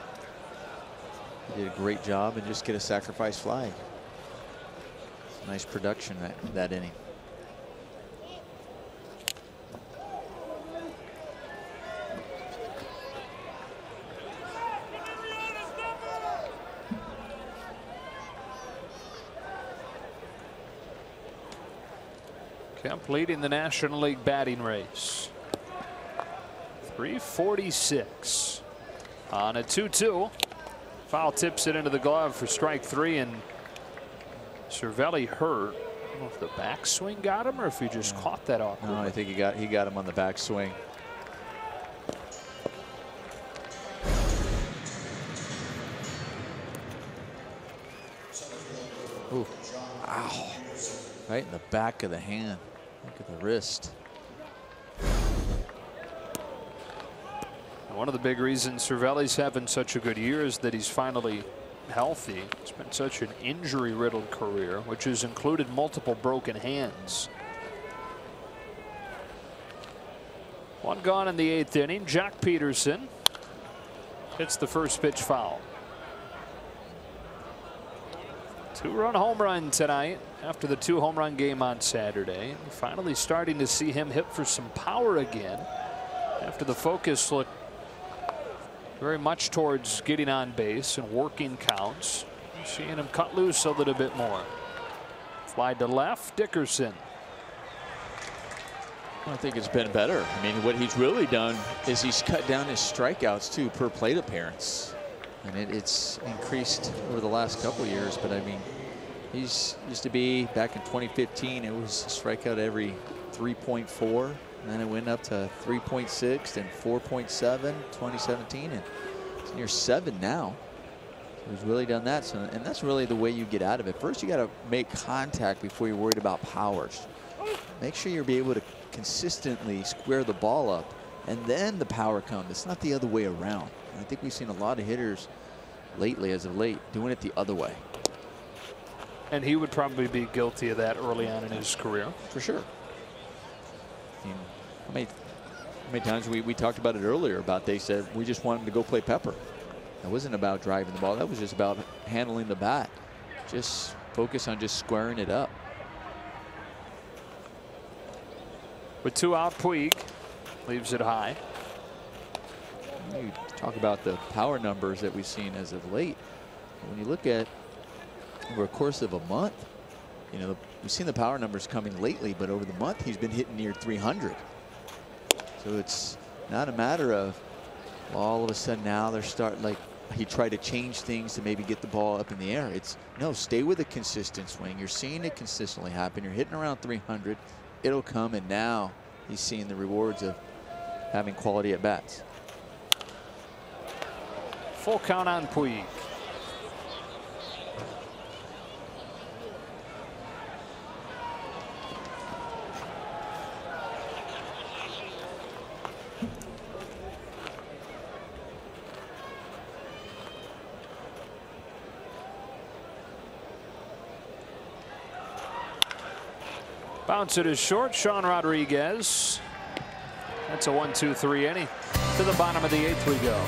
they did a great job and just get a sacrifice fly. Nice production that inning. Kemp leading the National League batting race. 346 on a 2-2. Foul tips it into the glove for strike 3, and Cervelli hurt. I don't know if the backswing got him or if he just caught that awkward. No, I think he got him on the backswing. Ooh. Ow. Right in the back of the hand. Look at the wrist. One of the big reasons Cervelli's having such a good year is that he's finally healthy. It's been such an injury-riddled career, which has included multiple broken hands. One gone in the 8th inning. Jock Peterson hits the first pitch foul. 2-run home run tonight after the 2-home run game on Saturday. We're finally starting to see him hit for some power again after the focus looked very much towards getting on base and working counts. We're seeing him cut loose a little bit more. Fly to left, Dickerson. I think it's been better. I mean, what he's really done is he's cut down his strikeouts too per plate appearance, and it's increased over the last couple of years. But I mean, he's used to be back in 2015. It was a strikeout every 3.4, and then it went up to 3.6 and 4.7 2017, and it's near 7 now. So he's really done that. So, and that's really the way you get out of it. First, you got to make contact before you're worried about powers. Make sure you'll be able to consistently square the ball up, and then the power comes. It's not the other way around. And I think we've seen a lot of hitters lately, as of late, doing it the other way. And he would probably be guilty of that early on in his career. For sure. I mean, how many times we talked about it earlier about they said we just want him to go play pepper. That wasn't about driving the ball. That was just about handling the bat. Just focus on just squaring it up. With 2 out, Puig leaves it high. You talk about the power numbers that we've seen as of late. When you look at over a course of a month, you know, we've seen the power numbers coming lately, but over the month he's been hitting near 300. So it's not a matter of, well, all of a sudden now they're starting, like he tried to change things to maybe get the ball up in the air. It's no, stay with a consistent swing. You're seeing it consistently happen. You're hitting around 300. It'll come, and now he's seeing the rewards of having quality at bats. Full count on Puig. Bounce it is short. Sean Rodriguez. That's a 1-2-3 inning. To the bottom of the 8th we go.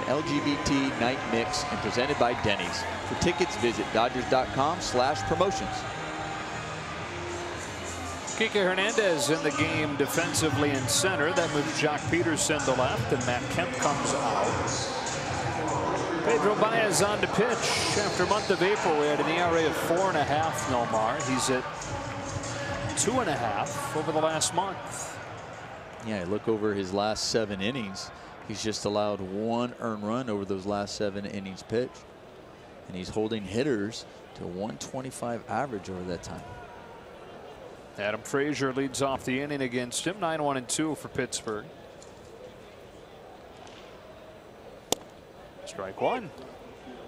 LGBT night mix and presented by Denny's. For tickets, visit Dodgers.com/promotions. Kike Hernandez in the game defensively in center. That moves Jock Peterson to left, and Matt Kemp comes out. Pedro Baez on to pitch. After a month of April, we had an ERA of 4.5, Nomar. He's at 2.5 over the last month. Yeah, look over his last 7 innings. He's just allowed 1 earned run over those last 7 innings pitched. And he's holding hitters to 125 average over that time. Adam Frazier leads off the inning against him. 9-1-2 for Pittsburgh. Strike one.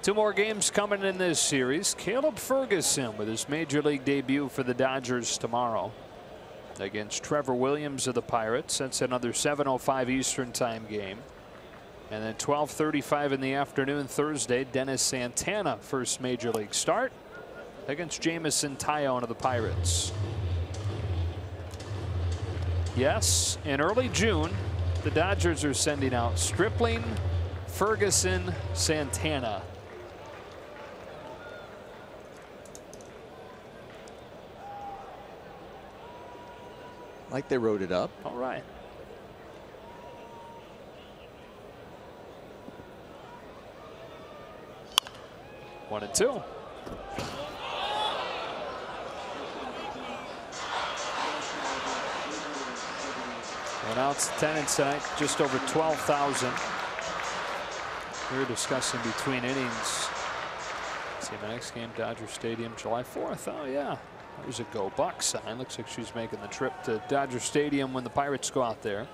2 more games coming in this series. Caleb Ferguson with his major league debut for the Dodgers tomorrow against Trevor Williams of the Pirates. That's another 7:05 Eastern time game. And then 12:35 in the afternoon Thursday, Dennis Santana, first major league start against Jamison Tyone of the Pirates. Yes, in early June, the Dodgers are sending out Stripling, Ferguson, Santana. Like they wrote it up. All right. One and two. And out attendance tonight, just over 12,000. We were discussing between innings. See my next game, Dodger Stadium, July 4th. Oh yeah, there's a Go Bucks sign. Looks like she's making the trip to Dodger Stadium when the Pirates go out there.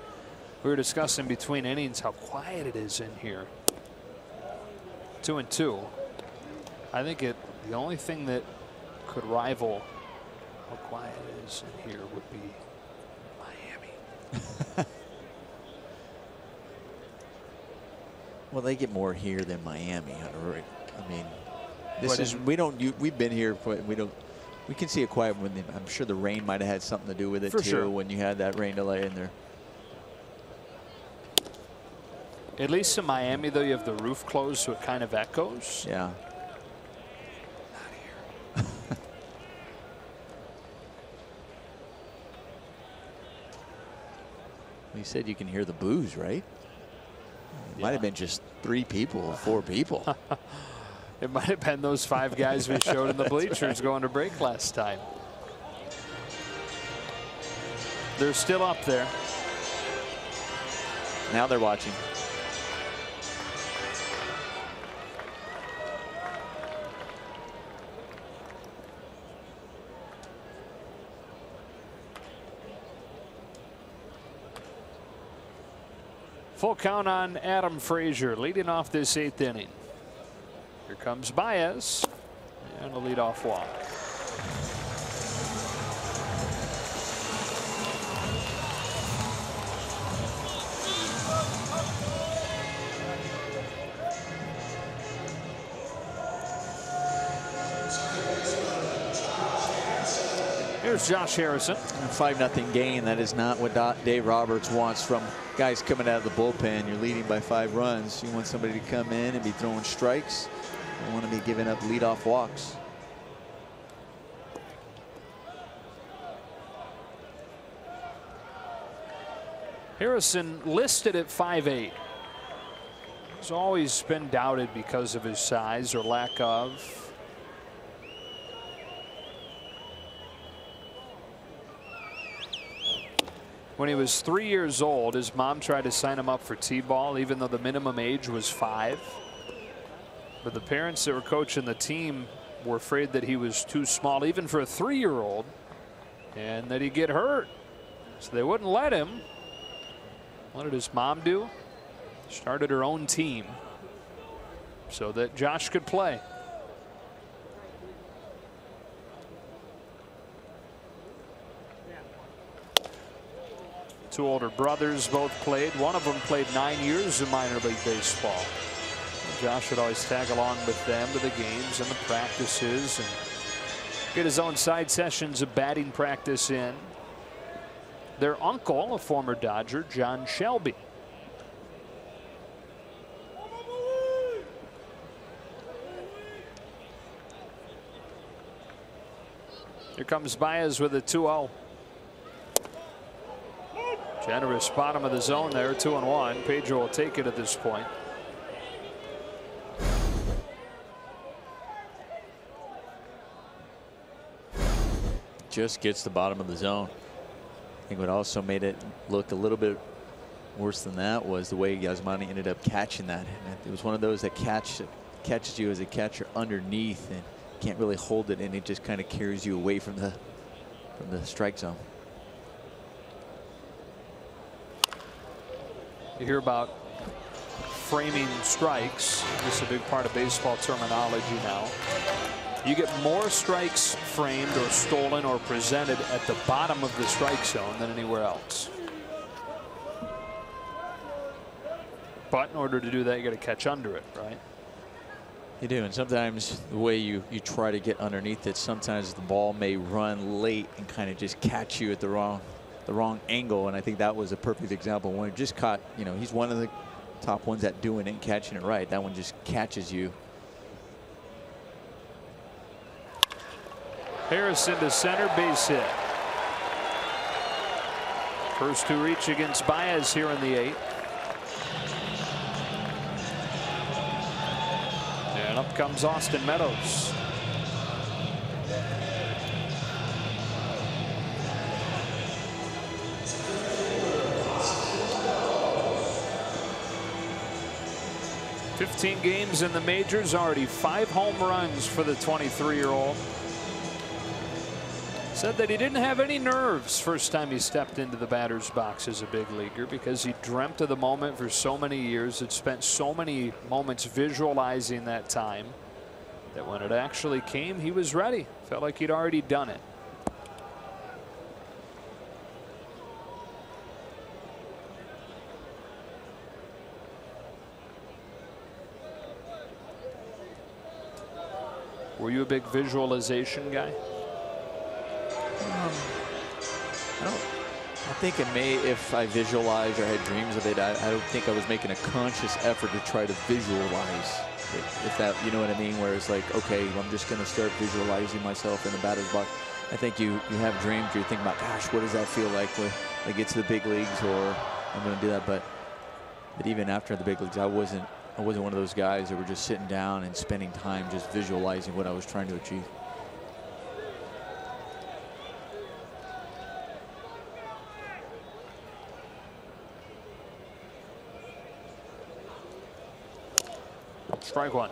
We were discussing between innings how quiet it is in here. 2 and 2. I think the only thing that could rival how quiet it is in here would be Miami. Well, they get more here than Miami. I mean, this is we've been here, but we can see it quiet when I'm sure the rain might have had something to do with it too. Sure. When you had that rain delay in there. At least in Miami, though, you have the roof closed, so it kind of echoes. Yeah. Not here. You said you can hear the boos, right? It might have been just 3 people or 4 people. It might have been those 5 guys we showed in the bleachers going to break last time. They're still up there. Now they're watching. Full count on Adam Frazier leading off this 8th inning. Here comes Baez and a leadoff walk. Here's Josh Harrison. A 5-0 gain. That is not what Dave Roberts wants from guys coming out of the bullpen. You're leading by 5 runs. You want somebody to come in and be throwing strikes. You want to be giving up leadoff walks. Harrison listed at 5'8". He's always been doubted because of his size or lack of. When he was 3 years old, his mom tried to sign him up for T-ball, even though the minimum age was 5. But the parents that were coaching the team were afraid that he was too small, even for a 3-year-old, and that he'd get hurt. So they wouldn't let him. What did his mom do? Started her own team so that Josh could play. Two older brothers both played. One of them played 9 years of minor league baseball. Josh would always tag along with them to the games and the practices and get his own side sessions of batting practice in. Their uncle, a former Dodger, John Shelby. Here comes Baez with a 2-0. Generous bottom of the zone there, 2-1. Pedro will take it at this point. just gets the bottom of the zone. I think what also made it look a little bit worse than that was the way Yasmani ended up catching that. And it was one of those that catches you as a catcher underneath and can't really hold it, and it just kind of carries you away from the strike zone. You hear about framing strikes. This is a big part of baseball terminology now. You get more strikes framed or stolen or presented at the bottom of the strike zone than anywhere else. But in order to do that, you got to catch under it, right? You do, and sometimes the way you try to get underneath it, sometimes the ball may run late and kind of just catch you at the wrong angle. And I think that was a perfect example. When it just caught, you know, he's one of the top ones at doing it and catching it right. That one just catches you. Harrison to center, base hit. First to reach against Baez here in the 8th. And up comes Austin Meadows. "15 games in the majors, already 5 home runs for the 23-year-old. Said that he didn't have any nerves first time he stepped into the batter's box as a big leaguer because he dreamt of the moment for so many years, had spent so many moments visualizing that time, that when it actually came, he was ready. Felt like he'd already done it. Were you a big visualization guy? I think it may, if I visualized or had dreams of it, I don't think I was making a conscious effort to try to visualize it, if that, you know what I mean, where it's like, okay, I'm just going to start visualizing myself in the batter's box. I think you have dreams, you think about, gosh, what does that feel like when I get to the big leagues, or I'm going to do that. But even after the big leagues, I wasn't one of those guys that were just sitting down and spending time just visualizing what I was trying to achieve. Strike one.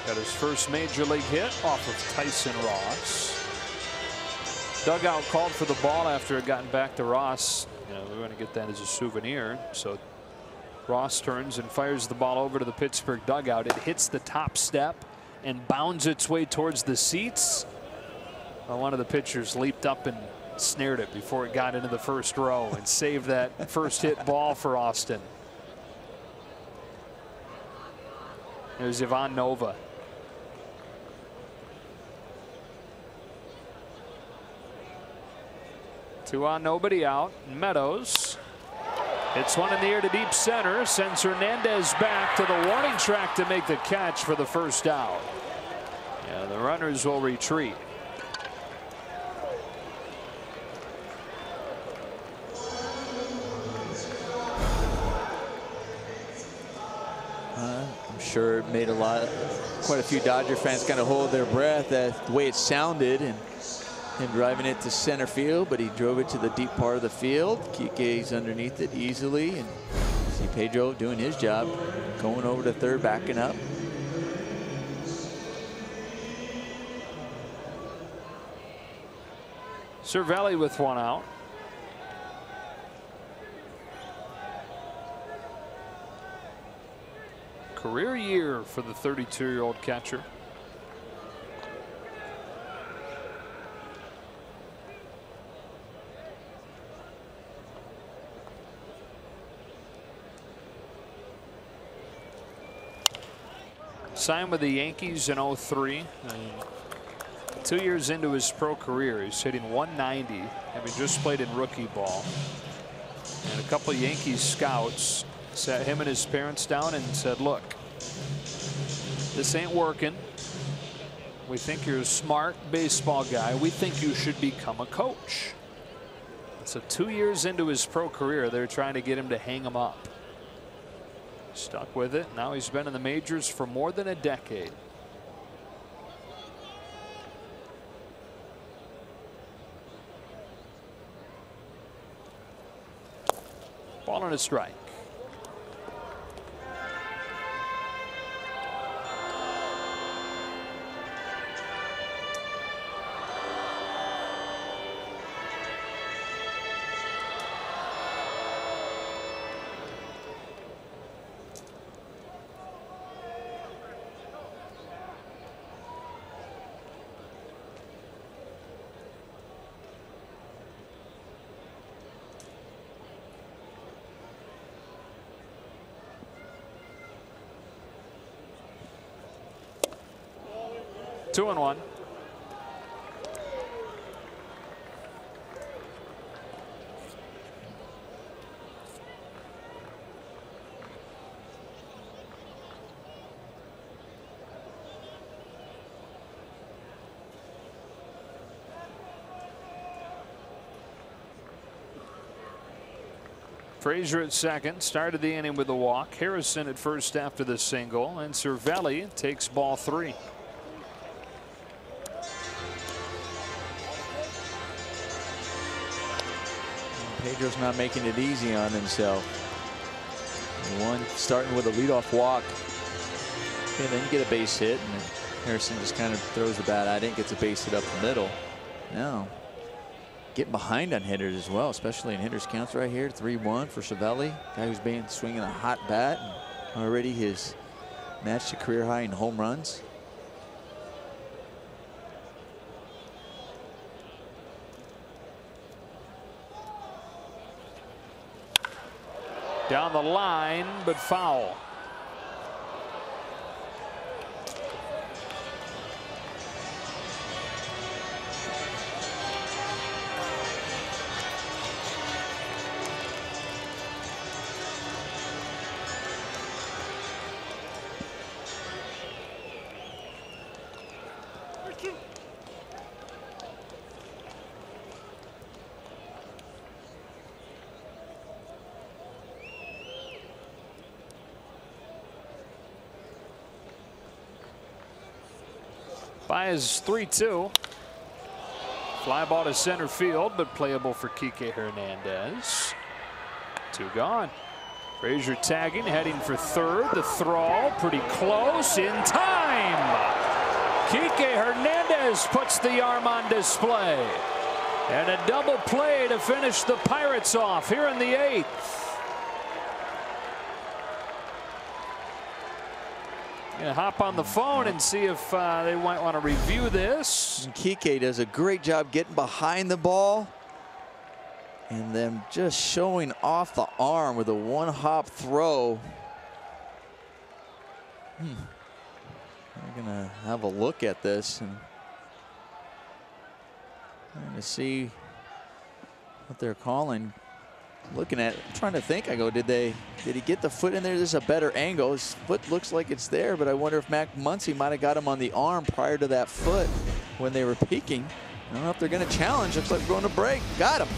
Got his first major league hit off of Tyson Ross. Dugout called for the ball after it gotten back to Ross. You know, we're going to get that as a souvenir. So Ross turns and fires the ball over to the Pittsburgh dugout. It hits the top step and bounds its way towards the seats. Well, one of the pitchers leaped up and snared it before it got into the first row and saved that first hit ball for Austin. It was Ivan Nova. Two on, nobody out. Meadows hits one in the air to deep center, sends Hernandez back to the warning track to make the catch for the first out. Yeah, the runners will retreat. I'm sure it made quite a few Dodger fans kind of hold their breath at the way it sounded, and him driving it to center field, but he drove it to the deep part of the field. Kike's underneath it easily, and see Pedro doing his job, going over to third, backing up. Cervelli with one out. Career year for the 32-year-old catcher. Signed with the Yankees in 03. 2 years into his pro career, he's hitting 190, having just played in rookie ball. And a couple of Yankees scouts sat him and his parents down and said, look, this ain't working. We think you're a smart baseball guy. We think you should become a coach. So 2 years into his pro career, they're trying to get him to hang him up. Stuck with it. Now he's been in the majors for more than a decade. Ball and a strike. Two and one. Frazier at second, started the inning with a walk. Harrison at first after the single, and Cervelli takes ball 3. Pedro's not making it easy on himself. One starting with a leadoff walk. And then you get a base hit, and Harrison just kind of throws the bat at it and gets a base hit up the middle. Now, getting behind on hitters as well, especially in hitters counts right here. 3-1 for Cervelli, guy who's been swinging a hot bat. And already his matched a career high in home runs. Down the line, but foul. Baez 3-2. Fly ball to center field, but playable for Kike Hernandez. 2 gone. Frazier tagging, heading for third. The throw, pretty close, in time. Kike Hernandez puts the arm on display. And a double play to finish the Pirates off here in the 8th. Yeah, hop on the phone and see if they might want to review this. And Kike does a great job getting behind the ball and then just showing off the arm with a one-hop throw. We're gonna have a look at this and trying to see what they're calling. Looking at it, trying to think. I go, did he get the foot in there? There's a better angle. His foot looks like it's there, but I wonder if Mac Muncy might have got him on the arm prior to that foot when they were peeking. I don't know if they're going to challenge. Looks like we're going to break. Got him.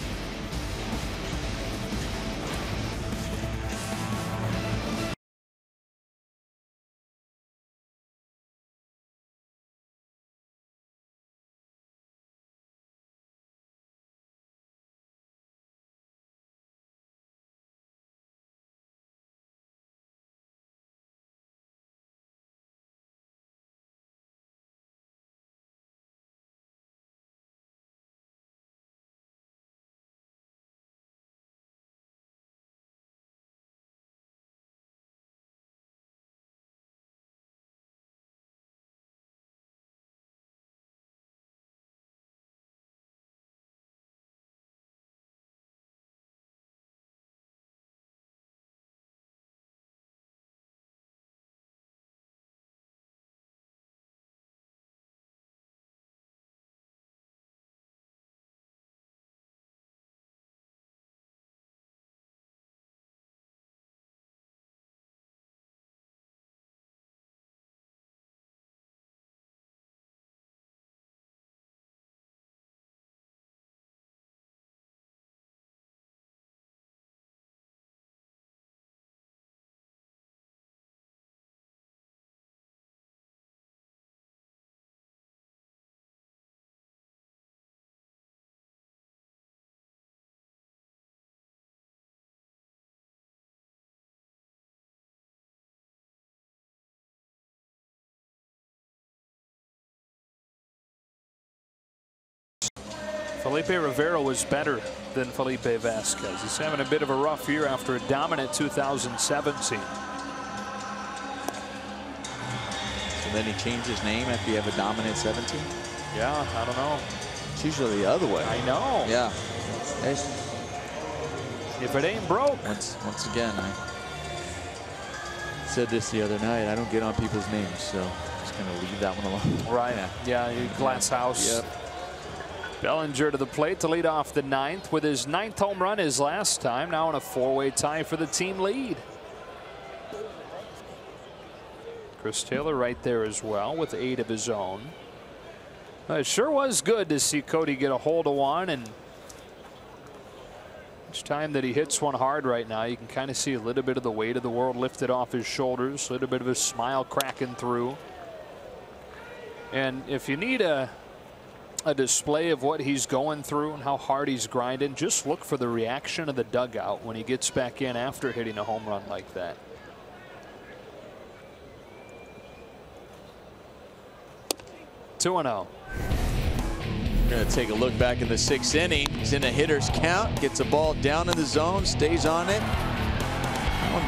Felipe Rivera was better than Felipe Vasquez. He's having a bit of a rough year after a dominant 2017. So then he changed his name after you have a dominant 17? Yeah, I don't know. It's usually the other way. I know. Yeah. If it ain't broke. Once again, I said this the other night. I don't get on people's names, so I'm just going to leave that one alone. Right. Yeah, glass house. Yep. Bellinger to the plate to lead off the 9th with his 9th home run his last time. Now in a 4-way tie for the team lead. Chris Taylor right there as well with 8 of his own. It sure was good to see Cody get a hold of one, and each time that he hits one hard right now, you can kind of see a little bit of the weight of the world lifted off his shoulders, a little bit of a smile cracking through. And if you need a display of what he's going through and how hard he's grinding, just look for the reaction of the dugout when he gets back in after hitting a home run like that. Two and 0. We're going to take a look back in the 6th inning. He's in a hitter's count, gets a ball down in the zone, stays on it. That one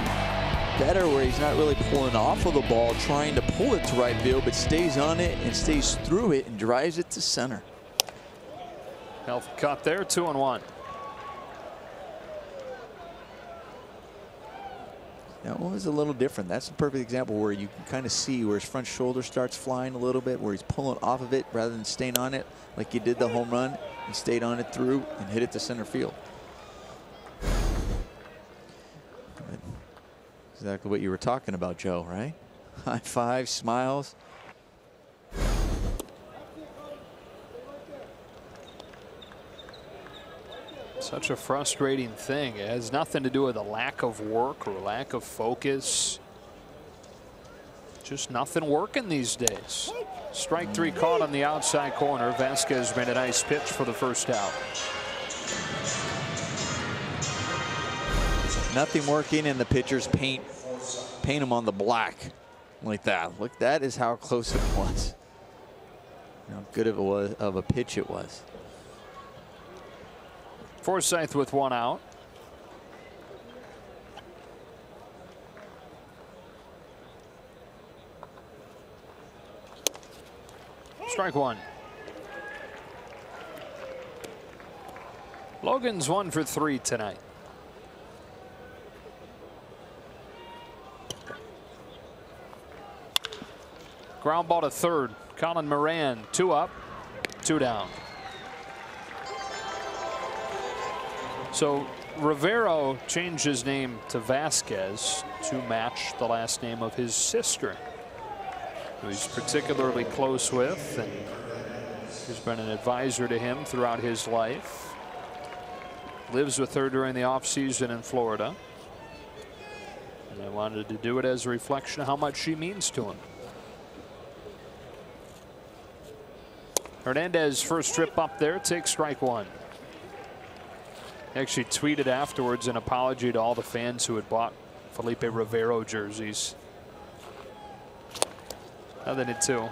better where he's not really pulling off of the ball, trying to pull it to right field, but stays on it and stays through it and drives it to center. Healthy cut there, 2 and 1. That one was a little different. That's a perfect example where you can kind of see where his front shoulder starts flying a little bit, where he's pulling off of it rather than staying on it like he did the home run. He stayed on it through and hit it to center field. Exactly what you were talking about, Joe, right? High five, smiles. Such a frustrating thing. It has nothing to do with a lack of work or lack of focus. Just nothing working these days. Strike 3 caught on the outside corner. Vasquez made a nice pitch for the first out. Nothing working, and the pitchers paint him on the black like that. Look, that is how close it was. How good of a pitch it was. Forsythe with 1 out. Strike 1. Logan's 1 for 3 tonight. Ground ball to third. Colin Moran, 2 up, 2 down. So Rivero changed his name to Vasquez to match the last name of his sister, who he's particularly close with, and he's been an advisor to him throughout his life. Lives with her during the offseason in Florida. And I wanted to do it as a reflection of how much she means to him. Hernandez first trip up there, takes strike 1. Actually tweeted afterwards an apology to all the fans who had bought Felipe Rivero jerseys. They did too.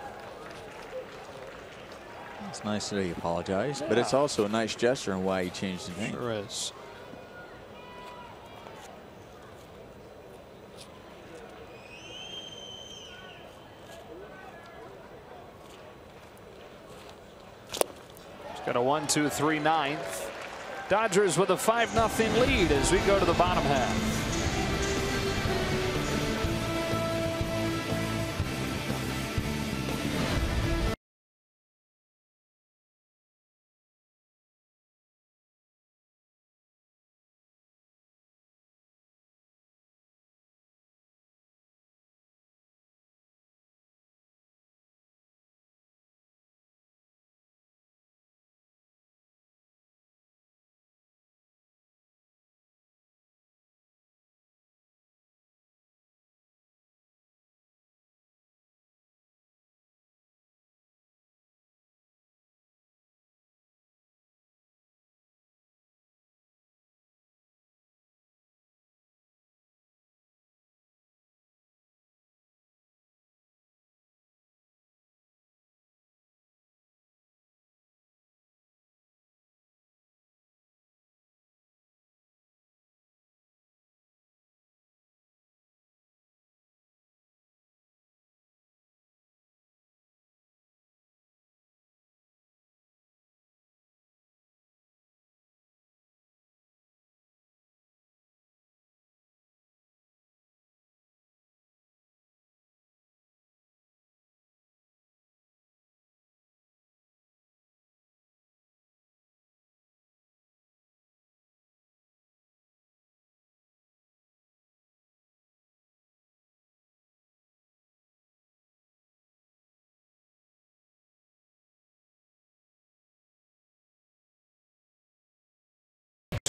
It's nice that he apologized, but it's also a nice gesture and why he changed his name. Sure is. He's got a 1-2-3 ninth. Dodgers with a 5-0 lead as we go to the bottom half.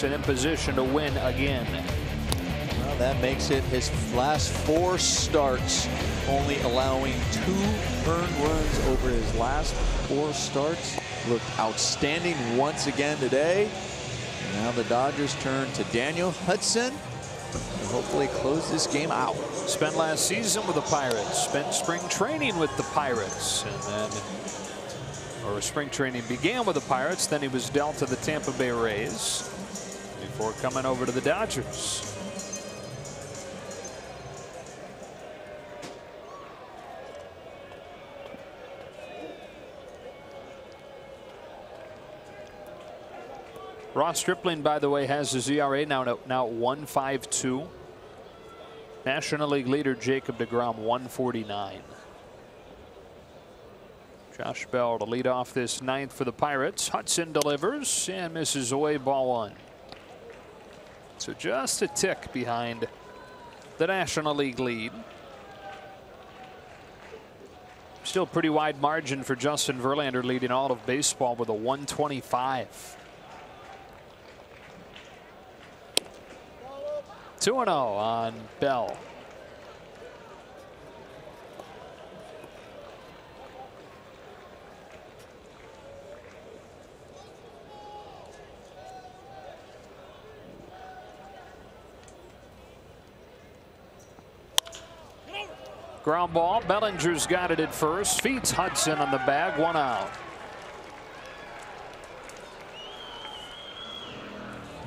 and in position to win again. Well, that makes it his last 4 starts, only allowing 2 earned runs over his last 4 starts. Looked outstanding once again today. Now the Dodgers turn to Daniel Hudson to hopefully close this game out. Spent last season with the Pirates, spent spring training with the Pirates, and then, or spring training began with the Pirates, then he was dealt to the Tampa Bay Rays before coming over to the Dodgers. Ross Stripling, by the way, has his ERA now 1.52. National League leader Jacob deGrom 1.49. Josh Bell to lead off this 9th for the Pirates. Hudson delivers and misses away, ball 1. So just a tick behind the National League lead. Still pretty wide margin for Justin Verlander, leading all of baseball with a 125. 2-0 on Bell. Ground ball. Bellinger's got it at first. Feeds Hudson on the bag. 1 out.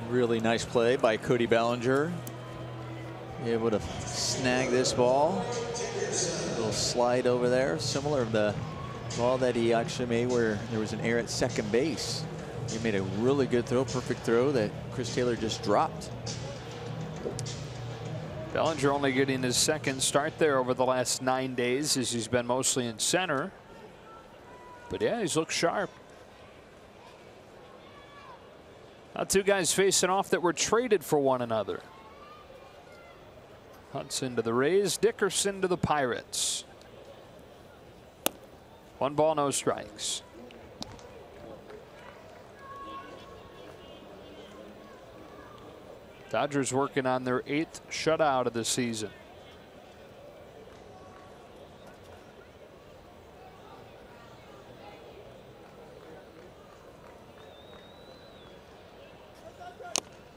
Really nice play by Cody Bellinger. Able to snag this ball. A little slide over there, similar to the ball that he actually made where there was an error at second base. He made a really good throw, perfect throw that Chris Taylor just dropped. Bellinger only getting his 2nd start there over the last 9 days, as he's been mostly in center. But yeah, he's looked sharp. Now 2 guys facing off that were traded for one another. Hudson to the Rays, Dickerson to the Pirates. 1 ball, no strikes. Dodgers working on their 8th shutout of the season.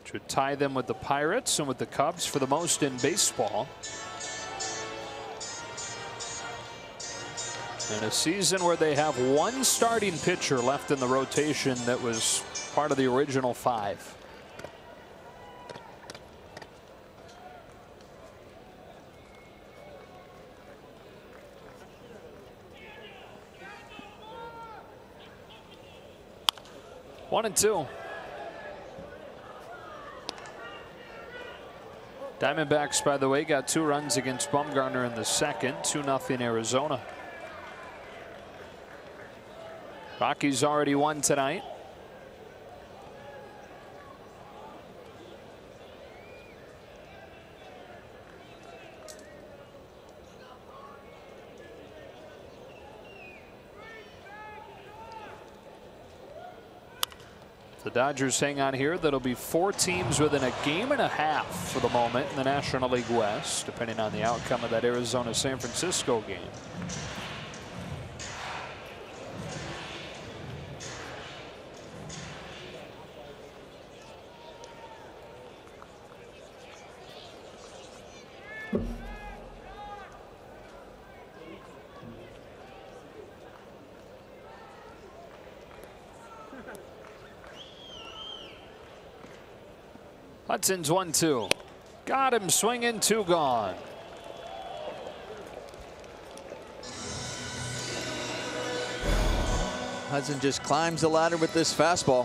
Should tie them with the Pirates and with the Cubs for the most in baseball. And a season where they have 1 starting pitcher left in the rotation that was part of the original 5. One and 2. Diamondbacks, by the way, got 2 runs against Bumgarner in the 2nd. 2-0 Arizona. Rockies already won tonight. The Dodgers hang on here. That'll be 4 teams within a game and a half for the moment in the National League West, depending on the outcome of that Arizona-San Francisco game. Hudson's 1-2. Got him swinging, 2 gone. Hudson just climbs the ladder with this fastball.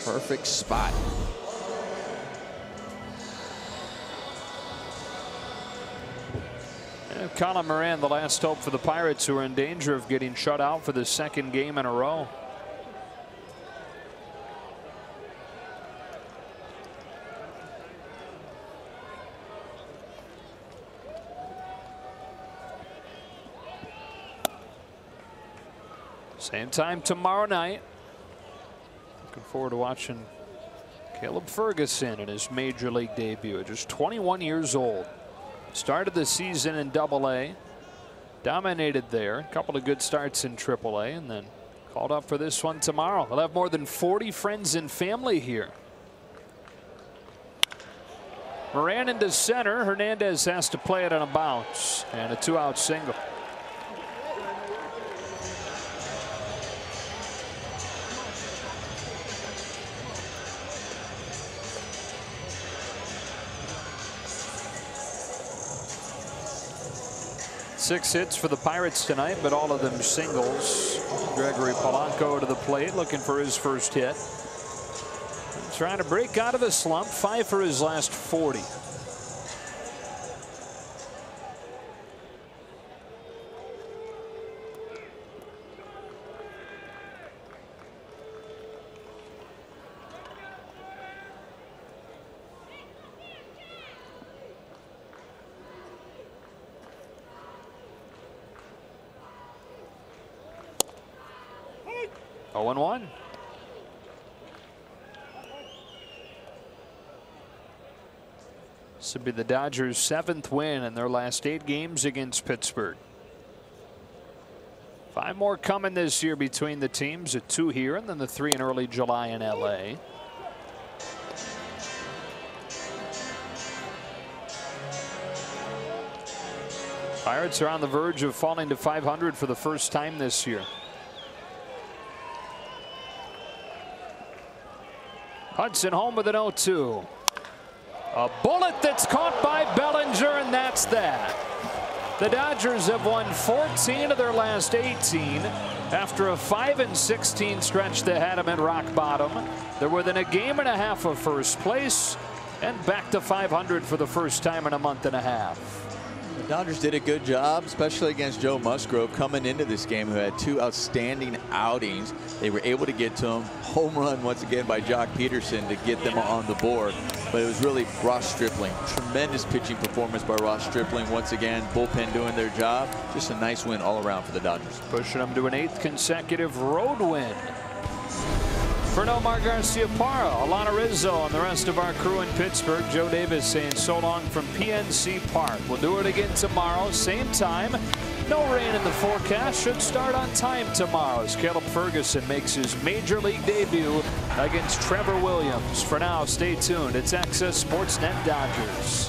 Perfect spot. And Colin Moran, the last hope for the Pirates, who are in danger of getting shut out for the 2nd game in a row. Same time tomorrow night. Looking forward to watching Caleb Ferguson in his major league debut at just 21 years old. Started the season in AA, dominated there, a couple of good starts in AAA, and then called up for this one tomorrow. He'll have more than 40 friends and family here. Moran into center. Hernandez has to play it on a bounce, and a 2-out single. Six hits for the Pirates tonight, but all of them singles. Gregory Polanco to the plate, looking for his first hit. Trying to break out of a slump. 5 for his last 40. Oh, 0-1. This would be the Dodgers' 7th win in their last 8 games against Pittsburgh. 5 more coming this year between the teams, at 2 here and then the 3 in early July in LA. Pirates are on the verge of falling to 500 for the first time this year. Hudson home with an 0-2. A bullet that's caught by Bellinger, and that's that. The Dodgers have won 14 of their last 18 after a 5-16 stretch that had them at rock bottom. They're within a game and a half of first place and back to 500 for the first time in a month and a half. The Dodgers did a good job, especially against Joe Musgrove coming into this game, who had 2 outstanding outings. They were able to get to him. Home run once again by Jock Peterson to get them on the board. But it was really Ross Stripling. Tremendous pitching performance by Ross Stripling once again. Bullpen doing their job. Just a nice win all around for the Dodgers. Pushing them to an 8th consecutive road win. For Nomar Garciaparra, Alana Rizzo, and the rest of our crew in Pittsburgh, Joe Davis saying so long from PNC Park. We'll do it again tomorrow, same time. No rain in the forecast. Should start on time tomorrow as Caleb Ferguson makes his major league debut against Trevor Williams. For now, stay tuned. It's Access Sportsnet Dodgers.